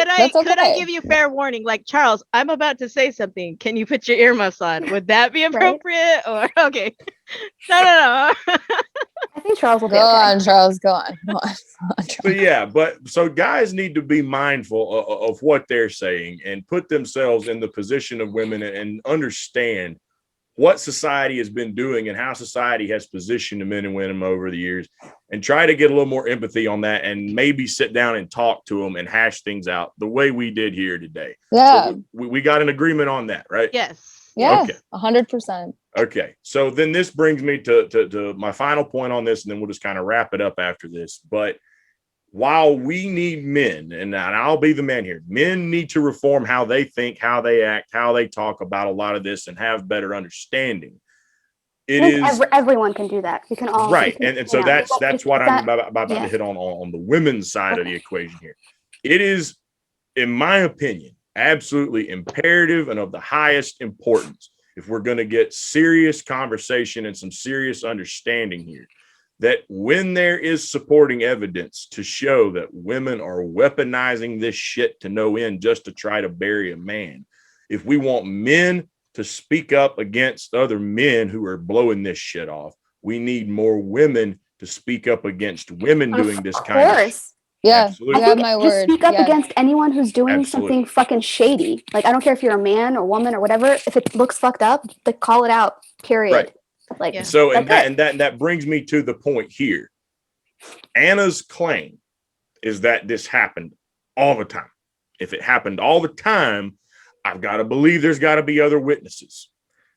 could I give you fair warning? Like, Charles, I'm about to say something. Can you put your earmuffs on? Would that be appropriate? Or okay. No.
I think Charles will be
Go on, Charles. Go on,
Charles. But so guys need to be mindful of what they're saying and put themselves in the position of women and understand what society has been doing and how society has positioned the men and women over the years, and try to get a little more empathy on that and maybe sit down and talk to them and hash things out the way we did here today.
Yeah.
So we got an agreement on that, right?
Yes.
Yeah.
Okay.
100%.
Okay. So then this brings me to my final point on this, and then we'll just kind of wrap it up after this. But while we need men, and I'll be the man here, men need to reform how they think, how they act, how they talk about a lot of this and have better understanding.
Everyone can do that. You can all
right. And so that's what I'm about to hit on the women's side of the equation here. It is, in my opinion, absolutely imperative and of the highest importance, if we're going to get serious conversation and some serious understanding here, that when there is supporting evidence to show that women are weaponizing this shit to no end just to try to bury a man, if we want men to speak up against other men who are blowing this shit off, we need more women to speak up against women doing this kind of shit.
Yeah,
absolutely.
I have my word.
Just speak up against anyone who's doing something fucking shady. Like, I don't care if you're a man or woman or whatever. If it looks fucked up, like, call it out. Period.
Right.
Like,
so, and that brings me to the point here. Ana's claim is that this happened all the time. If it happened all the time, I've got to believe there's got to be other witnesses.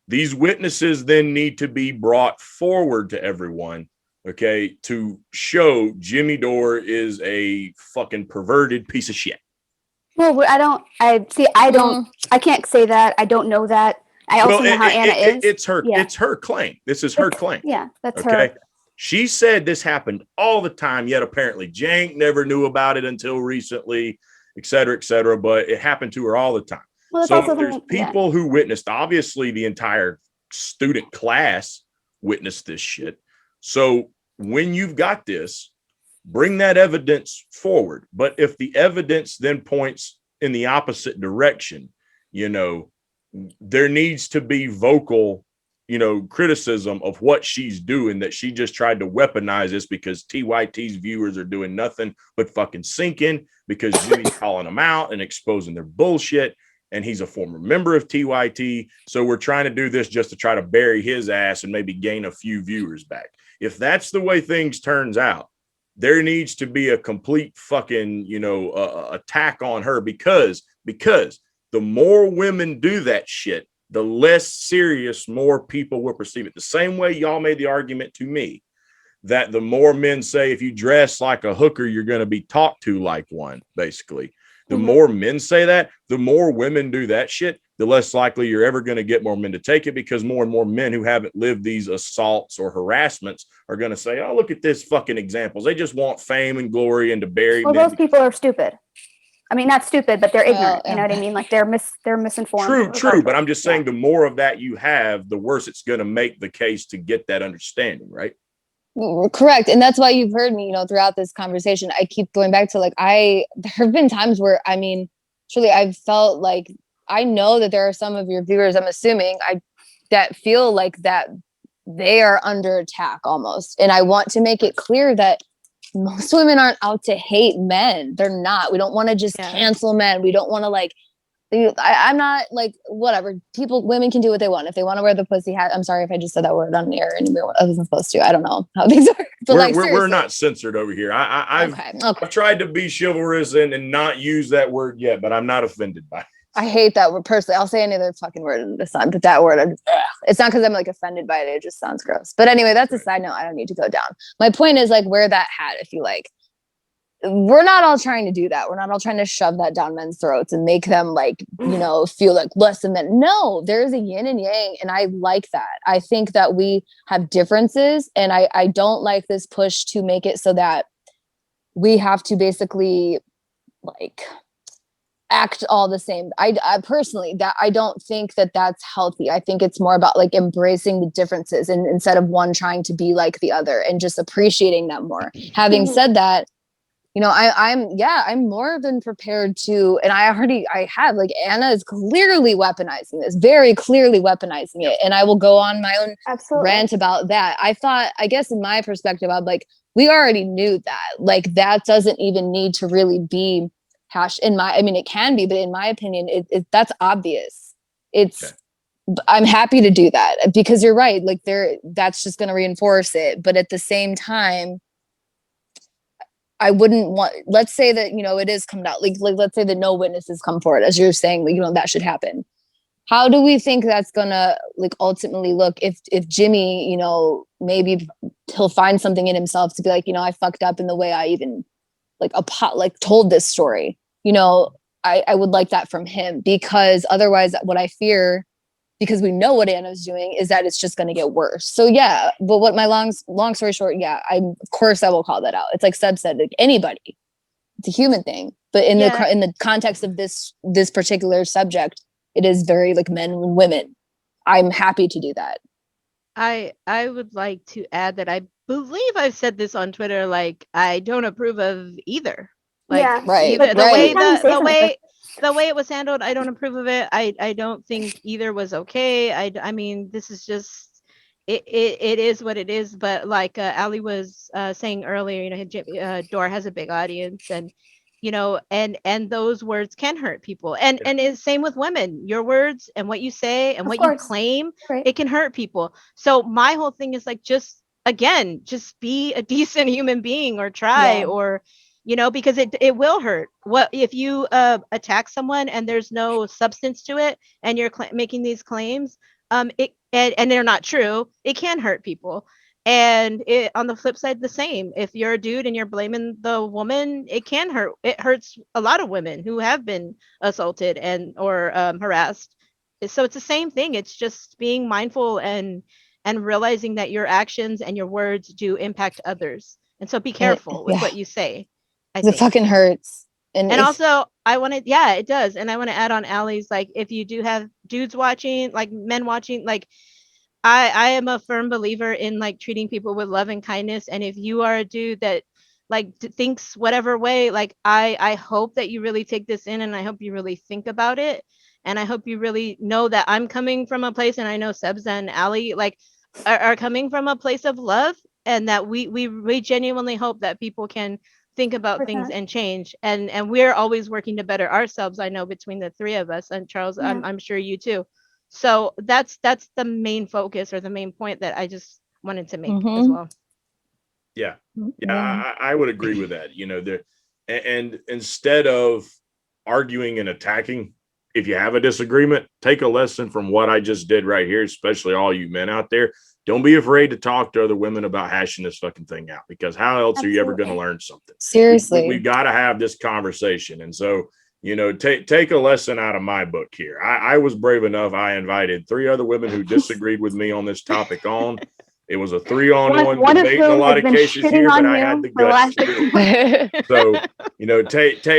These witnesses then need to be brought forward to everyone, okay, to show Jimmy Dore is a fucking perverted piece of shit.
Well, I can't say that. I don't know that. I also know how Ana is.
It's her claim. This is her claim.
Yeah, that's
okay?
her.
She said this happened all the time, yet apparently Jank never knew about it until recently, et cetera, but it happened to her all the time.
Well,
so there's people who witnessed, obviously the entire student class witnessed this shit. So when you've got this, bring that evidence forward. But if the evidence then points in the opposite direction, you know, there needs to be vocal, you know, criticism of what she's doing, that she just tried to weaponize this because TYT's viewers are doing nothing but fucking sinking because Jimmy's calling them out and exposing their bullshit. And he's a former member of TYT. So we're trying to do this just to try to bury his ass and maybe gain a few viewers back. If that's the way things turns out, there needs to be a complete fucking, you know, attack on her because the more women do that shit, the less serious more people will perceive it. The same way y'all made the argument to me that the more men say, if you dress like a hooker, you're going to be talked to like one, basically. The more men say that, the more women do that shit, the less likely you're ever going to get more men to take it, because more and more men who haven't lived these assaults or harassments are going to say, oh, look at this fucking examples. They just want fame and glory and to bury men.
Those people are stupid. I mean, not stupid, but they're ignorant. You know what I mean? Like they're misinformed.
True. But I'm just saying the more of that you have, the worse it's going to make the case to get that understanding, right?
Correct. And that's why you've heard me, you know, throughout this conversation, I keep going back to like, there have been times where, I mean, truly, I've felt like, I know that there are some of your viewers, I'm assuming, that feel like that they are under attack almost. And I want to make it clear that most women aren't out to hate men. They're not. We don't want to just cancel men. We don't want to like, I'm not like, whatever. Women can do what they want. If they want to wear the pussy hat, I'm sorry if I just said that word on the air anymore. I wasn't supposed to. I don't know how things are. But
we're not censored over here. I've tried to be chivalrous and not use that word yet, but I'm not offended by it.
I hate that word personally. I'll say any other fucking word in the sun, but that word, it's not because I'm like offended by it. It just sounds gross. But anyway, that's a side note. I don't need to go down. My point is like, wear that hat if you like. We're not all trying to do that. We're not all trying to shove that down men's throats and make them like, you know, feel like less than men. No, there's a yin and yang. And I like that. I think that we have differences, and I don't like this push to make it so that we have to basically like act all the same. I personally, that I don't think that that's healthy. I think it's more about like embracing the differences, and instead of one trying to be like the other, and just appreciating them more. Having said that, you know, I'm more than prepared to, and I have, like, Ana is clearly weaponizing this, very clearly weaponizing it. And I will go on my own rant about that. I guess in my perspective, I'm like, we already knew that, like, that doesn't even need to really be hashed it can be, but in my opinion, that's obvious. I'm happy to do that because you're right. Like that's just going to reinforce it. But at the same time, I wouldn't want, let's say that, you know, it is coming out, like let's say that no witnesses come forward, as you're saying, like, you know, that should happen. How do we think that's gonna like ultimately look if Jimmy, you know, maybe he'll find something in himself to be like, you know, I fucked up in the way I even told this story, you know, I would like that from him, because otherwise what I fear, because we know what Ana's doing, is that it's just going to get worse. So yeah, but what my long story short, yeah, of course I will call that out. It's like Seb said, like anybody, it's a human thing. But in the context of this particular subject, it is very like men and women. I'm happy to do that.
I would like to add that I believe I've said this on Twitter, like I don't approve of either. Like the way it was handled, I don't approve of it. I don't think either was okay. I mean, this is just it is what it is. But like Aly was saying earlier, you know, Dore has a big audience, and and those words can hurt people. And it's same with women. Your words and what you say and what you claim, it can hurt people. So my whole thing is like, just be a decent human being, or try, or because it will hurt. What if you attack someone and there's no substance to it, and you're making these claims, and they're not true, it can hurt people. And on the flip side, the same. If you're a dude and you're blaming the woman, it can hurt. It hurts a lot of women who have been assaulted or harassed. So it's the same thing. It's just being mindful and realizing that your actions and your words do impact others. And so be careful with what you say.
It fucking hurts.
And also, it does. And I want to add on Aly's, like, if you do have dudes watching, like men watching, like, I am a firm believer in like treating people with love and kindness. And if you are a dude that like thinks whatever way, like I hope that you really take this in, and I hope you really think about it. And I hope you really know that I'm coming from a place, and I know Sebs and Aly like are coming from a place of love, and that we genuinely hope that people can think about things and change. And we're always working to better ourselves. I know between the three of us, and Charles, I'm sure you too. So that's the main focus, or the main point that I just wanted to make as well.
Yeah, I would agree with that. And instead of arguing and attacking, if you have a disagreement, take a lesson from what I just did right here, especially all you men out there. Don't be afraid to talk to other women about hashing this fucking thing out, because how else are you ever going to learn something?
Seriously.
We've got to have this conversation. And so, take a lesson out of my book here. I was brave enough. I invited 3 other women who disagreed with me on this topic on. It was a 3-on-1 debate in a lot of cases here, but I had the guts to do it. So,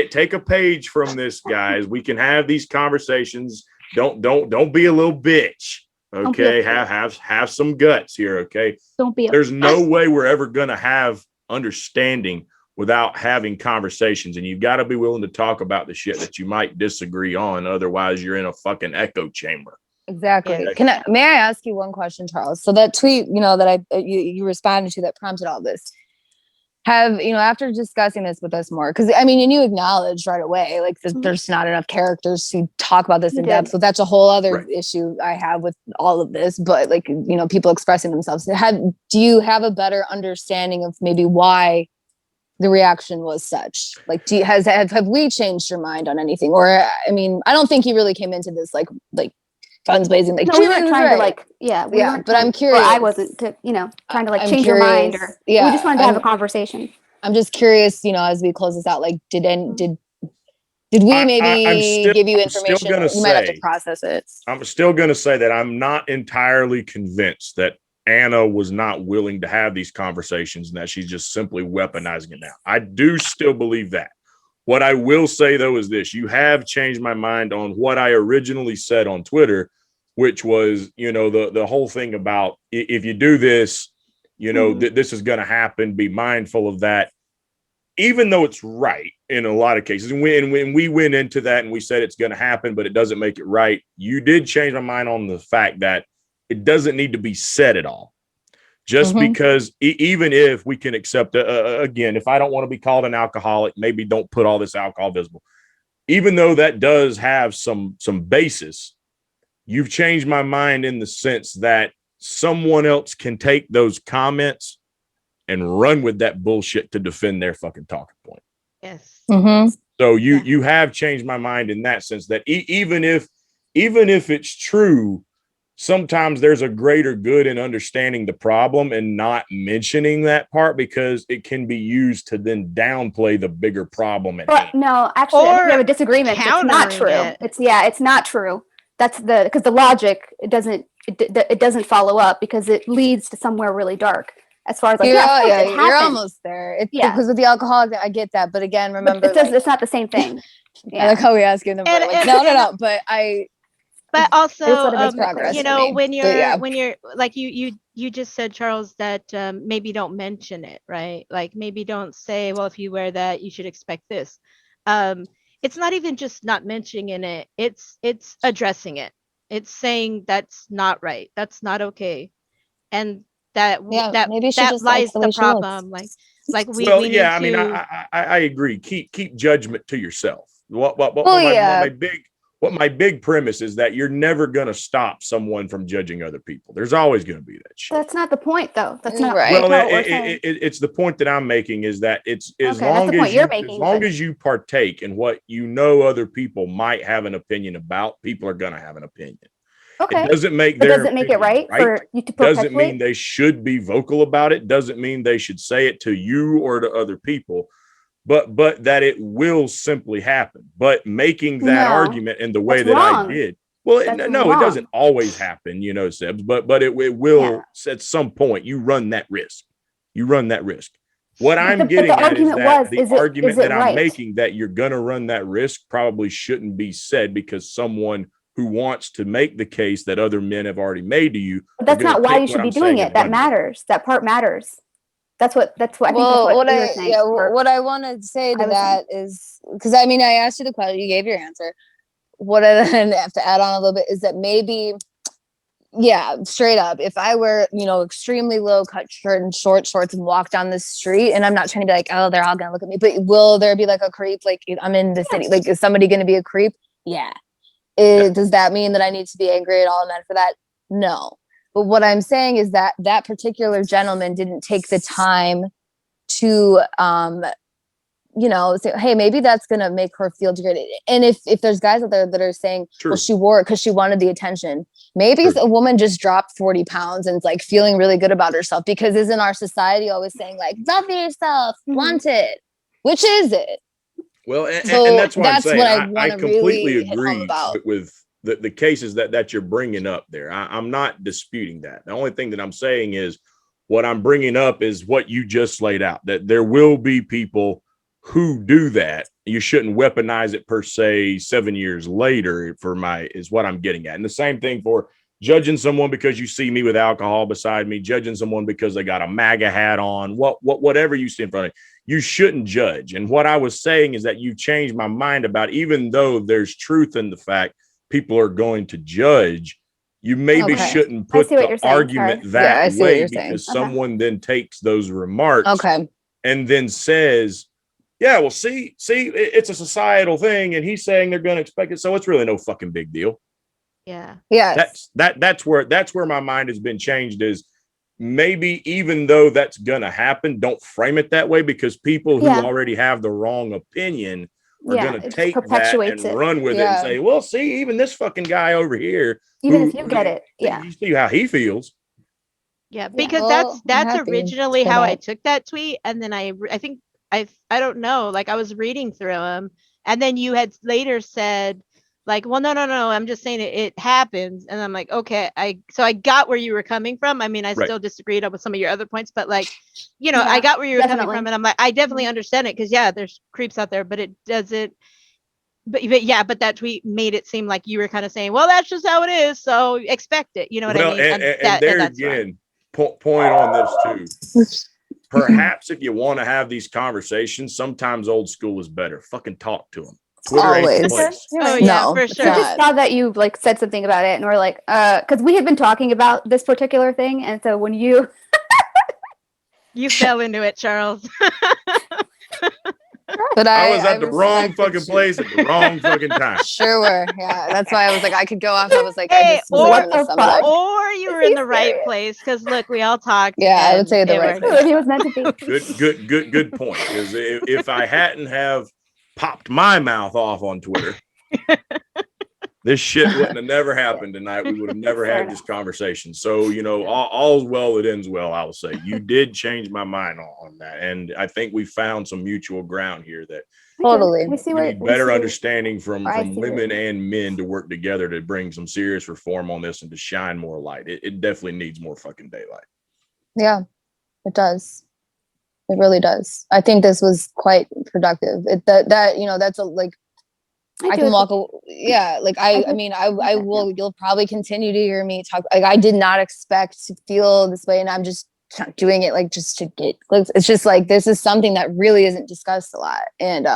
take a page from this, guys. We can have these conversations. Don't be a little bitch. Okay, have some guts here. Okay, there's no way we're ever gonna have understanding without having conversations, and you've got to be willing to talk about the shit that you might disagree on. Otherwise, you're in a fucking echo chamber.
Exactly. May I ask you one question, Charles? So that tweet, that you responded to that prompted all this. After discussing this with us more, because and you acknowledged right away, like there's not enough characters to talk about this in depth. So that's a whole other issue I have with all of this. But people expressing themselves. Do you have a better understanding of maybe why the reaction was such? Like, have we changed your mind on anything? Or I don't think you really came into this like guns blazing. Like,
no, we weren't trying to but
I'm curious.
I wasn't trying to change your mind, or we just wanted to have a conversation.
I'm just curious, as we close this out, like, did we maybe give you information? You might have to process it.
I'm still going to say that I'm not entirely convinced that Ana was not willing to have these conversations and that she's just simply weaponizing it now. I do still believe that. What I will say, though, is this. You have changed my mind on what I originally said on Twitter, which was, the whole thing about if you do this, this is going to happen. Be mindful of that, even though it's right in a lot of cases. And when we went into that and we said it's going to happen, but it doesn't make it right, you did change my mind on the fact that it doesn't need to be said at all. Just because even if we can accept, again, if I don't want to be called an alcoholic, maybe don't put all this alcohol visible. Even though that does have some basis, you've changed my mind in the sense that someone else can take those comments and run with that bullshit to defend their fucking talking point.
Yes.
So you have changed my mind in that sense, that even if it's true, sometimes there's a greater good in understanding the problem and not mentioning that part, because it can be used to then downplay the bigger problem.
No, actually, I think we have a disagreement. It's not true. It's not true. That's because the logic, it doesn't follow up, because it leads to somewhere really dark. As far as
you're almost there. Because with the alcoholic, I get that, but again, remember,
it's not the same thing.
I like how we ask you, no,
but also,
progress
when you're like you just said, Charles, that maybe don't mention it, right? Like, maybe don't say, well, if you wear that, you should expect this. It's not even just not mentioning it. It's addressing it. It's saying that's not right. That's not okay. And
maybe she
that
just
lies
likes the way
the
she looks.
problem. Like we
Well,
need
yeah, I
to.
mean, I agree. Keep judgment to yourself. What my big premise is that you're never gonna stop someone from judging other people. There's always gonna be that shit.
That's not the point, though. That's not
Right.
Well,
what we're saying.
it's the point that I'm making is that it's as
Okay, that's the
long
point
as
you're
you,
making,
as long
but-
as you partake in what you know other people might have an opinion about, people are gonna have an opinion.
Okay.
It doesn't make
But
their
does it make it
opinion
right for you to perpetuate?
Doesn't mean they should be vocal about it. Doesn't mean they should say it to you or to other people. But that it will simply happen. But making that
No,
argument in the way
that's
that
wrong.
I did, well,
That's
it
wrong.
doesn't always happen, you know, Sebs. But it will at some point. You run that risk. You run that risk. What I'm getting at is that the argument that I'm making that you're gonna run that risk probably shouldn't be said because someone who wants to make the case that other men have already made to you.
But that's not why you should be doing it. That matters. That part matters. That's what I think.
Well,
that's what
what I want to say to that is because I mean I asked you the question, you gave your answer. What I then have to add on a little bit is that maybe, yeah, straight up, if I wear, you know, extremely low cut shirt and short shorts and walk down the street, and I'm not trying to be like, oh, they're all gonna look at me, but will there be like a creep? Like I'm in the city, like is somebody gonna be a creep? Yeah. Does that mean that I need to be angry at all men for that? No. But what I'm saying is that that particular gentleman didn't take the time to, you know, say, hey, maybe that's going to make her feel degraded. And if there's guys out there that are saying, well, she wore it because she wanted the attention. Maybe a woman just dropped 40 pounds and is like feeling really good about herself because isn't our society always saying like, love yourself, want it? Which is it?
Well, and that's why
that's
I'm saying
what
I completely
really
agree with the cases that you're bringing up there. I'm not disputing that. The only thing that I'm saying is what I'm bringing up is what you just laid out, that there will be people who do that. You shouldn't weaponize it per se 7 years later is what I'm getting at. And the same thing for judging someone because you see me with alcohol beside me, judging someone because they got a MAGA hat on, whatever you see in front of you, you shouldn't judge. And what I was saying is that you changed my mind about, even though there's truth in the fact people are going to judge, you maybe shouldn't put the argument that way because someone then takes those remarks and then says, yeah, well, see, it's a societal thing. And he's saying they're going to expect it. So it's really no fucking big deal.
Yeah.
Yeah.
That's where my mind has been changed is maybe even though that's going to happen, don't frame it that way because people who already have the wrong opinion are going to take that and run with it and say, well, see, even this fucking guy over here,
even if you get it. Yeah.
You see how he feels.
Yeah. Because that's originally how I took that tweet. And then I think I don't know, like I was reading through them and then you had later said like, well, no, I'm just saying it happens. And I'm like, okay, I got where you were coming from. I mean, I still disagreed with some of your other points, but like, you know, I got where you were coming from and I'm like, I definitely understand it. Cause there's creeps out there, but it doesn't, but that tweet made it seem like you were kind of saying, well, that's just how it is. So expect it. You know what I mean?
And there again, point on this too. Perhaps if you want to have these conversations, sometimes old school is better. Fucking talk to them. Twitter ain't the place.
Oh yeah, for sure.
I just saw that you like said something about it, and we're like, because we had been talking about this particular thing, and so when you
fell into it, Charles.
But
I was at the wrong fucking place at the wrong fucking time.
Sure were. Yeah, that's why I was like, I could go off. I was like,
hey,
or
you were in the right place because look, we all talked.
Yeah, I would say the right place.
He was meant to be.
Good point. Because if I hadn't have popped my mouth off on Twitter, this shit wouldn't have never happened tonight. We would have never had this conversation. So, you know, all's well that ends well, I will say. You did change my mind on that. And I think we found some mutual ground here that
totally
we need better understanding from women and men to work together to bring some serious reform on this and to shine more light. It definitely needs more fucking daylight.
Yeah, it does. It really does. I think this was quite productive. That's a like I can walk. I mean, I will. You'll probably continue to hear me talk. Like I did not expect to feel this way, and I'm just doing it like just to get. Like, it's just like this is something that really isn't discussed a lot, and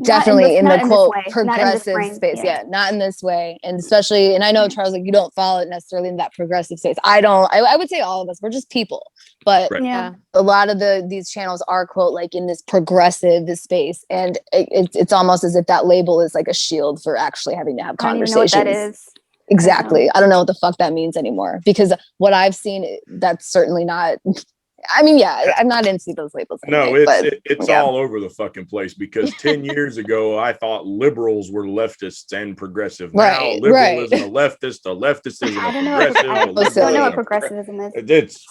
definitely in the quote
not in this
progressive
frame,
space. Yeah, not in this way. And especially, and I know Charles, like you don't follow it necessarily in that progressive space. I would say all of us, we're just people. But
yeah,
a lot of these channels are quote like in this progressive space. And it's almost as if that label is like a shield for actually having to have conversations.
I don't even know what that is.
Exactly. I don't know what the fuck that means anymore, because what I've seen, that's certainly not. I mean, yeah, I'm not into those labels.
Anyway,
No,
it's all over the fucking place, because 10 years ago, I thought liberals were leftists and progressive. Now, liberal isn't a leftist isn't a progressive.
I don't know what progressivism is.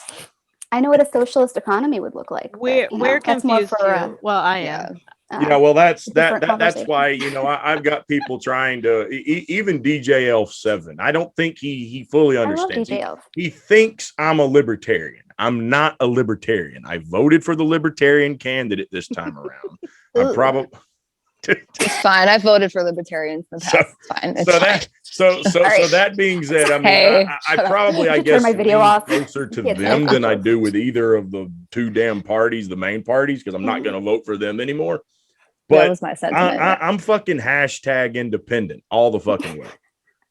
I know what a socialist economy would look like.
We're confused too. Well, I am.
Well, that's why, I've got people trying to, even DJ Elf 7. I don't think he fully understands. He thinks I'm a libertarian. I'm not a libertarian. I voted for the libertarian candidate this time around. I'm probably.
It's fine. I voted for libertarians in the past. It's fine. It's fine.
So that being said, I mean, I guess
my video off.
Closer to them than I do with either of the two damn parties, the main parties, because I'm not going to vote for them anymore. But
that was my sentiment.
I'm fucking hashtag independent all the fucking way.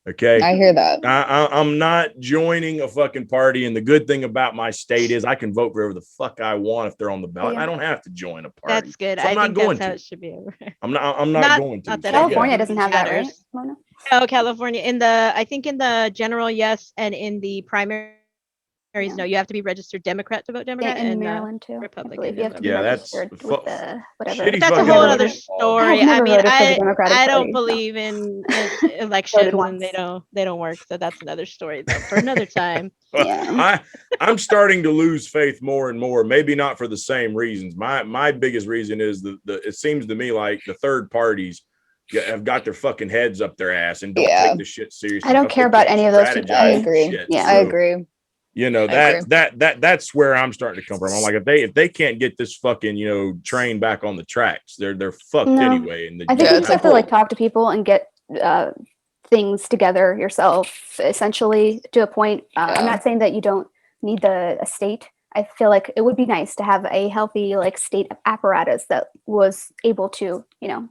Okay.
I hear that.
I'm not joining a fucking party. And the good thing about my state is I can vote for whoever the fuck I want if they're on the ballot.
Yeah.
I don't have to join a party.
That's good.
So
I think that's how it should be.
I'm not going to.
California doesn't have that, right, Mona?
Oh, California I think in the general, yes, and in the primaries, no. You have to be registered Democrat to vote Democrat,
and Maryland too.
Republican.
You have to be registered with the whatever.
That's a whole other story. I mean, I don't
Party,
believe in elections, and they don't work. So that's another story though, for another time.
I'm starting to lose faith more and more. Maybe not for the same reasons. My biggest reason is it seems to me like the third parties have got their fucking heads up their ass and don't take the shit seriously.
I don't care about any of those people.
I agree. I agree.
That's where I'm starting to come from. I'm like, if they can't get this fucking train back on the tracks, they're fucked anyway. And
I think you just have to talk to people and get things together yourself, essentially, to a point. I'm not saying that you don't need a state. I feel like it would be nice to have a healthy state apparatus that was able to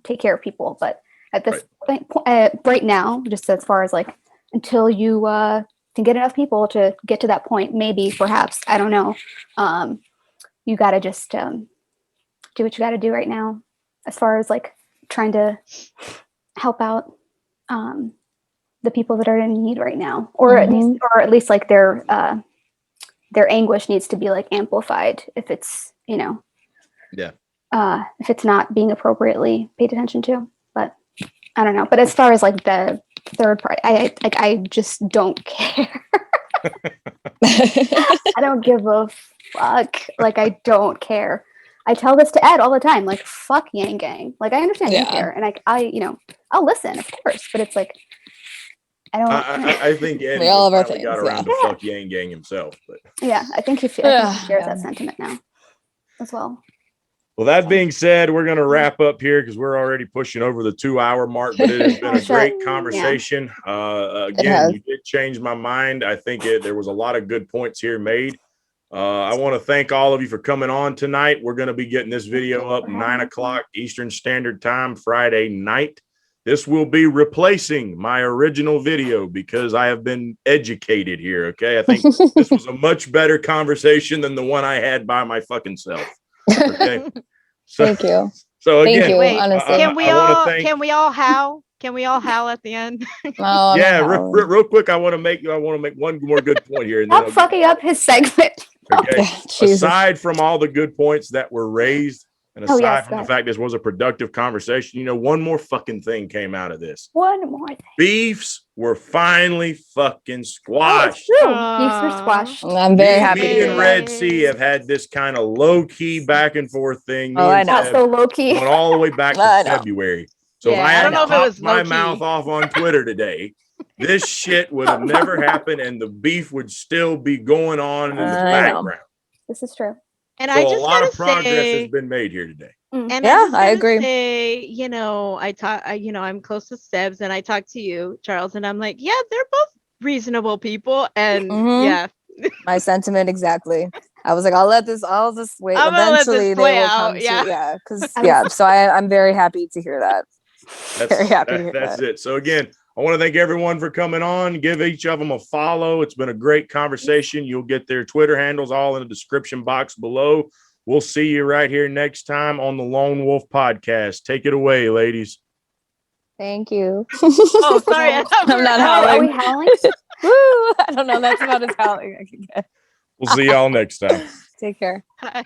take care of people. But at this point, right now, just as far as until you can get enough people to get to that point, maybe, perhaps, I don't know. You got to just do what you got to do right now, as far as trying to help out the people that are in need right now, or at least their anguish needs to be amplified if it's if it's not being appropriately paid attention to. But I don't know. But as far as the third party, I just don't care. I don't give a fuck. I don't care. I tell this to Ed all the time. Fuck Yang Gang. I understand you care, and I'll listen, of course. But it's I don't.
I think Ed finally got around to fuck Yang Gang himself. But
I think he shares that sentiment now as well.
Well, that being said, we're going to wrap up here because we're already pushing over the 2-hour mark, but it has been a great conversation. Again, you did change my mind. I think there was a lot of good points here made. I want to thank all of you for coming on tonight. We're going to be getting this video up 9:00 Eastern Standard Time, Friday night. This will be replacing my original video because I have been educated here. Okay. I think this was a much better conversation than the one I had by my fucking self. Okay.
Thank you.
So again,
thank you,
honestly.
Can we all howl? Can we all howl at the end?
Real quick, I want to make one more good point here.
Stop fucking up his segment.
Okay. Aside from all the good points that were raised, and aside from the fact this was a productive conversation, one more fucking thing came out of this.
One more thing.
Beefs were finally fucking squashed.
Beefs were squashed.
I'm very happy.
Me and Red Sea have had this kind of low-key back and forth thing.
I know. Not so low-key.
Went all the way back to February. So if I had to pop my mouth off on Twitter today, this shit would have never happened, and the beef would still be going on in the background.
This is true.
And so I just
a lot of progress has been made here today.
And I agree. Say, I'm close to Sebs, and I talk to you, Charles, and I'm like, yeah, they're both reasonable people, and
my sentiment exactly. I was like, I'll just wait.
I'm gonna let this
Eventually
play
they will
out,
come
yeah.
to, yeah. Cause yeah, so I'm very happy to hear that. Very happy to hear
That's
that.
it. So again, I want to thank everyone for coming on. Give each of them a follow. It's been a great conversation. You'll get their Twitter handles all in the description box below. We'll see you right here next time on the Lone Wolf Podcast. Take it away, ladies.
Thank you.
Oh, sorry. I thought
I'm not
Are
howling.
we howling?
Woo! I don't know. That's about as howling I can get.
We'll see y'all next time.
Take care.
Hi.